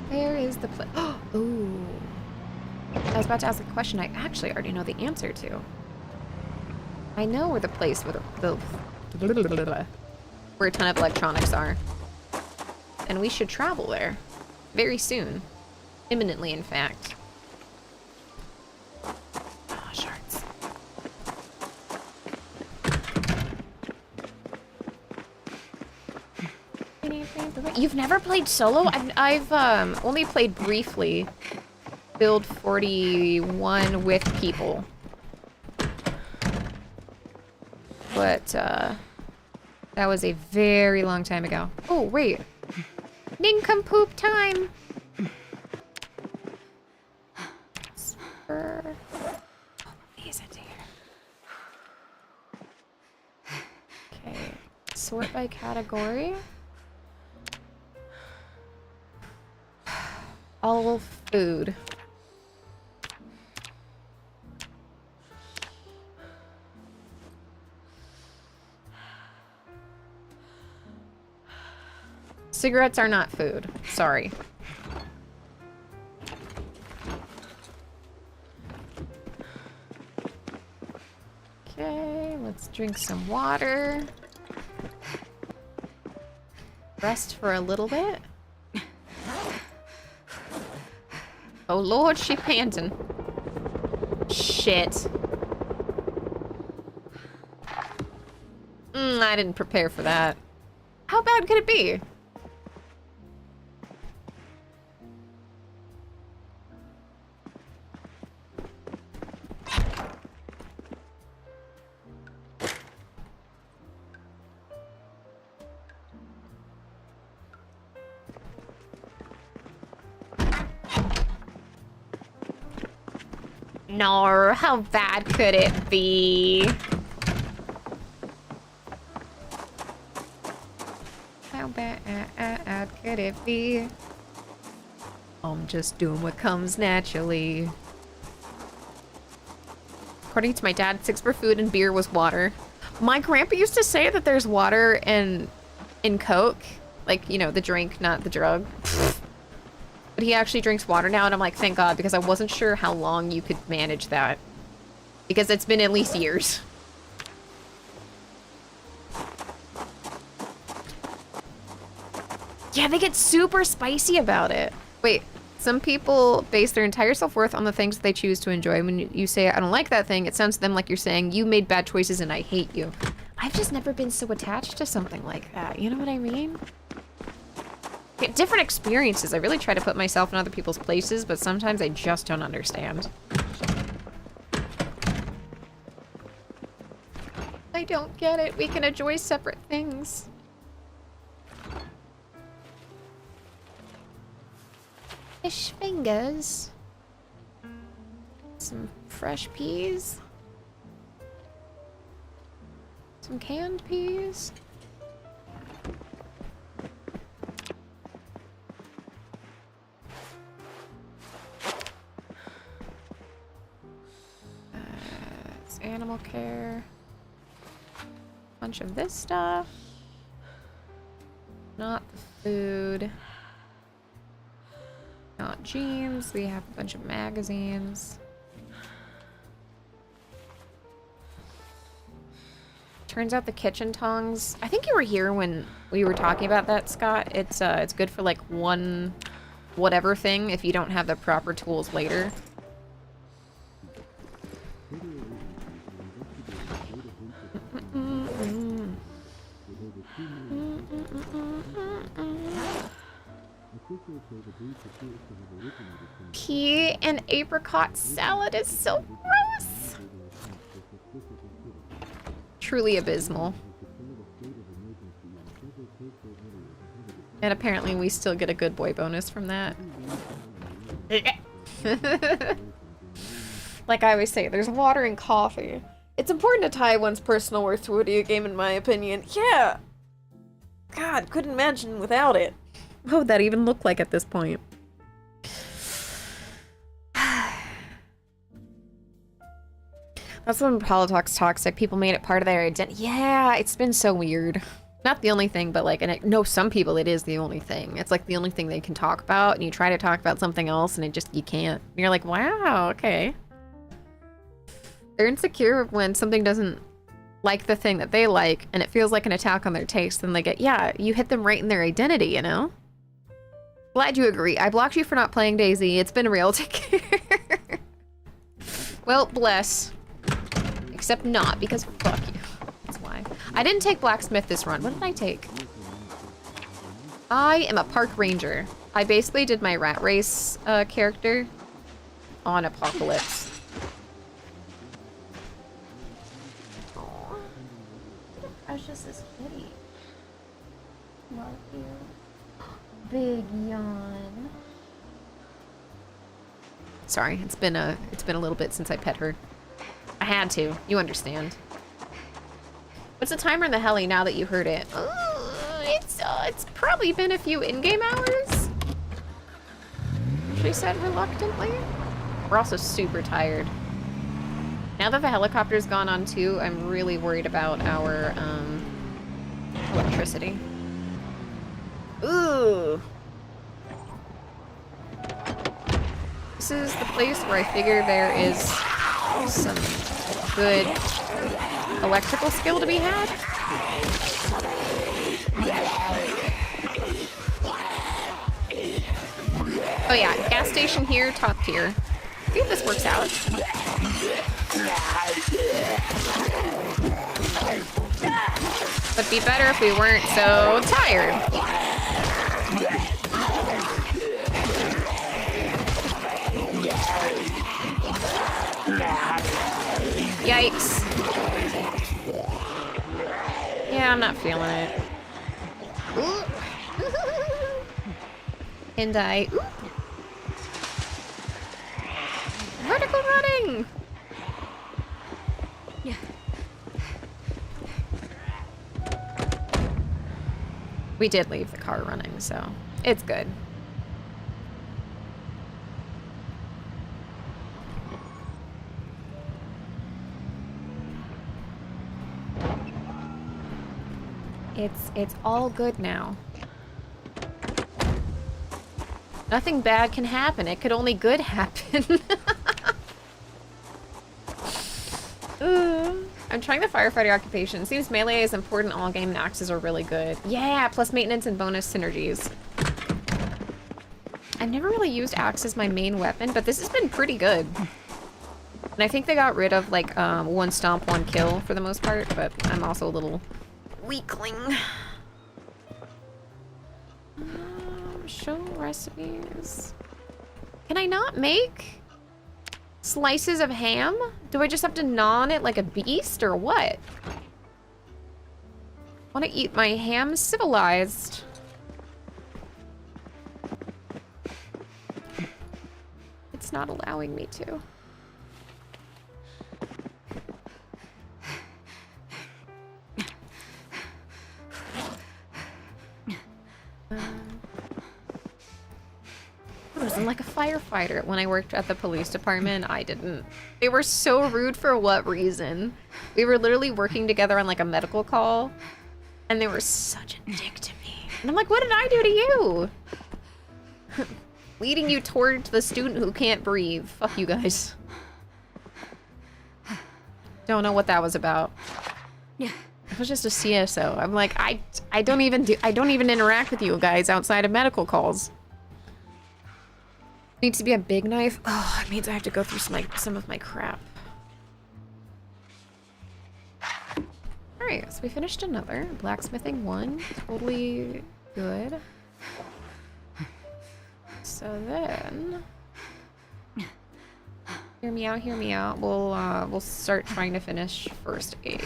Where is the place? Ooh. I was about to ask a question I actually already know the answer to. I know where the place where where a ton of electronics are. And we should travel there. Very soon. Imminently, in fact. Oh, shards. You've never played solo? I've only played briefly. Build 41 with people. But, that was a very long time ago. Oh, wait. Nincompoop time! Spur. Oh, these into here. Okay. Sort by category. All food. Cigarettes are not food. Sorry. Okay, let's drink some water. Rest for a little bit. Oh Lord, she panting. Shit. I didn't prepare for that. How bad could it be? No, how bad could it be? How bad could it be? I'm just doing what comes naturally. According to my dad, 6 for food and beer was water. My grandpa used to say that there's water in Coke. Like, you know, the drink, not the drug. But he actually drinks water now, and I'm like, thank God, because I wasn't sure how long you could manage that. Because it's been at least years. Yeah, they get super spicy about it. Wait, some people base their entire self-worth on the things that they choose to enjoy. When you say, I don't like that thing, it sounds to them like you're saying, you made bad choices and I hate you. I've just never been so attached to something like that. You know what I mean? Different experiences. I really try to put myself in other people's places, but sometimes I just don't understand. I don't get it. We can enjoy separate things. Fish fingers. Some fresh peas. Some canned peas. Animal care. Bunch of this stuff. Not the food. Not jeans. We have a bunch of magazines. Turns out the kitchen tongs. I think you were here when we were talking about that, Scott. It's good for like one whatever thing if you don't have the proper tools later. Pea and apricot salad is so gross. Truly abysmal. And apparently we still get a good boy bonus from that. Like I always say, there's water in coffee. It's important to tie one's personal worth to a video game, in my opinion. Yeah! God, couldn't imagine without it. What would that even look like at this point? That's when politics toxic. People made it part of their identity. Yeah, it's been so weird. Not the only thing, but like, and no, some people it is the only thing. It's like the only thing they can talk about, and you try to talk about something else, and it just, you can't. And you're like, wow, okay. They're insecure when something doesn't like the thing that they like, and it feels like an attack on their taste, then they get, yeah, you hit them right in their identity, you know? Glad you agree. I blocked you for not playing Daisy. It's been real. Take care. Well, bless. Except not, because fuck you. That's why. I didn't take Blacksmith this run. What did I take? I am a park ranger. I basically did my rat race character on Apocalypse. Aww. I was just this kitty. Love you. Big yawn. Sorry, it's been a little bit since I pet her. I had to. You understand. What's the timer in the heli now that you heard it? It's probably been a few in-game hours. She said reluctantly. We're also super tired. Now that the helicopter's gone on too, I'm really worried about our electricity. Ooh. This is the place where I figure there is some good electrical skill to be had. Oh yeah, gas station here, top tier. See if this works out. Would be better if we weren't so tired. Yikes. Yeah, I'm not feeling it. And I... Ooh. Vertical running! Yeah. We did leave the car running, so it's good. It's all good now. Nothing bad can happen. It could only good happen. I'm trying the firefighter occupation. Seems melee is important all game and axes are really good. Yeah, plus maintenance and bonus synergies. I've never really used axe as my main weapon, but this has been pretty good. And I think they got rid of like one stomp, one kill for the most part, but I'm also a little weakling. Show recipes. Can I not make slices of ham? Do I just have to gnaw on it like a beast or what? I want to eat my ham civilized. It's not allowing me to. I wasn't like a firefighter. When I worked at the police department, I didn't. They were so rude for what reason? We were literally working together on like a medical call, and they were such a dick to me. And I'm like, what did I do to you? Leading you towards the student who can't breathe. Fuck you guys. Don't know what that was about. Yeah. It was just a CSO. I'm like, I don't even interact with you guys outside of medical calls. Needs to be a big knife. Oh, it means I have to go through some of my crap. Alright, so we finished another. Blacksmithing 1. Totally good. So then... Hear me out, hear me out. We'll start trying to finish first aid.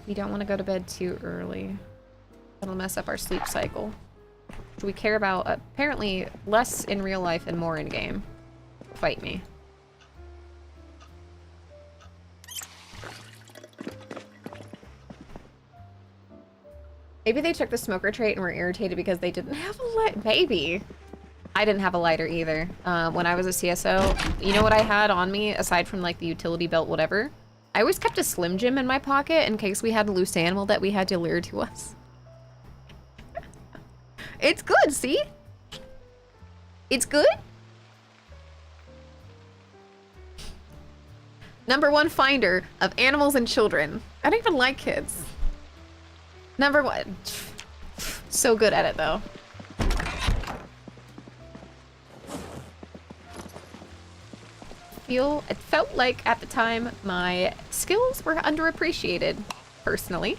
We don't want to go to bed too early. That'll mess up our sleep cycle. Which we care about apparently less in real life and more in game. Fight me. Maybe they took the smoker trait and were irritated because they didn't have a light. Maybe. I didn't have a lighter either. When I was a CSO, you know what I had on me aside from like the utility belt, whatever? I always kept a Slim Jim in my pocket in case we had a loose animal that we had to lure to us. It's good, see? It's good? #1 finder of animals and children. I don't even like kids. #1. So good at it, though. It felt like, at the time, my skills were underappreciated, personally.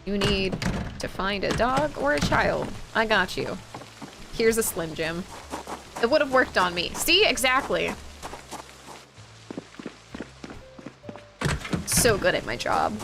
You need to find a dog or a child. I got you. Here's a Slim Jim. It would have worked on me. See? Exactly. So good at my job.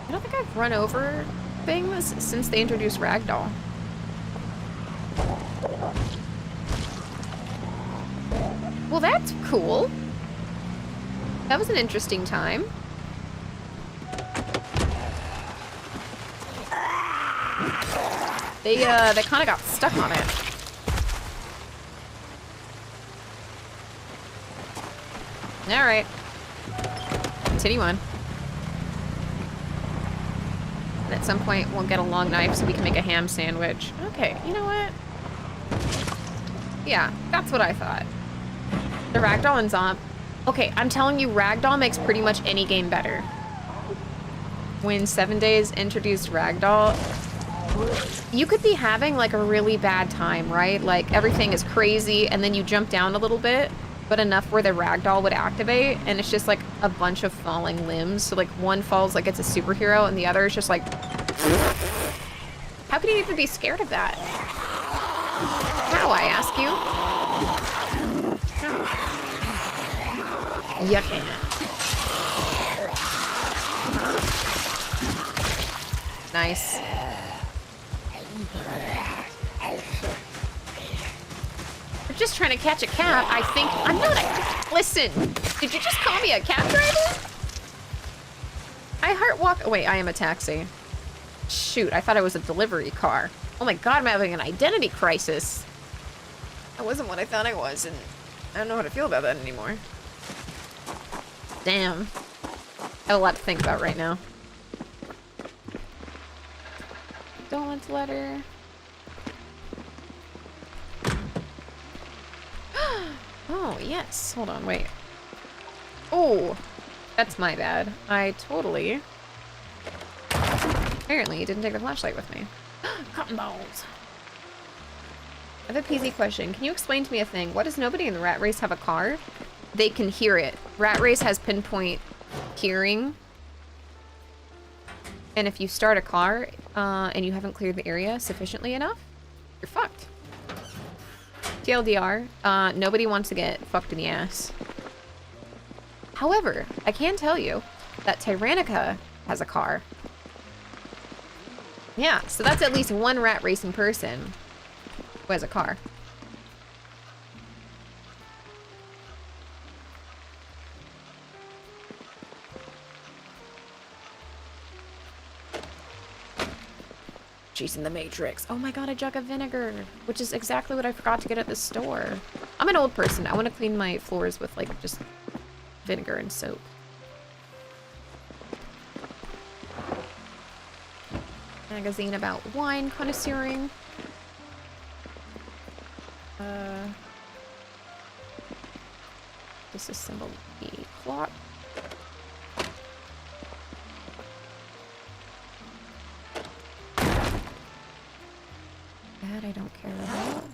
I don't think I've run over things since they introduced Ragdoll. Well, that's cool. That was an interesting time. They kind of got stuck on it. All right. Continue on. And at some point, we'll get a long knife so we can make a ham sandwich. Okay, you know what? Yeah, that's what I thought. The Ragdoll and Zomp. Okay, I'm telling you, Ragdoll makes pretty much any game better. When 7 Days introduced Ragdoll, you could be having like a really bad time, right? Like everything is crazy and then you jump down a little bit, but enough where the Ragdoll would activate and it's just like a bunch of falling limbs. So like one falls like it's a superhero and the other is just like... How could you even be scared of that? How, I ask you? You can't. Nice. We're just trying to catch a cat, I think. I'm not a... Listen, did you just call me a cab driver? I heart walk... Oh, wait, I am a taxi. Shoot, I thought I was a delivery car. Oh my god, I'm having an identity crisis. That wasn't what I thought I was, and I don't know how to feel about that anymore. Damn. I have a lot to think about right now. Condolence letter. Oh, yes. Hold on, wait. Oh, that's my bad. I totally... Apparently didn't take the flashlight with me. Cotton balls. I have a PZ question. Can you explain to me a thing? What does nobody in the rat race have a car? They can hear it. Rat race has pinpoint hearing. And if you start a car and you haven't cleared the area sufficiently enough, you're fucked. TLDR, nobody wants to get fucked in the ass. However, I can tell you that Tyrannica has a car. Yeah, so that's at least one rat racing person who has a car. She's in the Matrix. Oh my god, a jug of vinegar, which is exactly what I forgot to get at the store. I'm an old person. I want to clean my floors with like just vinegar and soap. Magazine about wine connoisseuring. Disassemble the clock. That I don't care about.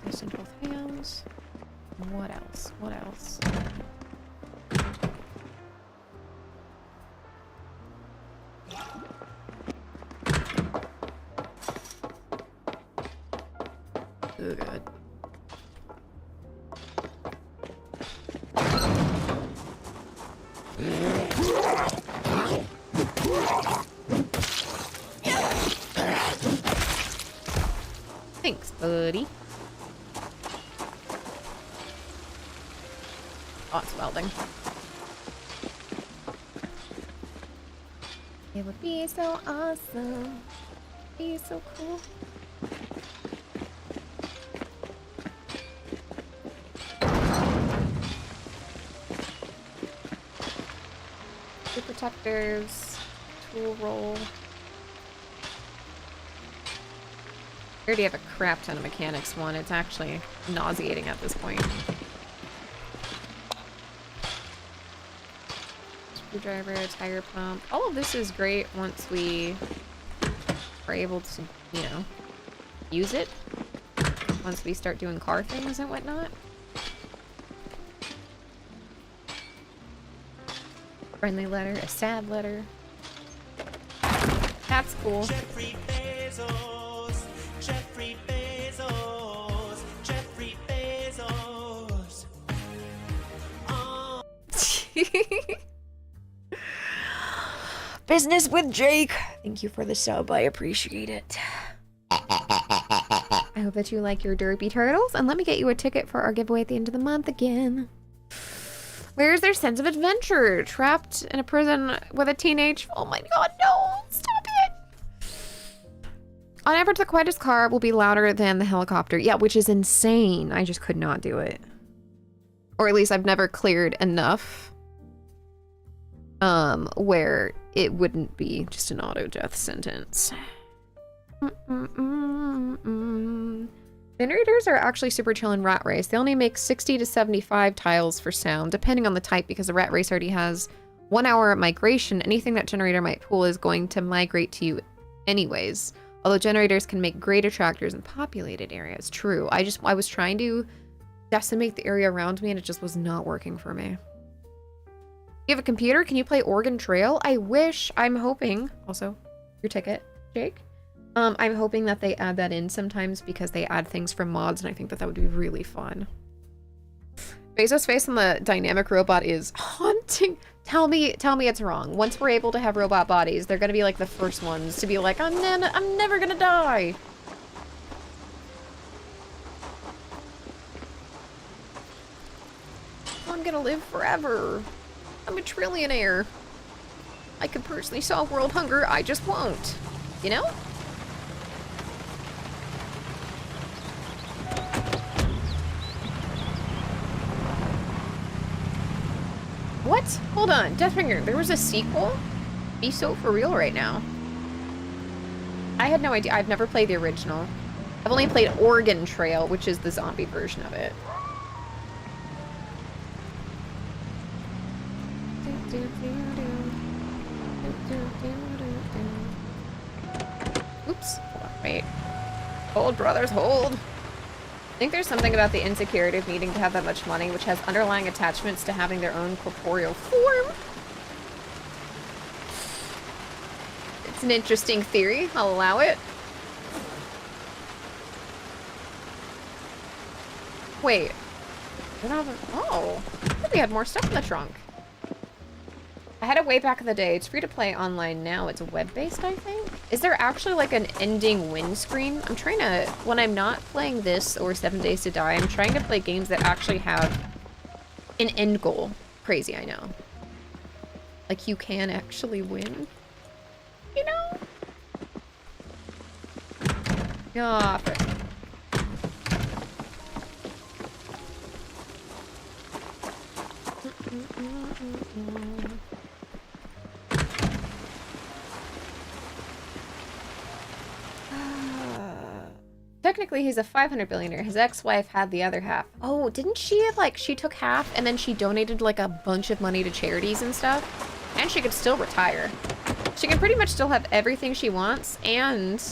This in both hands. What else? What else? Oh god. Thanks, buddy. Oh, it's welding. It would be so awesome. Be so cool. Two protectors, tool roll. I already have a crap ton of mechanics one. It's actually nauseating at this point. Screwdriver, tire pump. All of this is great once we are able to, you know, use it. Once we start doing car things and whatnot. Friendly letter, a sad letter. That's cool. Jeffrey Bezos, Jeffrey Bezos, Jeffrey Bezos. Oh. Business with Jake. Thank you for the sub. I appreciate it. I hope that you like your derpy turtles, and let me get you a ticket for our giveaway at the end of the month again. Where is their sense of adventure? Trapped in a prison with a teenage... Oh my god, no! Stop it! On average, the quietest car will be louder than the helicopter. Yeah, which is insane. I just could not do it. Or at least I've never cleared enough. Where it wouldn't be just an auto-death sentence. Generators are actually super chill in Rat Race. They only make 60 to 75 tiles for sound, depending on the type, because the Rat Race already has 1 hour migration. Anything that generator might pull is going to migrate to you anyways. Although generators can make great attractors in populated areas. True. I was trying to decimate the area around me and it just was not working for me. You have a computer? Can you play Oregon Trail? I wish. I'm hoping. Also, your ticket, Jake. I'm hoping that they add that in sometimes because they add things from mods and I think that would be really fun. Bezos' face on the dynamic robot is haunting. Tell me it's wrong. Once we're able to have robot bodies, they're gonna be like the first ones to be like, I'm never gonna die. I'm gonna live forever. I'm a trillionaire. I could personally solve world hunger, I just won't. You know? What? Hold on, Deathbringer, there was a sequel? Be so for real right now. I had no idea. I've never played the original. I've only played Oregon Trail, which is the zombie version of it. Oops. Hold on, wait. Hold, brothers, hold. I think there's something about the insecurity of needing to have that much money, which has underlying attachments to having their own corporeal form. It's an interesting theory. I'll allow it. Wait. We don't have oh. I thought we had more stuff in the trunk. I had it way back in the day. It's free to play online now. It's web-based, I think. Is there actually like an ending win screen? I'm trying to, when I'm not playing this or 7 Days to Die, I'm trying to play games that actually have an end goal. Crazy, I know. Like you can actually win. You know? Yeah. Technically, he's a 500 billionaire. His ex-wife had the other half. Oh, didn't she like, she took half and then she donated like a bunch of money to charities and stuff? And she could still retire. She can pretty much still have everything she wants and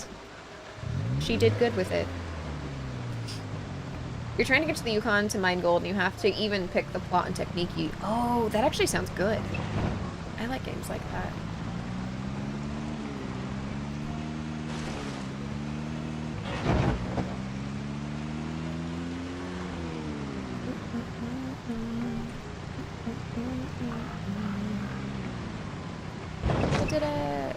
she did good with it. You're trying to get to the Yukon to mine gold and you have to even pick the plot and technique you... Oh, that actually sounds good. I like games like that. I did it!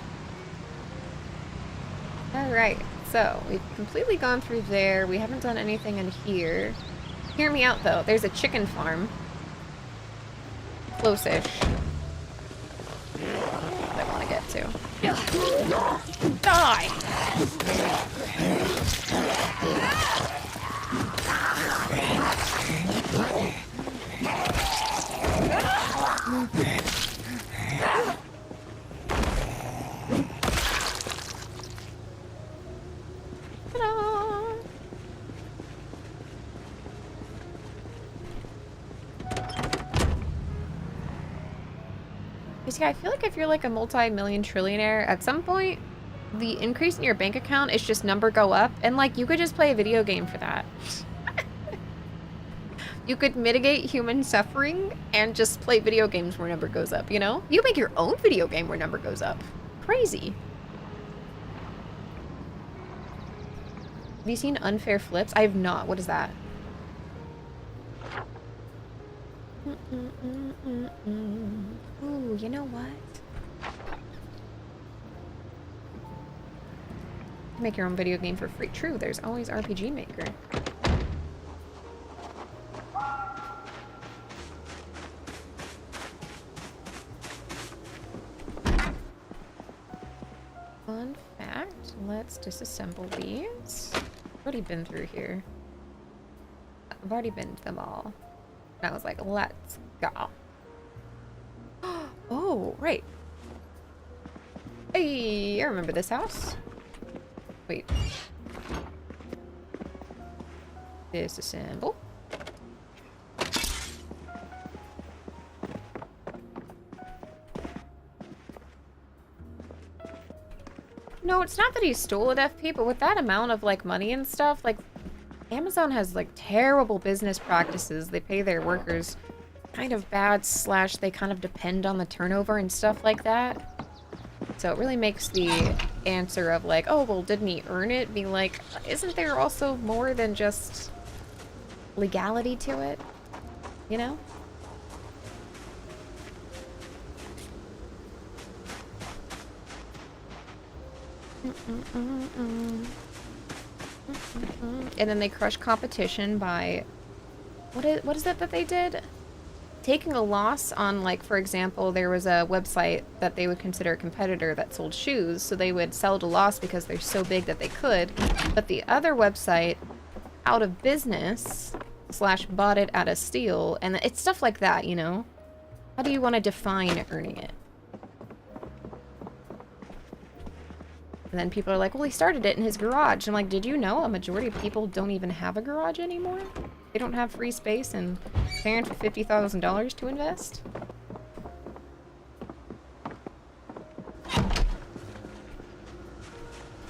Alright, so we've completely gone through there. We haven't done anything in here. Hear me out though, there's a chicken farm. Close-ish. I want to get to. Die! Ta-da! You see, I feel like if you're like a multi-million trillionaire, at some point, the increase in your bank account is just number go up, and like you could just play a video game for that. You could mitigate human suffering and just play video games where number goes up, you know? You make your own video game where number goes up. Crazy. Have you seen Unfair Flips? I have not. What is that? Ooh, you know what? Make your own video game for free. True, there's always RPG Maker. Fun fact, let's disassemble these. I've already been through here. I've already been to them all. And I was like, let's go. Oh, right. Hey, I remember this house. Wait. Disassemble. No, it's not that he stole it, FP, but with that amount of, like, money and stuff, like, Amazon has, like, terrible business practices. They pay their workers kind of bad, slash they kind of depend on the turnover and stuff like that. So it really makes the answer of, like, oh, well, didn't he earn it? Be like, isn't there also more than just legality to it? You know? And then they crush competition by what is it that they did? Taking a loss on, like, for example, there was a website that they would consider a competitor that sold shoes, so they would sell at a loss because they're so big that they could, but the other website out of business slash bought it at a steal, and it's stuff like that, you know? How do you want to define earning it? And then people are like, well, he started it in his garage. I'm like, did you know a majority of people don't even have a garage anymore? They don't have free space and paying for $50,000 to invest?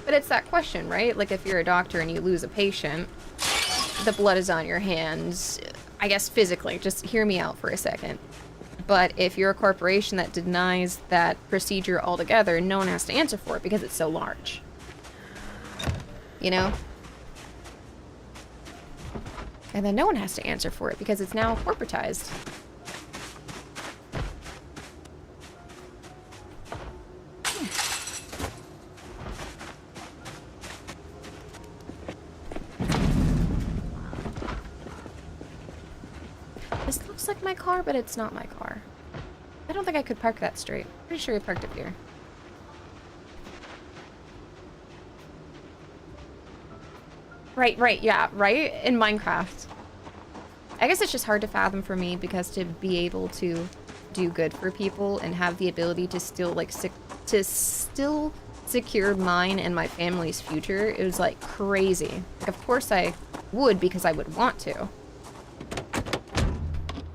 But it's that question, right? Like, if you're a doctor and you lose a patient, the blood is on your hands. I guess physically, just hear me out for a second. But if you're a corporation that denies that procedure altogether, no one has to answer for it because it's so large. You know? And then no one has to answer for it because it's now corporatized. This looks like my car, but it's not my car. I don't think I could park that straight. Pretty sure we parked it here. Right, yeah, right? In Minecraft. I guess it's just hard to fathom for me because to be able to do good for people and have the ability to still, like, still secure mine and my family's future, it was, like, crazy. Like, of course I would because I would want to.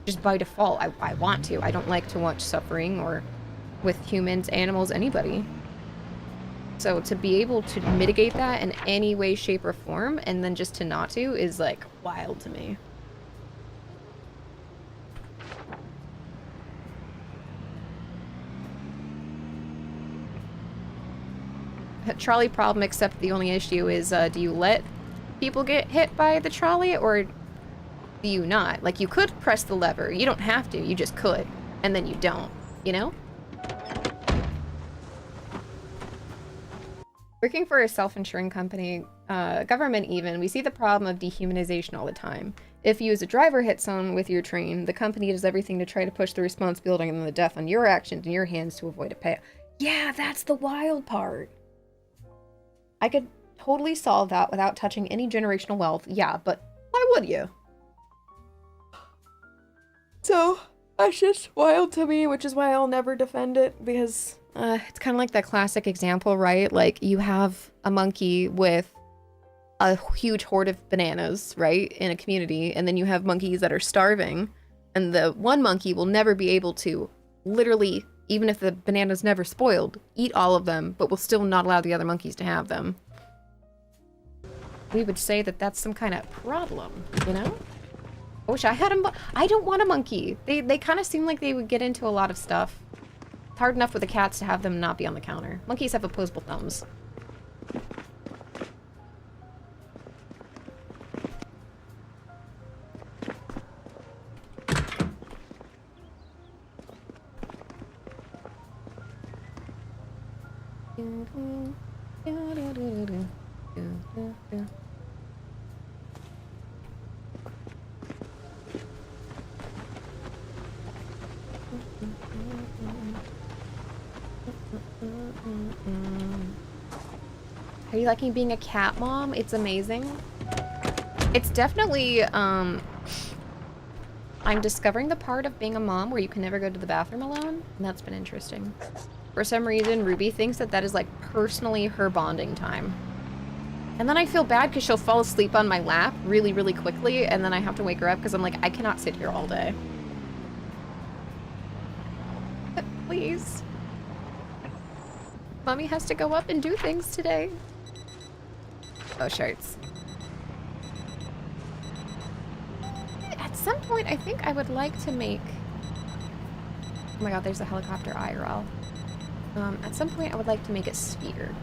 Just by default, I want to. I don't like to watch suffering or with humans, animals, anybody. So to be able to mitigate that in any way, shape, or form, and then just to not to, is, like, wild to me. Trolley problem, except the only issue is, do you let people get hit by the trolley, or do you not? Like, you could press the lever. You don't have to. You just could. And then you don't. You know? Working for a self-insuring company, government even, we see the problem of dehumanization all the time. If you as a driver hit someone with your train, the company does everything to try to push the responsibility and the death on your actions in your hands to avoid a payout. Yeah, that's the wild part. I could totally solve that without touching any generational wealth. Yeah, but why would you? So, that's just wild to me, which is why I'll never defend it, because it's kind of like that classic example, right? Like, you have a monkey with a huge horde of bananas, right, in a community, and then you have monkeys that are starving, and the one monkey will never be able to literally, even if the banana's never spoiled, eat all of them, but will still not allow the other monkeys to have them. We would say that that's some kind of problem, you know? I wish I had a I don't want a monkey. They kind of seem like they would get into a lot of stuff. It's hard enough with the cats to have them not be on the counter. Monkeys have opposable thumbs. Are you liking being a cat mom? It's amazing. It's definitely, I'm discovering the part of being a mom where you can never go to the bathroom alone, and that's been interesting. For some reason, Ruby thinks that that is, like, personally her bonding time. And then I feel bad because she'll fall asleep on my lap really, really quickly, and then I have to wake her up because I'm like, I cannot sit here all day. Please. Mommy has to go up and do things today. Oh, shirts. At some point, I think I would like to make... Oh my god, there's a helicopter IRL. At some point, I would like to make a sphere.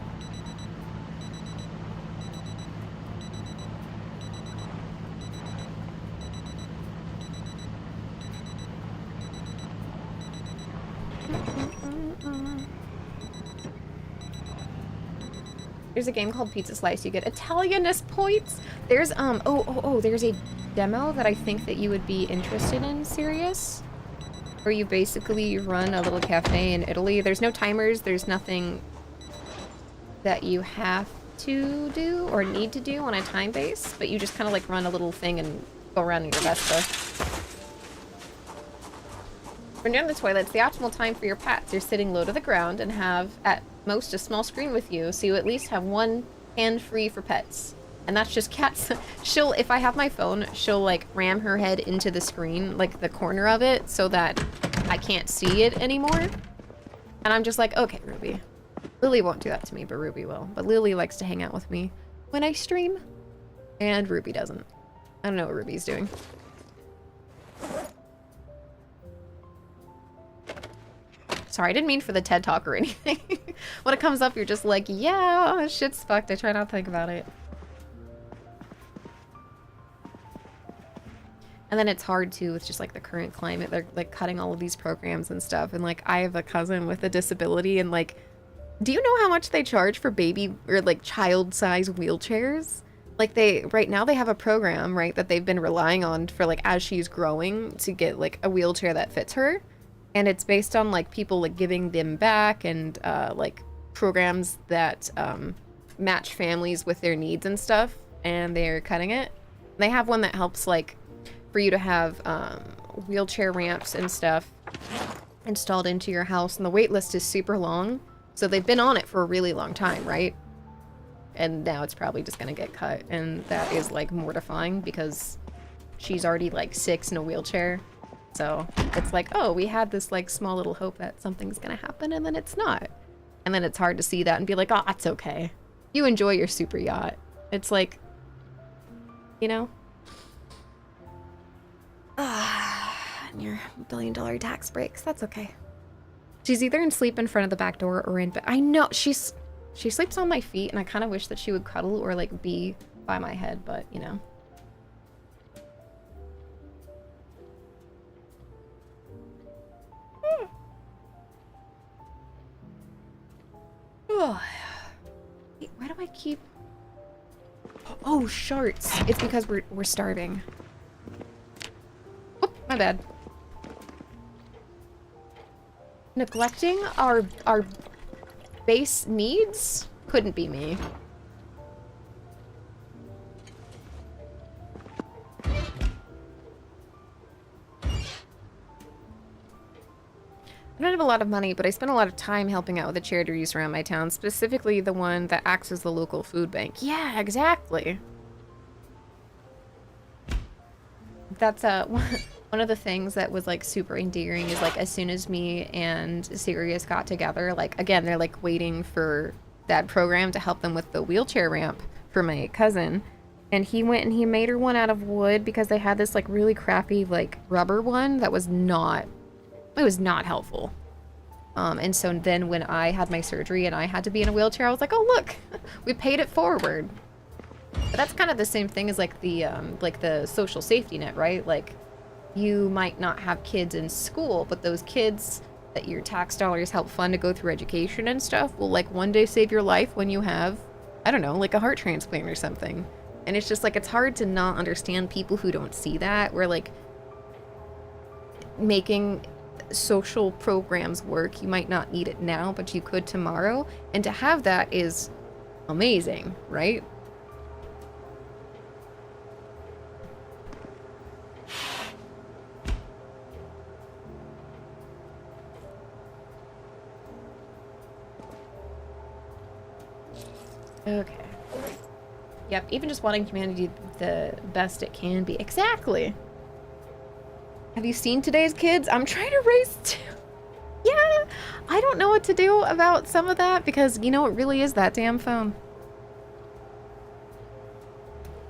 There's a game called Pizza Slice. You get Italianist points. There's there's a demo that I think that you would be interested in, Sirius, where you basically run a little cafe in Italy. There's no timers. There's nothing that you have to do or need to do on a time base, but you just kind of like run a little thing and go around in your Vespa. When you're in the toilets, the optimal time for your pets, you're sitting low to the ground and have at most a small screen with you, so you at least have one hand free for pets. And that's just cats. If I have my phone, she'll like ram her head into the screen, like the corner of it, so that I can't see it anymore. And I'm just like, okay, Ruby. Lily won't do that to me, but Ruby will. But Lily likes to hang out with me when I stream, and Ruby doesn't. I don't know what Ruby's doing. Sorry, I didn't mean for the TED Talk or anything. When it comes up, you're just like, yeah, shit's fucked. I try not to think about it. And then it's hard too with just like the current climate. They're like cutting all of these programs and stuff. And like I have a cousin with a disability, and like, do you know how much they charge for baby or like child-size wheelchairs? Like right now they have a program, right, that they've been relying on for like as she's growing to get like a wheelchair that fits her. And it's based on like people like giving them back and like programs that match families with their needs and stuff. And they're cutting it. They have one that helps like for you to have wheelchair ramps and stuff installed into your house, and the wait list is super long. So they've been on it for a really long time, right? And now it's probably just gonna get cut, and that is like mortifying because she's already like 6 in a wheelchair. So it's like, oh, we had this like small little hope that something's gonna happen, and then it's not. And then it's hard to see that and be like, oh, it's okay. You enjoy your super yacht. It's like, you know? And your $1 billion tax breaks. That's okay. She's either asleep in front of the back door or in bed. I know she sleeps on my feet, and I kind of wish that she would cuddle or like be by my head, but you know. Oh. Wait, why do I keep? Oh, sharts. It's because we're starving. Oh, my bad. Neglecting our base needs? Couldn't be me. I don't have a lot of money, but I spend a lot of time helping out with the charities around my town, specifically the one that acts as the local food bank. Yeah, exactly. That's one of the things that was like super endearing is like as soon as me and Sirius got together, like again, they're like waiting for that program to help them with the wheelchair ramp for my cousin. And he went and he made her one out of wood because they had this like really crappy like rubber one that was not helpful. And so then when I had my surgery and I had to be in a wheelchair, I was like, oh look, we paid it forward. But that's kind of the same thing as like the social safety net, right? Like you might not have kids in school, but those kids that your tax dollars help fund to go through education and stuff will like one day save your life when you have, I don't know, like a heart transplant or something. And it's just like, it's hard to not understand people who don't see that. We're like making social programs work. You might not need it now, but you could tomorrow. And to have that is amazing, right? Okay. Yep, even just wanting humanity the best it can be. Exactly. Have you seen today's kids? I'm trying to raise two. Yeah, I don't know what to do about some of that because, you know, it really is that damn phone.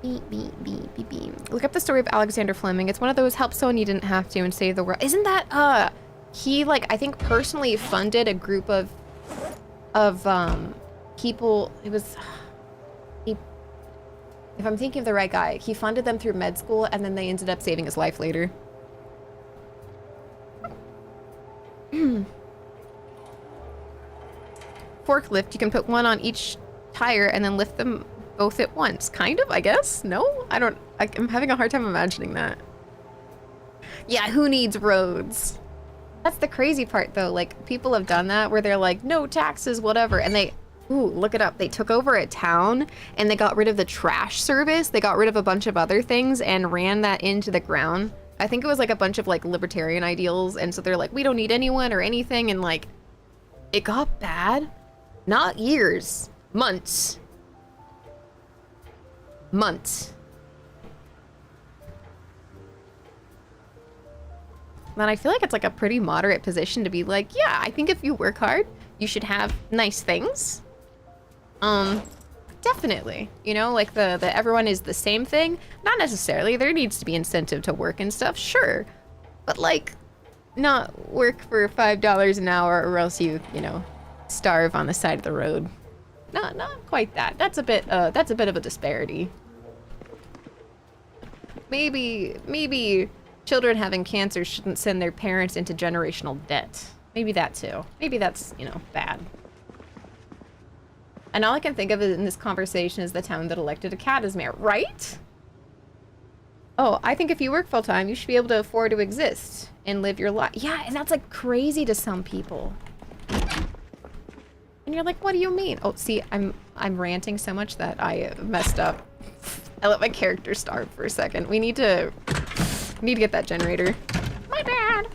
Beep, beep, beep, beep, beep. Look up the story of Alexander Fleming. It's one of those help someone you didn't have to and save the world. Isn't that, he, like, I think personally funded a group of people. It was, if I'm thinking of the right guy, he funded them through med school and then they ended up saving his life later. Forklift, you can put one on each tire and then lift them both at once. Kind of, I guess? No? I'm having a hard time imagining that. Yeah, who needs roads? That's the crazy part though, like people have done that where they're like, no taxes, whatever, and they, ooh, look it up. They took over a town and they got rid of the trash service. They got rid of a bunch of other things and ran that into the ground. I think it was like a bunch of like libertarian ideals, and so they're like, we don't need anyone or anything, and like, it got bad. Not years, months. Months. Then I feel like it's like a pretty moderate position to be like, yeah, I think if you work hard, you should have nice things. Definitely. You know, like the everyone is the same thing. Not necessarily. There needs to be incentive to work and stuff, sure. But like, not work for $5 an hour or else you know, starve on the side of the road. Not quite that. That's a bit of a disparity. maybe children having cancer shouldn't send their parents into generational debt. Maybe that too. Maybe that's, you know, bad. And all I can think of in this conversation is the town that elected a cat as mayor, right? Oh, I think if you work full time, you should be able to afford to exist and live your life. Yeah, and that's like crazy to some people. And you're like, what do you mean? Oh, see, I'm ranting so much that I messed up. I let my character starve for a second. We need to get that generator. My bad.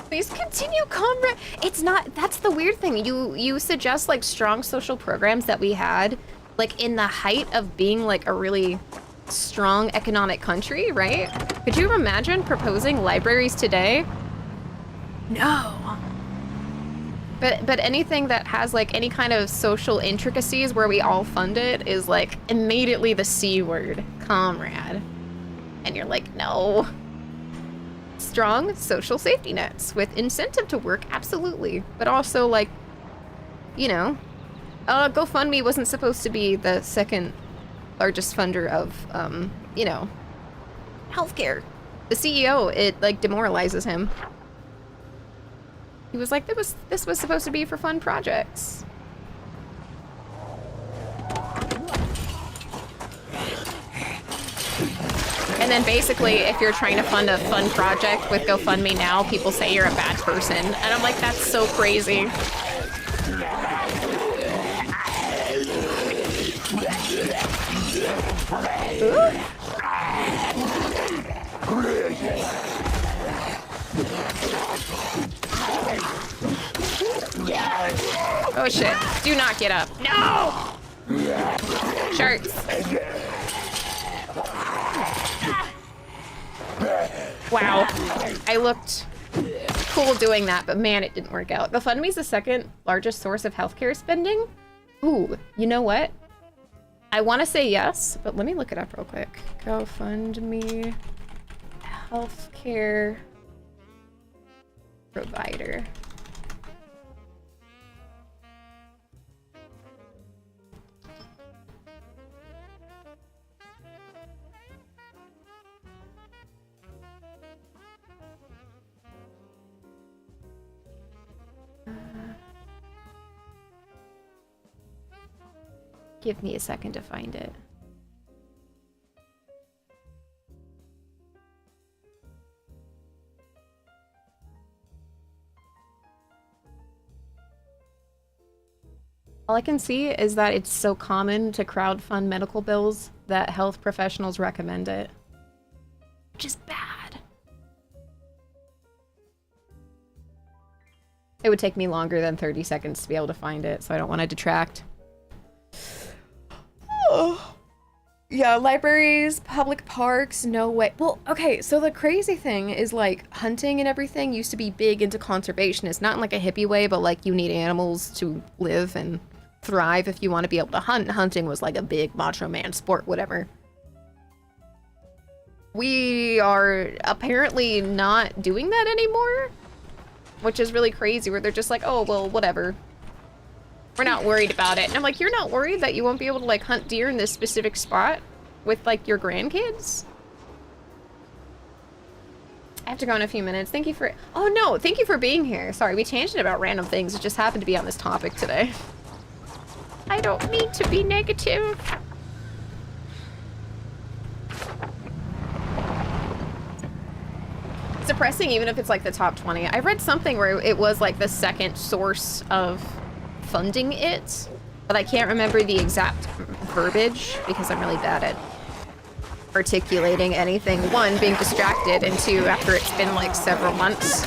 Please continue, comrade. It's not, that's the weird thing. You suggest like strong social programs that we had like in the height of being like a really strong economic country, right? Could you imagine proposing libraries today? No. But anything that has like any kind of social intricacies where we all fund it is like immediately the C word, comrade. And you're like, no. Strong social safety nets with incentive to work, absolutely. But also like, you know, GoFundMe wasn't supposed to be the second largest funder of, you know, healthcare. The CEO, it like demoralizes him. He was like, this was supposed to be for fun projects. And then basically, if you're trying to fund a fun project with GoFundMe now, people say you're a bad person. And I'm like, that's so crazy. Ooh. Oh shit, do not get up. No! Sharks. Wow, I looked cool doing that, but man, it didn't work out. GoFundMe's the second largest source of healthcare spending. Ooh, you know what? I want to say yes, but let me look it up real quick. GoFundMe healthcare provider. Give me a second to find it. All I can see is that it's so common to crowdfund medical bills that health professionals recommend it. Which is bad. It would take me longer than 30 seconds to be able to find it, so I don't want to detract. Oh. Yeah, libraries, public parks, no way. Well, okay, so the crazy thing is like hunting and everything used to be big into conservation. It's not in like a hippie way, but like you need animals to live and thrive if you want to be able to hunt. Hunting was like a big macho man sport, whatever. We are apparently not doing that anymore, which is really crazy, where they're just like, oh, well, whatever. We're not worried about it. And I'm like, you're not worried that you won't be able to like hunt deer in this specific spot with like your grandkids? I have to go in a few minutes. Thank you for, oh no, thank you for being here. Sorry, we changed it about random things. It just happened to be on this topic today. I don't mean to be negative. It's depressing even if it's like the top 20. I read something where it was like the second source of funding it, but I can't remember the exact verbiage because I'm really bad at articulating anything. One, being distracted, and two, after it's been like several months.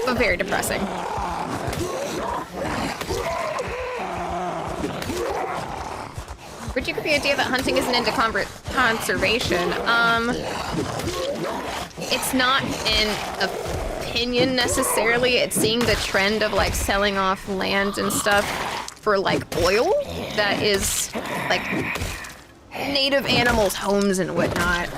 But very depressing. Where'd you get the idea that hunting isn't into conservation? It's not an opinion necessarily. It's seeing the trend of like selling off land and stuff for like oil that is like native animals' homes and whatnot.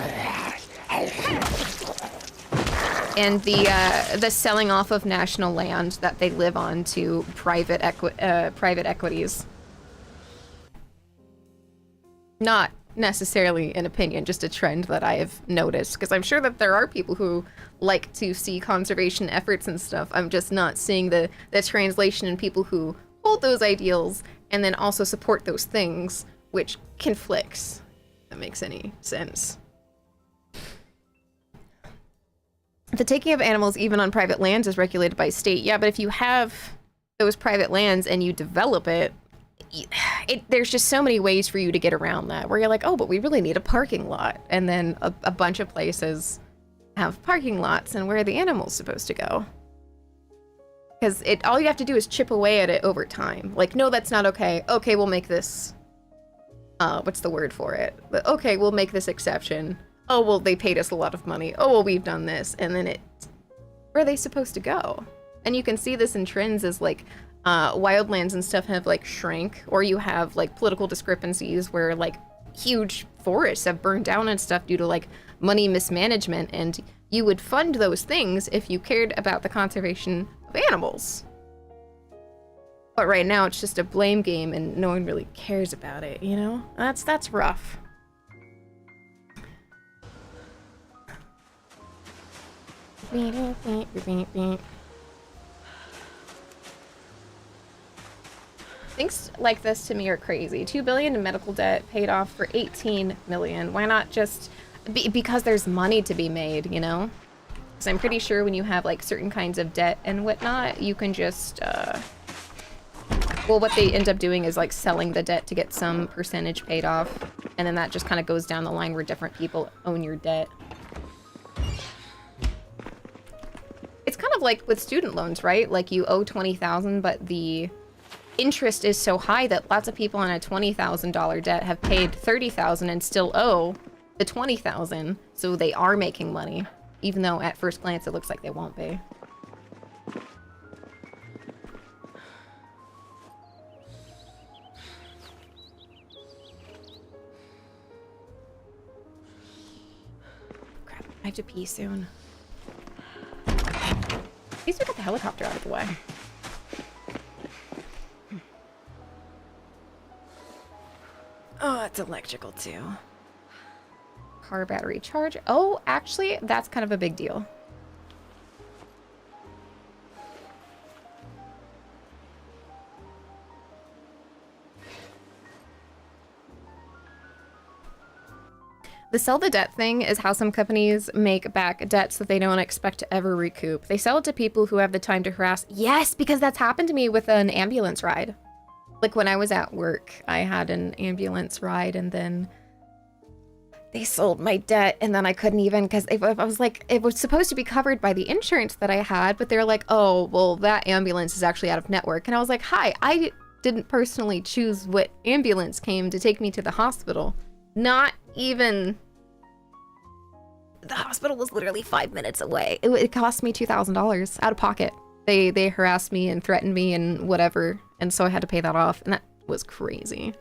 and the selling off of national land that they live on to private equities. Not necessarily an opinion, just a trend that I have noticed, because I'm sure that there are people who like to see conservation efforts and stuff. I'm just not seeing the translation in people who hold those ideals and then also support those things, which conflicts. If that makes any sense. The taking of animals even on private lands is regulated by state. Yeah, but if you have those private lands and you develop it, there's just so many ways for you to get around that, where you're like, oh, but we really need a parking lot. And then a bunch of places have parking lots, and where are the animals supposed to go? Because all you have to do is chip away at it over time. Like, no, that's not okay. Okay, we'll make this, what's the word for it? But okay, we'll make this exception. Oh, well, they paid us a lot of money. Oh, well, we've done this. And then where are they supposed to go? And you can see this in trends as, like, wildlands and stuff have, like, shrank, or you have, like, political discrepancies where, like, huge forests have burned down and stuff due to, like, money mismanagement, and you would fund those things if you cared about the conservation of animals. But right now, it's just a blame game, and no one really cares about it, you know? That's rough. Things like this to me are crazy. $2 billion in medical debt paid off for $18 million. Why not just because there's money to be made, you know? Because I'm pretty sure when you have like certain kinds of debt and whatnot, you can just well, what they end up doing is like selling the debt to get some percentage paid off, and then that just kind of goes down the line where different people own your debt. It's kind of like with student loans, right? Like you owe $20,000, but the interest is so high that lots of people on a $20,000 debt have paid $30,000 and still owe the $20,000. So they are making money, even though at first glance it looks like they won't be. Crap, I have to pee soon. At least we got the helicopter out of the way. Oh, it's electrical too. Car battery charge. Oh, actually, that's kind of a big deal. The sell the debt thing is how some companies make back debts that they don't expect to ever recoup. They sell it to people who have the time to harass. Yes, because that's happened to me with an ambulance ride. Like when I was at work, I had an ambulance ride, and then they sold my debt, and then I couldn't even, because I was like, it was supposed to be covered by the insurance that I had, but they're like, oh, well, that ambulance is actually out of network. And I was like, hi, I didn't personally choose what ambulance came to take me to the hospital. Not even... The hospital was literally 5 minutes away. It cost me $2,000 out of pocket. They harassed me and threatened me and whatever, and so I had to pay that off, and that was crazy.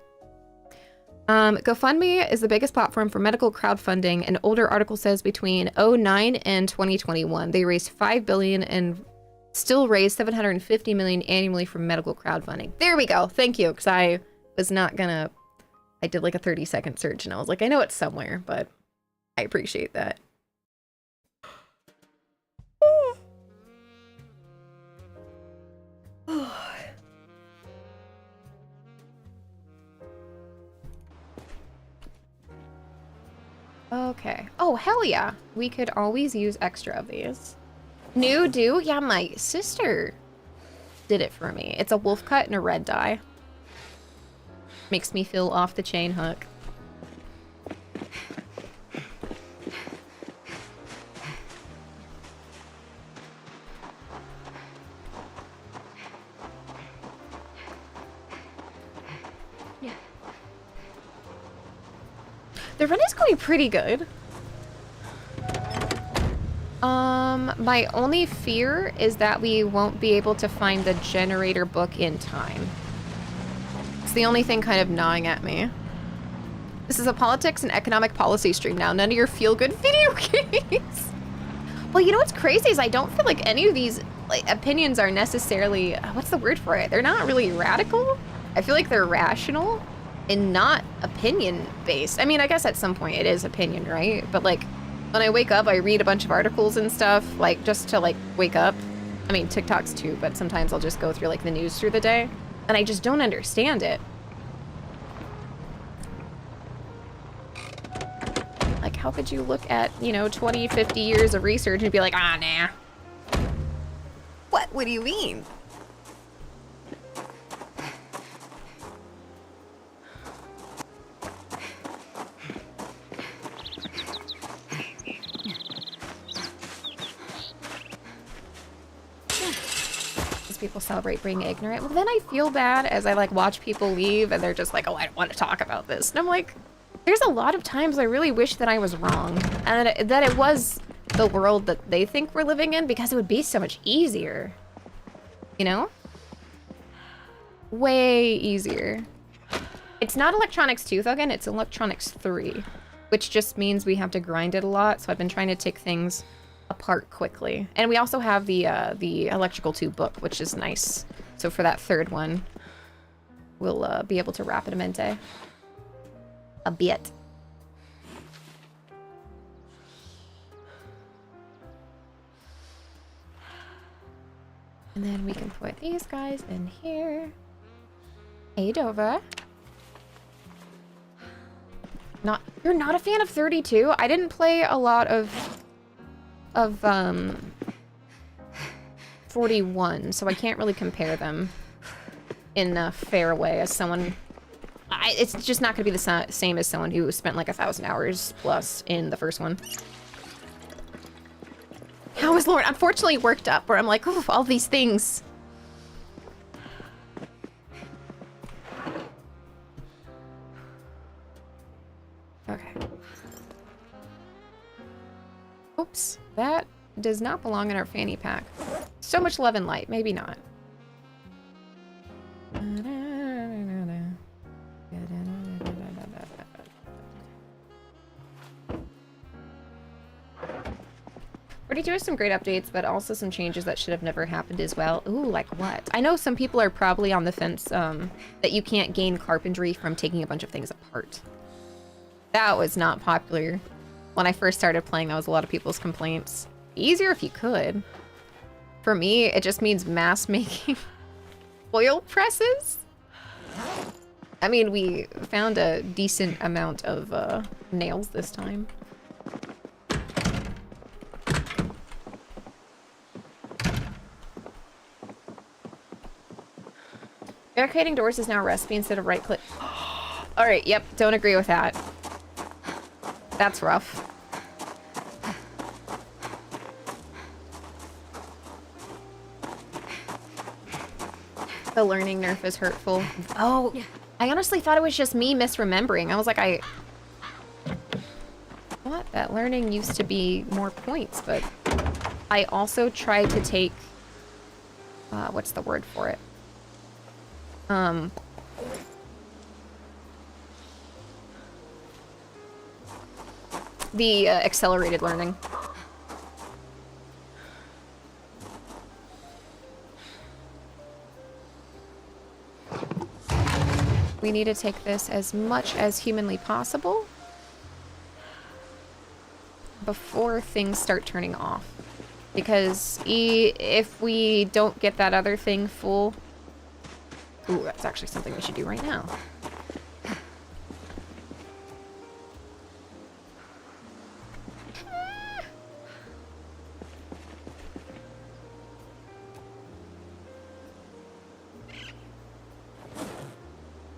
GoFundMe is the biggest platform for medical crowdfunding. An older article says between 2009 and 2021, they raised $5 billion and still raise $750 million annually from medical crowdfunding. There we go. Thank you, because I was not gonna... I did like a 30-second search, and I was like, I know it's somewhere, but I appreciate that. Okay. Oh, hell yeah. We could always use extra of these. New do? Yeah, my sister did it for me. It's a wolf cut and a red dye. Makes me feel off the chain hook. Yeah. The run is going pretty good. My only fear is that we won't be able to find the generator book in time. It's the only thing kind of gnawing at me. This is a politics and economic policy stream now. None of your feel-good video games. Well, you know what's crazy is I don't feel like any of these like opinions are necessarily, what's the word for it? They're not really radical. I feel like they're rational and not opinion based. I mean, I guess at some point it is opinion, right? But like when I wake up, I read a bunch of articles and stuff, like just to like wake up. I mean, TikToks too, but sometimes I'll just go through like the news through the day and I just don't understand it. Like, how could you look at, you know, 20, 50 years of research and be like, ah, nah. What do you mean? People celebrate being ignorant. Well, then I feel bad as I like watch people leave and they're just like, oh, I don't want to talk about this. And I'm like, there's a lot of times I really wish that I was wrong and that it was the world that they think we're living in, because it would be so much easier. You know? Way easier. It's not electronics 2, Thuggin, it's electronics 3, which just means we have to grind it a lot. So I've been trying to take things apart quickly. And we also have the electrical 2 book, which is nice. So for that third one, we'll be able to rapidamente a bit. And then we can put these guys in here. Hey, Dova. You're not a fan of 32? I didn't play a lot of 41, so I can't really compare them in a fair way as someone. It's just not gonna be the same as someone who spent like 1,000 hours plus in the first one. How is Lauren? Unfortunately worked up where I'm like, ooh, all these things. Okay. Oops, that does not belong in our fanny pack. So much love and light, maybe not. Already has some great updates, but also some changes that should have never happened as well. Ooh, like what? I know some people are probably on the fence that you can't gain carpentry from taking a bunch of things apart. That was not popular. When I first started playing, that was a lot of people's complaints. Easier if you could. For me, it just means mass making oil presses. I mean, we found a decent amount of nails this time. Barricading doors is now a recipe instead of right click. All right, yep, don't agree with that. That's rough. The learning nerf is hurtful. Oh, I honestly thought it was just me misremembering. I was like, I thought that learning used to be more points, but I also tried to take, what's the word for it? The accelerated learning. We need to take this as much as humanly possible before things start turning off. Because if we don't get that other thing full... Ooh, that's actually something we should do right now.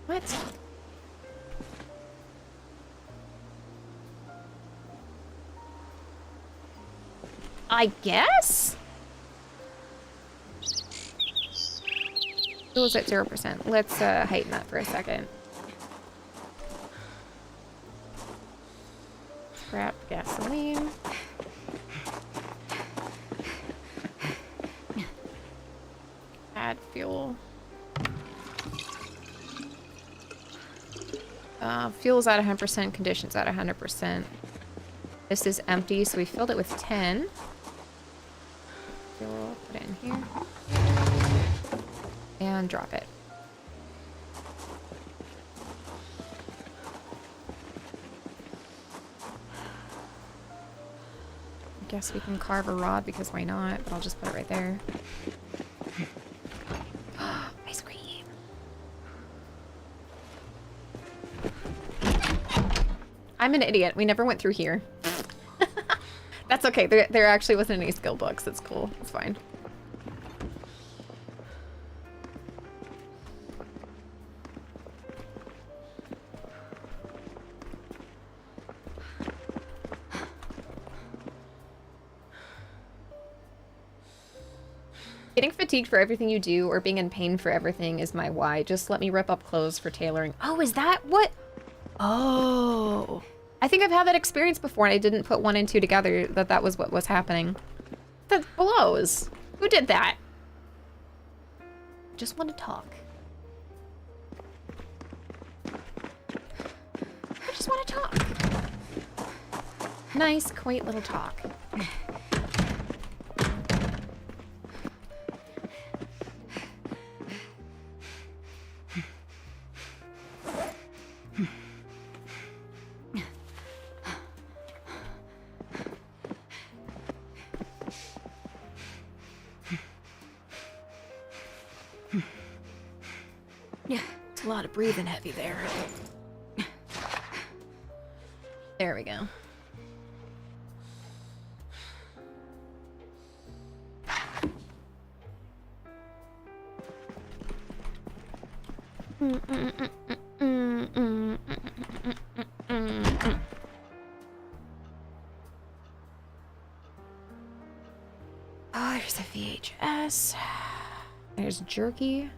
What? I guess? It was at 0%. Let's heighten that for a second. Scrap gasoline. Add fuel. Fuel's at 100%, conditions at 100%. This is empty, so we filled it with 10. We'll put it in here. And drop it. I guess we can carve a rod because why not? But I'll just put it right there. Ice cream. I'm an idiot. We never went through here. That's okay. There actually wasn't any skill books. It's cool. It's fine. Getting fatigued for everything you do or being in pain for everything is my why. Just let me rip up clothes for tailoring. Oh, is that what? Oh. I think I've had that experience before and I didn't put one and two together that was what was happening. That blows. Who did that? Just want to talk. I just want to talk. Nice, quaint little talk. It's a lot of breathing heavy there. There we go. Oh, there's a VHS. There's jerky.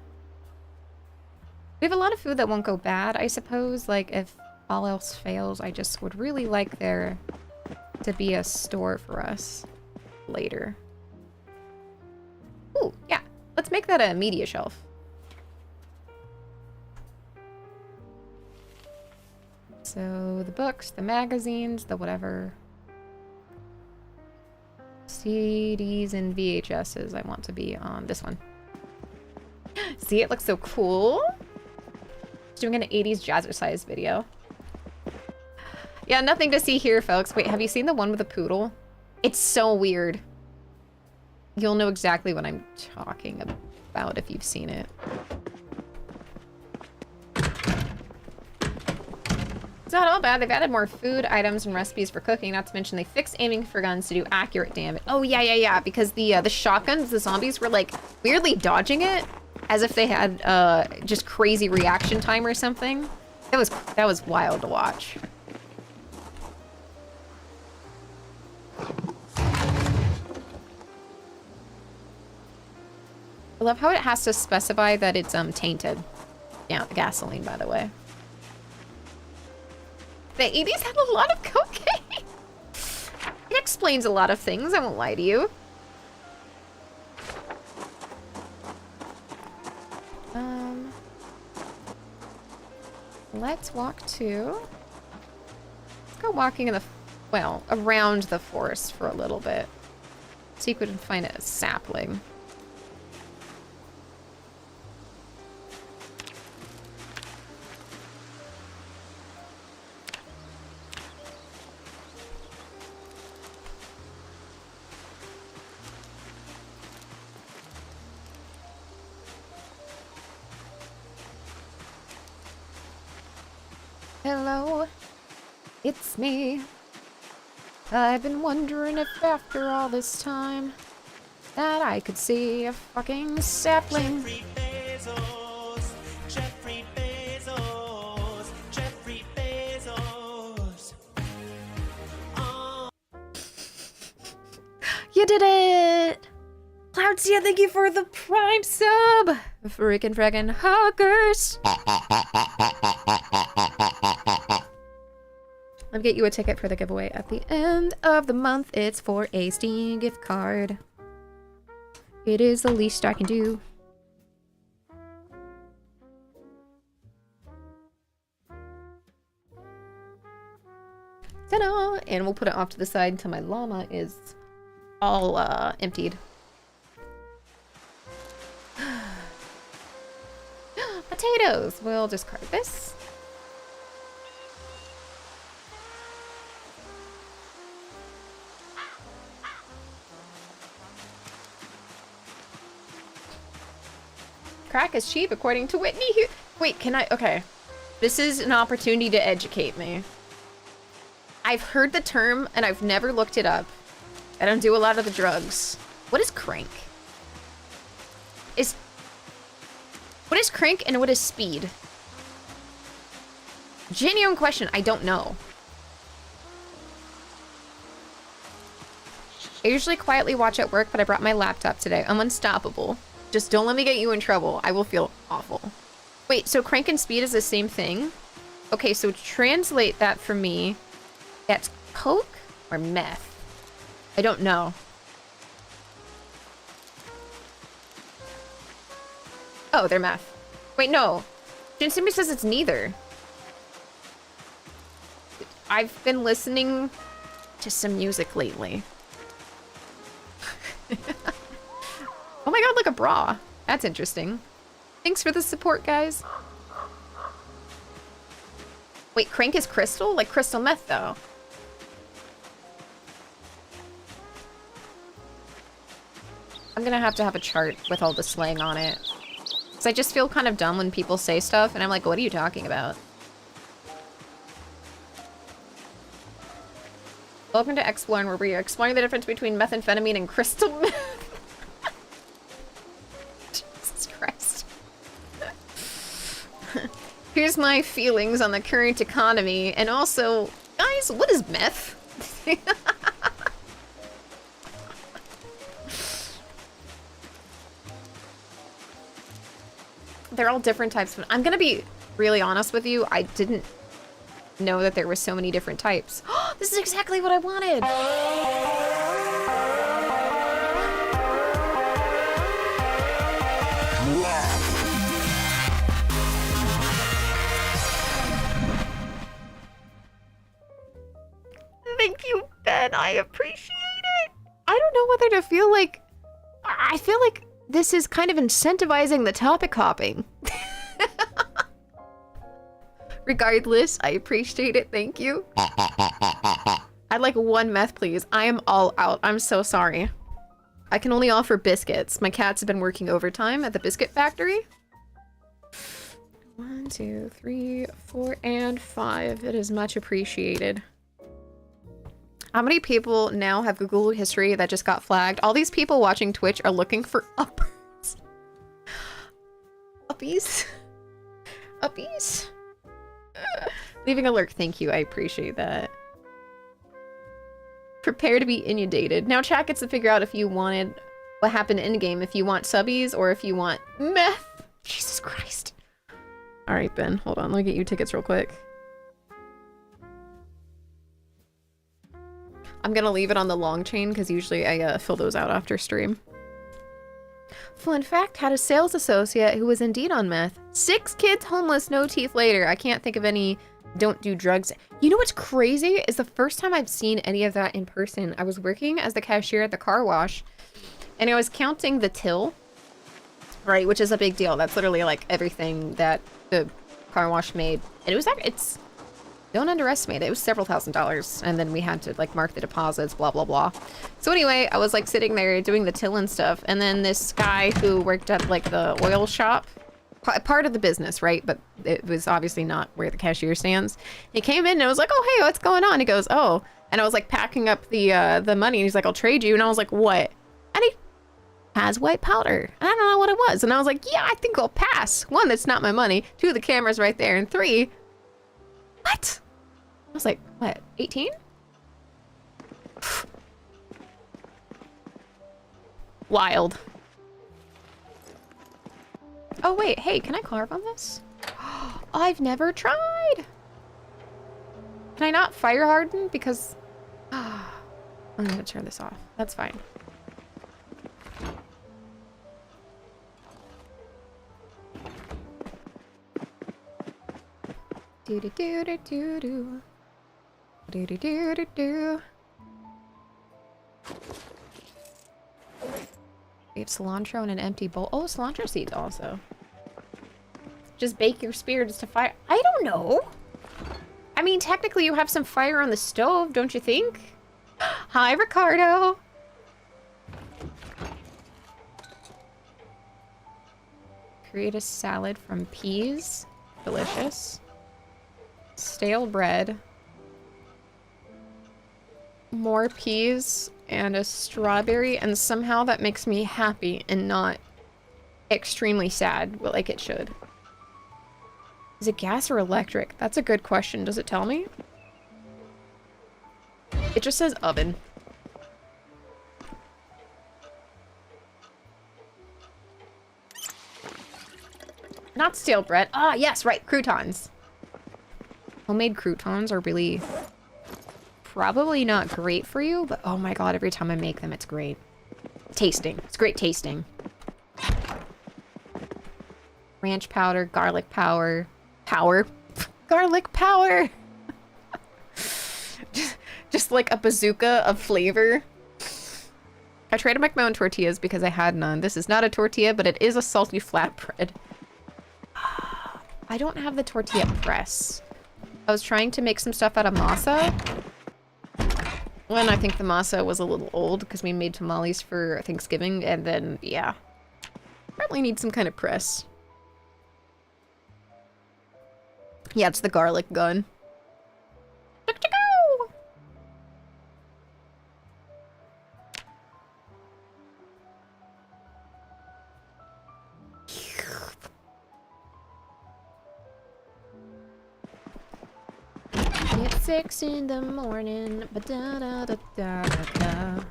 We have a lot of food that won't go bad, I suppose. Like, if all else fails, I just would really like there to be a store for us later. Ooh, yeah. Let's make that a media shelf. So, the books, the magazines, the whatever. CDs and VHSs I want to be on this one. See, it looks so cool. Doing an 80s jazzercise video. Yeah, nothing to see here, folks. Wait, have you seen the one with the poodle? It's so weird. You'll know exactly what I'm talking about if you've seen it. It's not all bad. They've added more food items and recipes for cooking. Not to mention they fixed aiming for guns to do accurate damage. Oh yeah. Because the shotguns, the zombies were like weirdly dodging it, as if they had just crazy reaction time or something. That was wild to watch. I love how it has to specify that it's tainted. Yeah, the gasoline, by the way. The 80s had a lot of cocaine. It explains a lot of things, I won't lie to you. Let's walk to... Let's go walking in the... Well, around the forest for a little bit. See if we can find a sapling. Hello, it's me. I've been wondering if after all this time that I could see a fucking sapling. Jeffrey Bezos, Jeffrey Bezos, Jeffrey Bezos. You did it! Cloudsia, thank you for the prime sub! Frickin' hookers! Let me get you a ticket for the giveaway at the end of the month. It's for a Steam gift card. It is the least I can do. Ta-da! And we'll put it off to the side until my llama is all emptied. potatoes. We'll discard this. Crack is cheap according to Whitney. Wait, can I? Okay. This is an opportunity to educate me. I've heard the term and I've never looked it up. I don't do a lot of the drugs. What is crank? What is crank and what is speed? Genuine question, I don't know. I usually quietly watch at work, but I brought my laptop today. I'm unstoppable. Just don't let me get you in trouble. I will feel awful. Wait, so crank and speed is the same thing? Okay, so translate that for me. That's coke or meth? I don't know. Oh, they're meth. Wait, no. Jinsumi says it's neither. I've been listening to some music lately. Oh my god, like a bra. That's interesting. Thanks for the support, guys. Wait, crank is crystal? Like crystal meth, though. I'm gonna have to have a chart with all the slang on it. Because I just feel kind of dumb when people say stuff, and I'm like, what are you talking about? Welcome to Exploring, where we are exploring the difference between methamphetamine and crystal meth. Jesus Christ. Here's my feelings on the current economy, and also, guys, what is meth? They're all different types. I'm gonna be really honest with you. I didn't know that there were so many different types. This is exactly what I wanted. Thank you, Ben. I appreciate it. I don't know whether to feel like... I feel like this is kind of incentivizing the topic hopping. Regardless, I appreciate it. Thank you. I'd like one meth, please. I am all out. I'm so sorry. I can only offer biscuits. My cats have been working overtime at the biscuit factory. 1, 2, 3, 4, and 5. It is much appreciated. How many people now have Google history that just got flagged? All these people watching Twitch are looking for uppers. Uppies? Uppies? Leaving a lurk, thank you. I appreciate that. Prepare to be inundated. Now chat gets to figure out if you wanted what happened in game, if you want subbies or if you want meth. Jesus Christ. All right, Ben, hold on. Let me get you tickets real quick. I'm gonna leave it on the long chain because usually I fill those out after stream. Fun fact, had a sales associate who was indeed on meth. 6 kids homeless, no teeth later. I can't think of any don't do drugs. You know what's crazy is the first time I've seen any of that in person. I was working as the cashier at the car wash and I was counting the till, right? Which is a big deal. That's literally like everything that the car wash made. And it was like, it's, don't underestimate it. It was several $1,000s. And then we had to like mark the deposits, blah, blah, blah. So anyway, I was like sitting there doing the till and stuff. And then this guy who worked at like the oil shop, part of the business, right? But it was obviously not where the cashier stands. He came in and I was like, oh, hey, what's going on? He goes, oh. And I was like packing up the money. And he's like, I'll trade you. And I was like, what? And he has white powder. And I don't know what it was. And I was like, yeah, I think I'll pass. 1, that's not my money. 2, the camera's right there. And 3, what? I was like, what, 18? Wild. Oh, wait, hey, can I carve on this? I've never tried. Can I not fire harden? Because I'm gonna turn this off. That's fine. Do do do do do do. Do do do do do. We have cilantro in an empty bowl. Oh, cilantro seeds also. just bake your spears to fire? I don't know. I mean, technically you have some fire on the stove, don't you think? Hi, Ricardo. Create a salad from peas. Delicious. Stale bread. More peas and a strawberry, and somehow that makes me happy and not extremely sad, like it should. Is it gas or electric? That's a good question. Does it tell me? It just says oven. Not stale bread. Ah, yes, right. Croutons. Homemade croutons are really probably not great for you, but oh my god, every time I make them, it's great. Tasting. It's great tasting. Ranch powder, garlic powder. Garlic power! just like a bazooka of flavor. I tried to make my own tortillas because I had none. This is not a tortilla, but it is a salty flatbread. I don't have the tortilla press. I was trying to make some stuff out of masa. When I think the masa was a little old because we made tamales for Thanksgiving, and then, yeah. Probably need some kind of press. Yeah, it's the garlic gun. Go! It's 6 in the morning. Ba-da-da-da-da-da-da.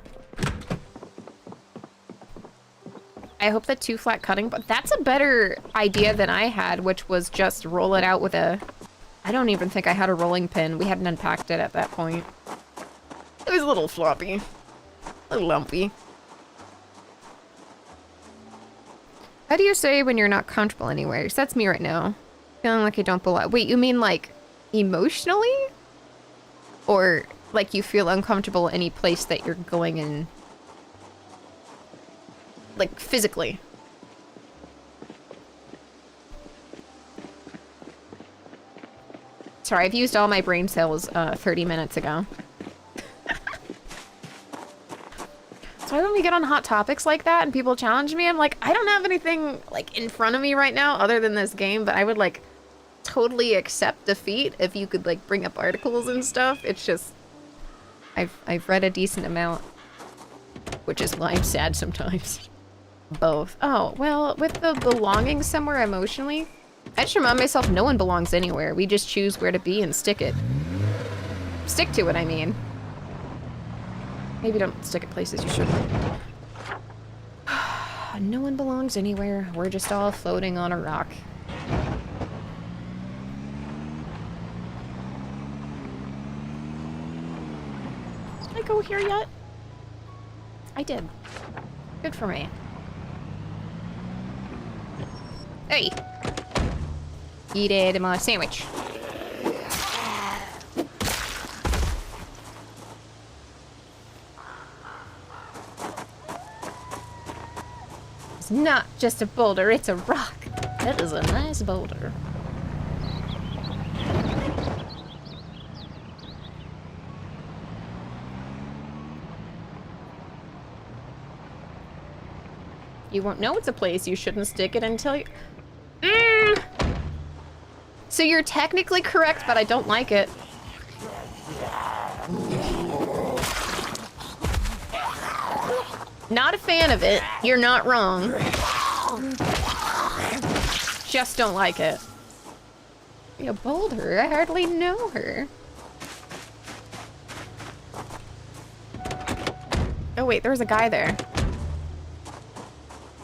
I hope that 2 flat cutting, but that's a better idea than I had, which was just roll it out with a... I don't even think I had a rolling pin. We hadn't unpacked it at that point. It was a little floppy. A little lumpy. How do you say when you're not comfortable anywhere? So that's me right now. Feeling like I don't belong. Wait, you mean like emotionally? Or like you feel uncomfortable any place that you're going in? Like, physically. Sorry, I've used all my brain cells 30 minutes ago. So when we get on hot topics like that and people challenge me, I'm like, I don't have anything, like, in front of me right now other than this game, but I would, like, totally accept defeat if you could, like, bring up articles and stuff. It's just... I've read a decent amount, which is why I'm sad sometimes. Both. Oh, well, with the belonging somewhere emotionally, I just remind myself no one belongs anywhere. We just choose where to be and stick it. Stick to it, I mean. Maybe don't stick at places you shouldn't. No one belongs anywhere. We're just all floating on a rock. Did I go here yet? I did. Good for me. Hey! Eat it in my sandwich. It's not just a boulder, it's a rock. That is a nice boulder. You won't know it's a place you shouldn't stick it until you... So you're technically correct, but I don't like it. Not a fan of it. You're not wrong. Just don't like it. You Boulder, I hardly know her. Oh wait, there's a guy there.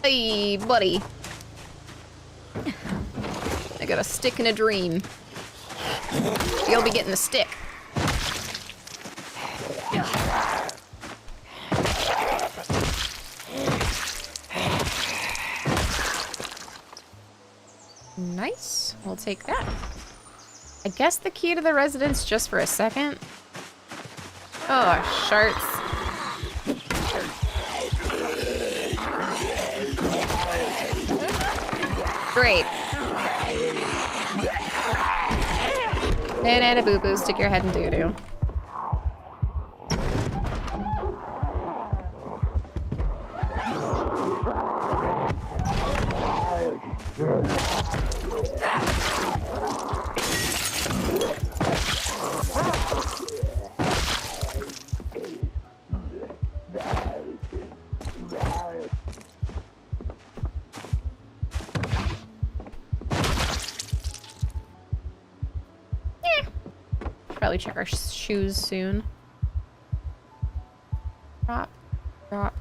Hey, buddy. I got a stick and a dream. You'll be getting the stick. Nice. We'll take that. I guess the key to the residence just for a second. Oh, sharts. Great. Banana boo boo, stick your head in doo doo. Probably check our shoes soon. Drop, drop.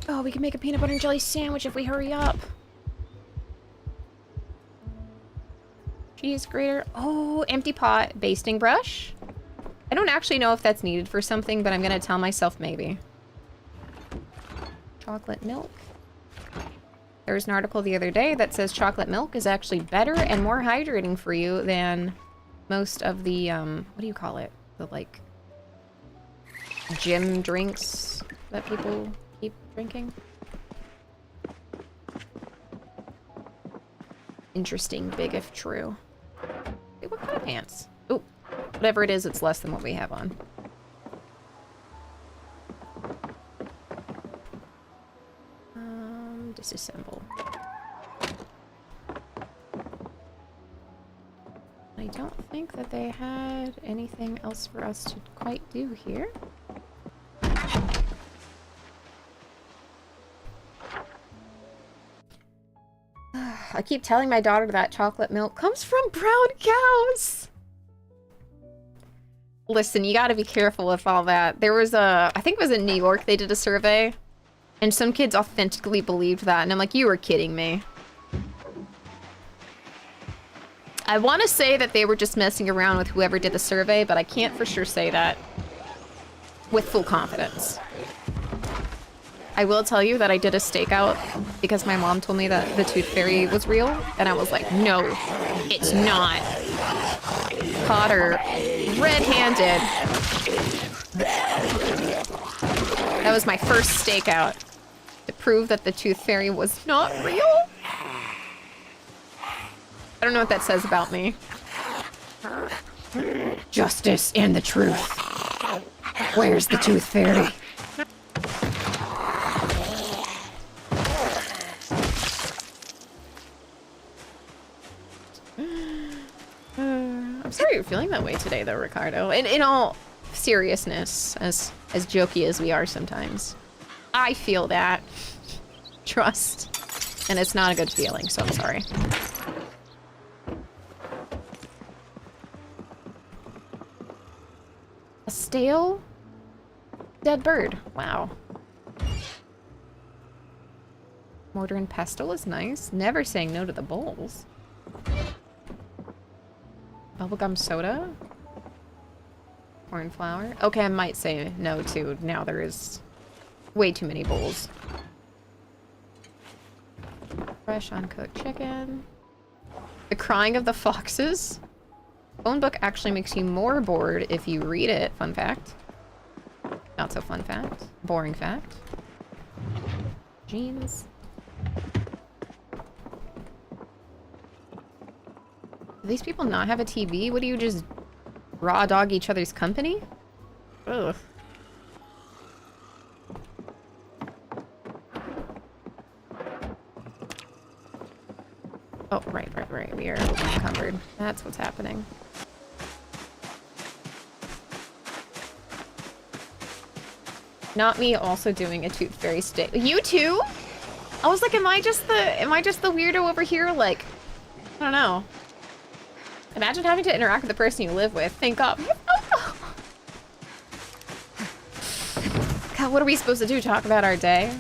Oh, we can make a peanut butter and jelly sandwich if we hurry up. Cheese grater. Oh, empty pot. Basting brush. I don't actually know if that's needed for something, but I'm gonna tell myself maybe. Chocolate milk. There was an article the other day that says chocolate milk is actually better and more hydrating for you than most of the, what do you call it? The, like, gym drinks that people keep drinking. Interesting, big if true. Hey, what kind of pants? Ooh. Whatever it is, it's less than what we have on. Disassemble. I don't think that they had anything else for us to quite do here. I keep telling my daughter that chocolate milk comes from brown cows. Listen, you gotta be careful with all that. There was a, I think it was in New York, they did a survey, and some kids authentically believed that, and I'm like, you were kidding me. I want to say that they were just messing around with whoever did the survey, but I can't for sure say that with full confidence. I will tell you that I did a stakeout because my mom told me that the tooth fairy was real, and I was like, no, it's not. Caught her red-handed. That was my first stakeout to prove that the tooth fairy was not real. I don't know what that says about me. Justice and the truth. Where's the tooth fairy? I'm sorry you're feeling that way today, though, Ricardo. And in all seriousness, as jokey as we are sometimes, I feel that. Trust. And it's not a good feeling, so I'm sorry. A stale dead bird. Wow. Mortar and pestle is nice. Never saying no to the bowls. Bubblegum soda? Corn flour? Okay, I might say no to now there is way too many bowls. Fresh uncooked chicken. The crying of the foxes? Phone book actually makes you more bored if you read it. Fun fact. Not so fun fact. Boring fact. Jeans. Do these people not have a TV? What do you just raw dog each other's company? Ugh. Oh, right. We are encumbered. That's what's happening. Not me also doing a tooth fairy steak. You too? I was like, am I just the weirdo over here? Like, I don't know. Imagine having to interact with the person you live with. Thank God. God, what are we supposed to do? Talk about our day?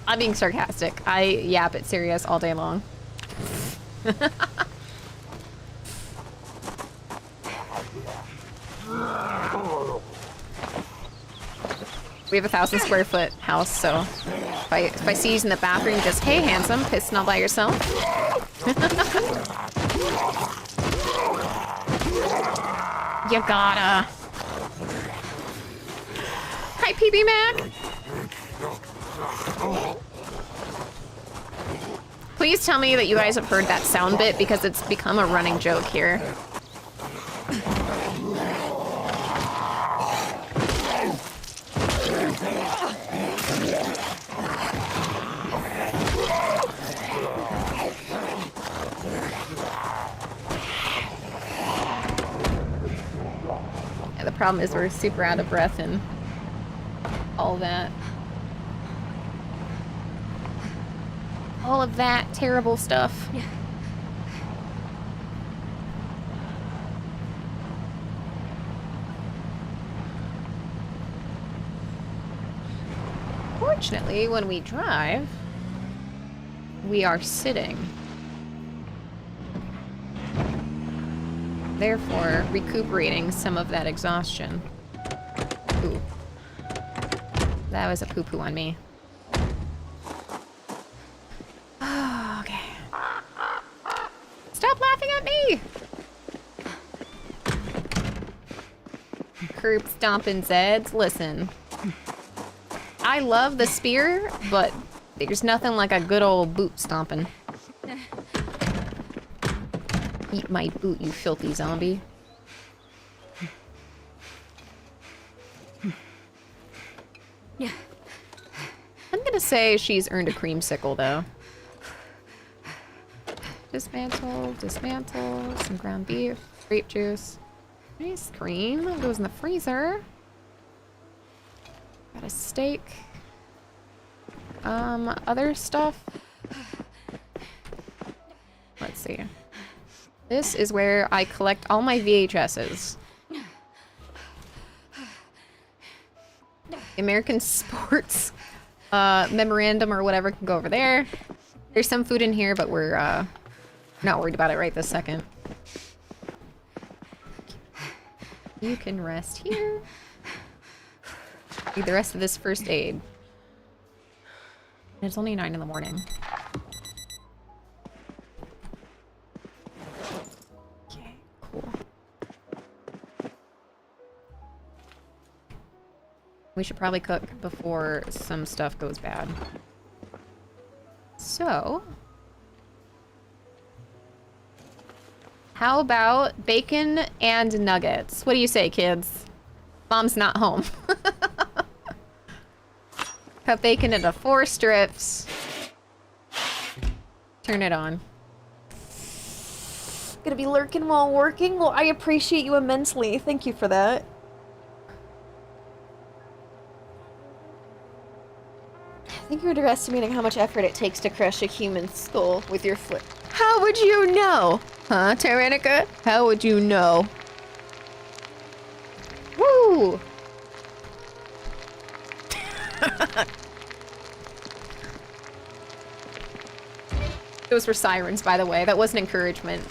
I'm being sarcastic. I yap at Sirius all day long. We have a 1,000 square foot house, so if I see you in the bathroom, just, hey, handsome, pissing all by yourself. You gotta. PB Mac? Please tell me that you guys have heard that sound bit because it's become a running joke here. Yeah, the problem is we're super out of breath and all that. All of that terrible stuff. Fortunately, when we drive, we are sitting. Therefore, recuperating some of that exhaustion. Ooh. That was a poo-poo on me. Okay. Stop laughing at me! Curb stomping Zeds. Listen. I love the spear, but there's nothing like a good old boot stomping. Eat my boot, you filthy zombie. I'm gonna say she's earned a creamsicle, though. Dismantle, dismantle, some ground beef, grape juice. Ice cream, that goes in the freezer. Got a steak. Other stuff. Let's see. This is where I collect all my VHSs. American Sports Memorandum or whatever can go over there. There's some food in here, but we're not worried about it right this second. You can rest here. Need the rest of this first aid. And it's only 9 in the morning. Okay, cool. We should probably cook before some stuff goes bad. So, how about bacon and nuggets? What do you say, kids? Mom's not home. Cut bacon into 4 strips. Turn it on. Gonna be lurking while working? Well, I appreciate you immensely. Thank you for that. I think you're underestimating how much effort it takes to crush a human skull with your foot. How would you know? Huh, Tyrannica? How would you know? Woo! Those were sirens, by the way. That wasn't encouragement.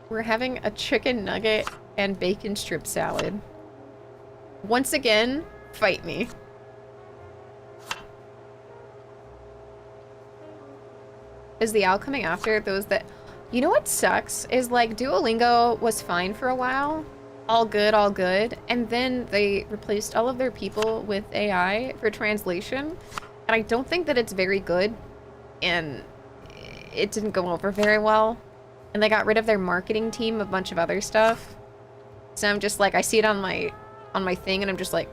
We're having a chicken nugget and bacon strip salad. Once again, fight me. Is the owl coming after those that... You know what sucks? Is like Duolingo was fine for a while. All good, all good. And then they replaced all of their people with AI for translation. And I don't think that it's very good. And it didn't go over very well. And they got rid of their marketing team, a bunch of other stuff. So I'm just like, I see it on my thing and I'm just like...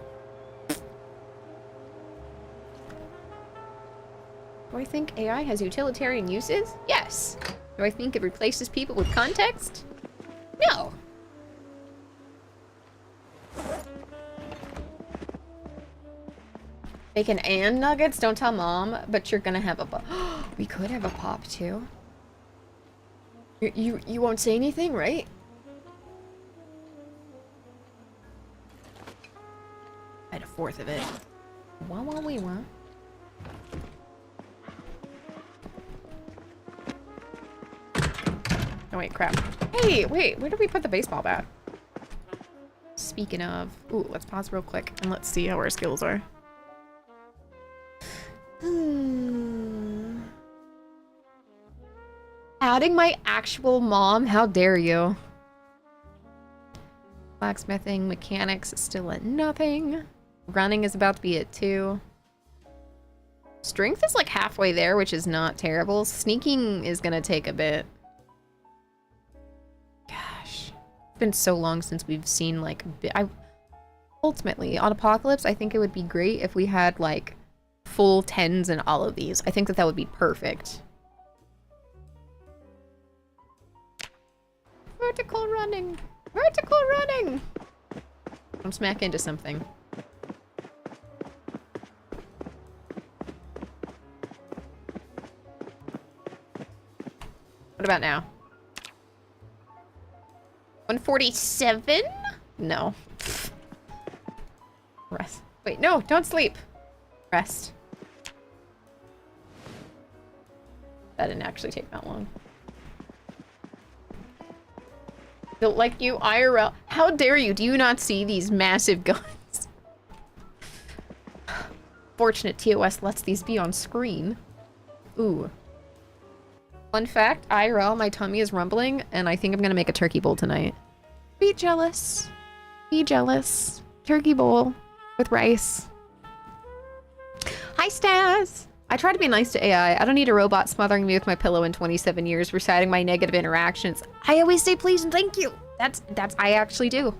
Do I think AI has utilitarian uses? Yes. Do I think it replaces people with context? No. Bacon and nuggets? Don't tell mom, but you're gonna have a pop. We could have a pop too. You won't say anything, right? I had a 4th of it. Wah wah wee wah. Oh wait, crap. Hey, wait, where did we put the baseball bat? Speaking of... Ooh, let's pause real quick and let's see how our skills are. Adding my actual mom? How dare you? Blacksmithing, mechanics is still at nothing. Running is about to be at 2. Strength is like halfway there, which is not terrible. Sneaking is gonna take a bit. Gosh. It's been so long since we've seen like... Ultimately, on Apocalypse, I think it would be great if we had like full 10s in all of these. I think that would be perfect. Vertical running! Vertical running! I'm smack into something. What about now? 147? No. Rest. Wait, no, don't sleep. Rest. That didn't actually take that long. Built like you, IRL. How dare you? Do you not see these massive guns? Fortunate TOS lets these be on screen. Ooh. Fun fact, IRL, my tummy is rumbling, and I think I'm gonna make a turkey bowl tonight. Be jealous. Be jealous. Turkey bowl with rice. Hi, Stas! I try to be nice to AI. I don't need a robot smothering me with my pillow in 27 years, reciting my negative interactions. I always say please and thank you. That's I actually do.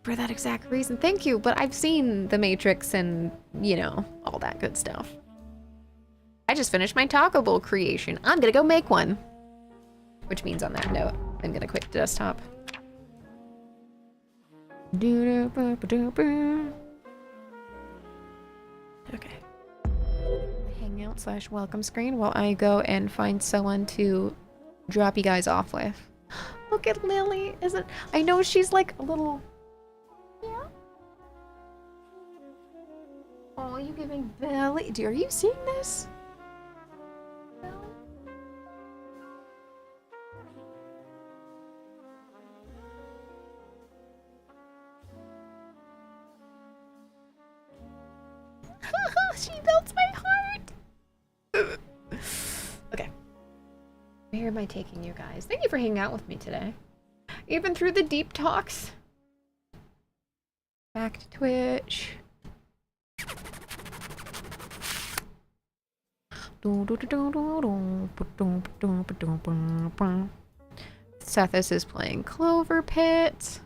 For that exact reason, thank you. But I've seen The Matrix and, you know, all that good stuff. I just finished my taco bowl creation. I'm gonna go make one. Which means on that note, I'm gonna quit the desktop. Okay. Hangout / welcome screen while I go and find someone to drop you guys off with. Look at Lily. Isn't I know she's like a little. Yeah. Oh, you giving belly? Are you seeing this? No. She melts my heart. Okay. Where am I taking you guys? Thank you for hanging out with me today. Even through the deep talks. Back to Twitch. Sethis is playing Clover Pit.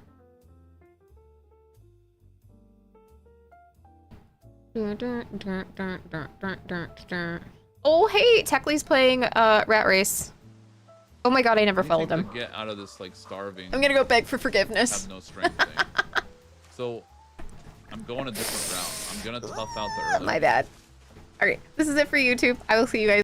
Oh, hey, Techley's playing Rat Race. Oh my god, I never followed him. Get out of this like starving. I'm gonna go beg for forgiveness. Have no strength thing. So I'm going a different route. I'm gonna tough out the early. My bad. Alright, this is it for YouTube. I will see you guys.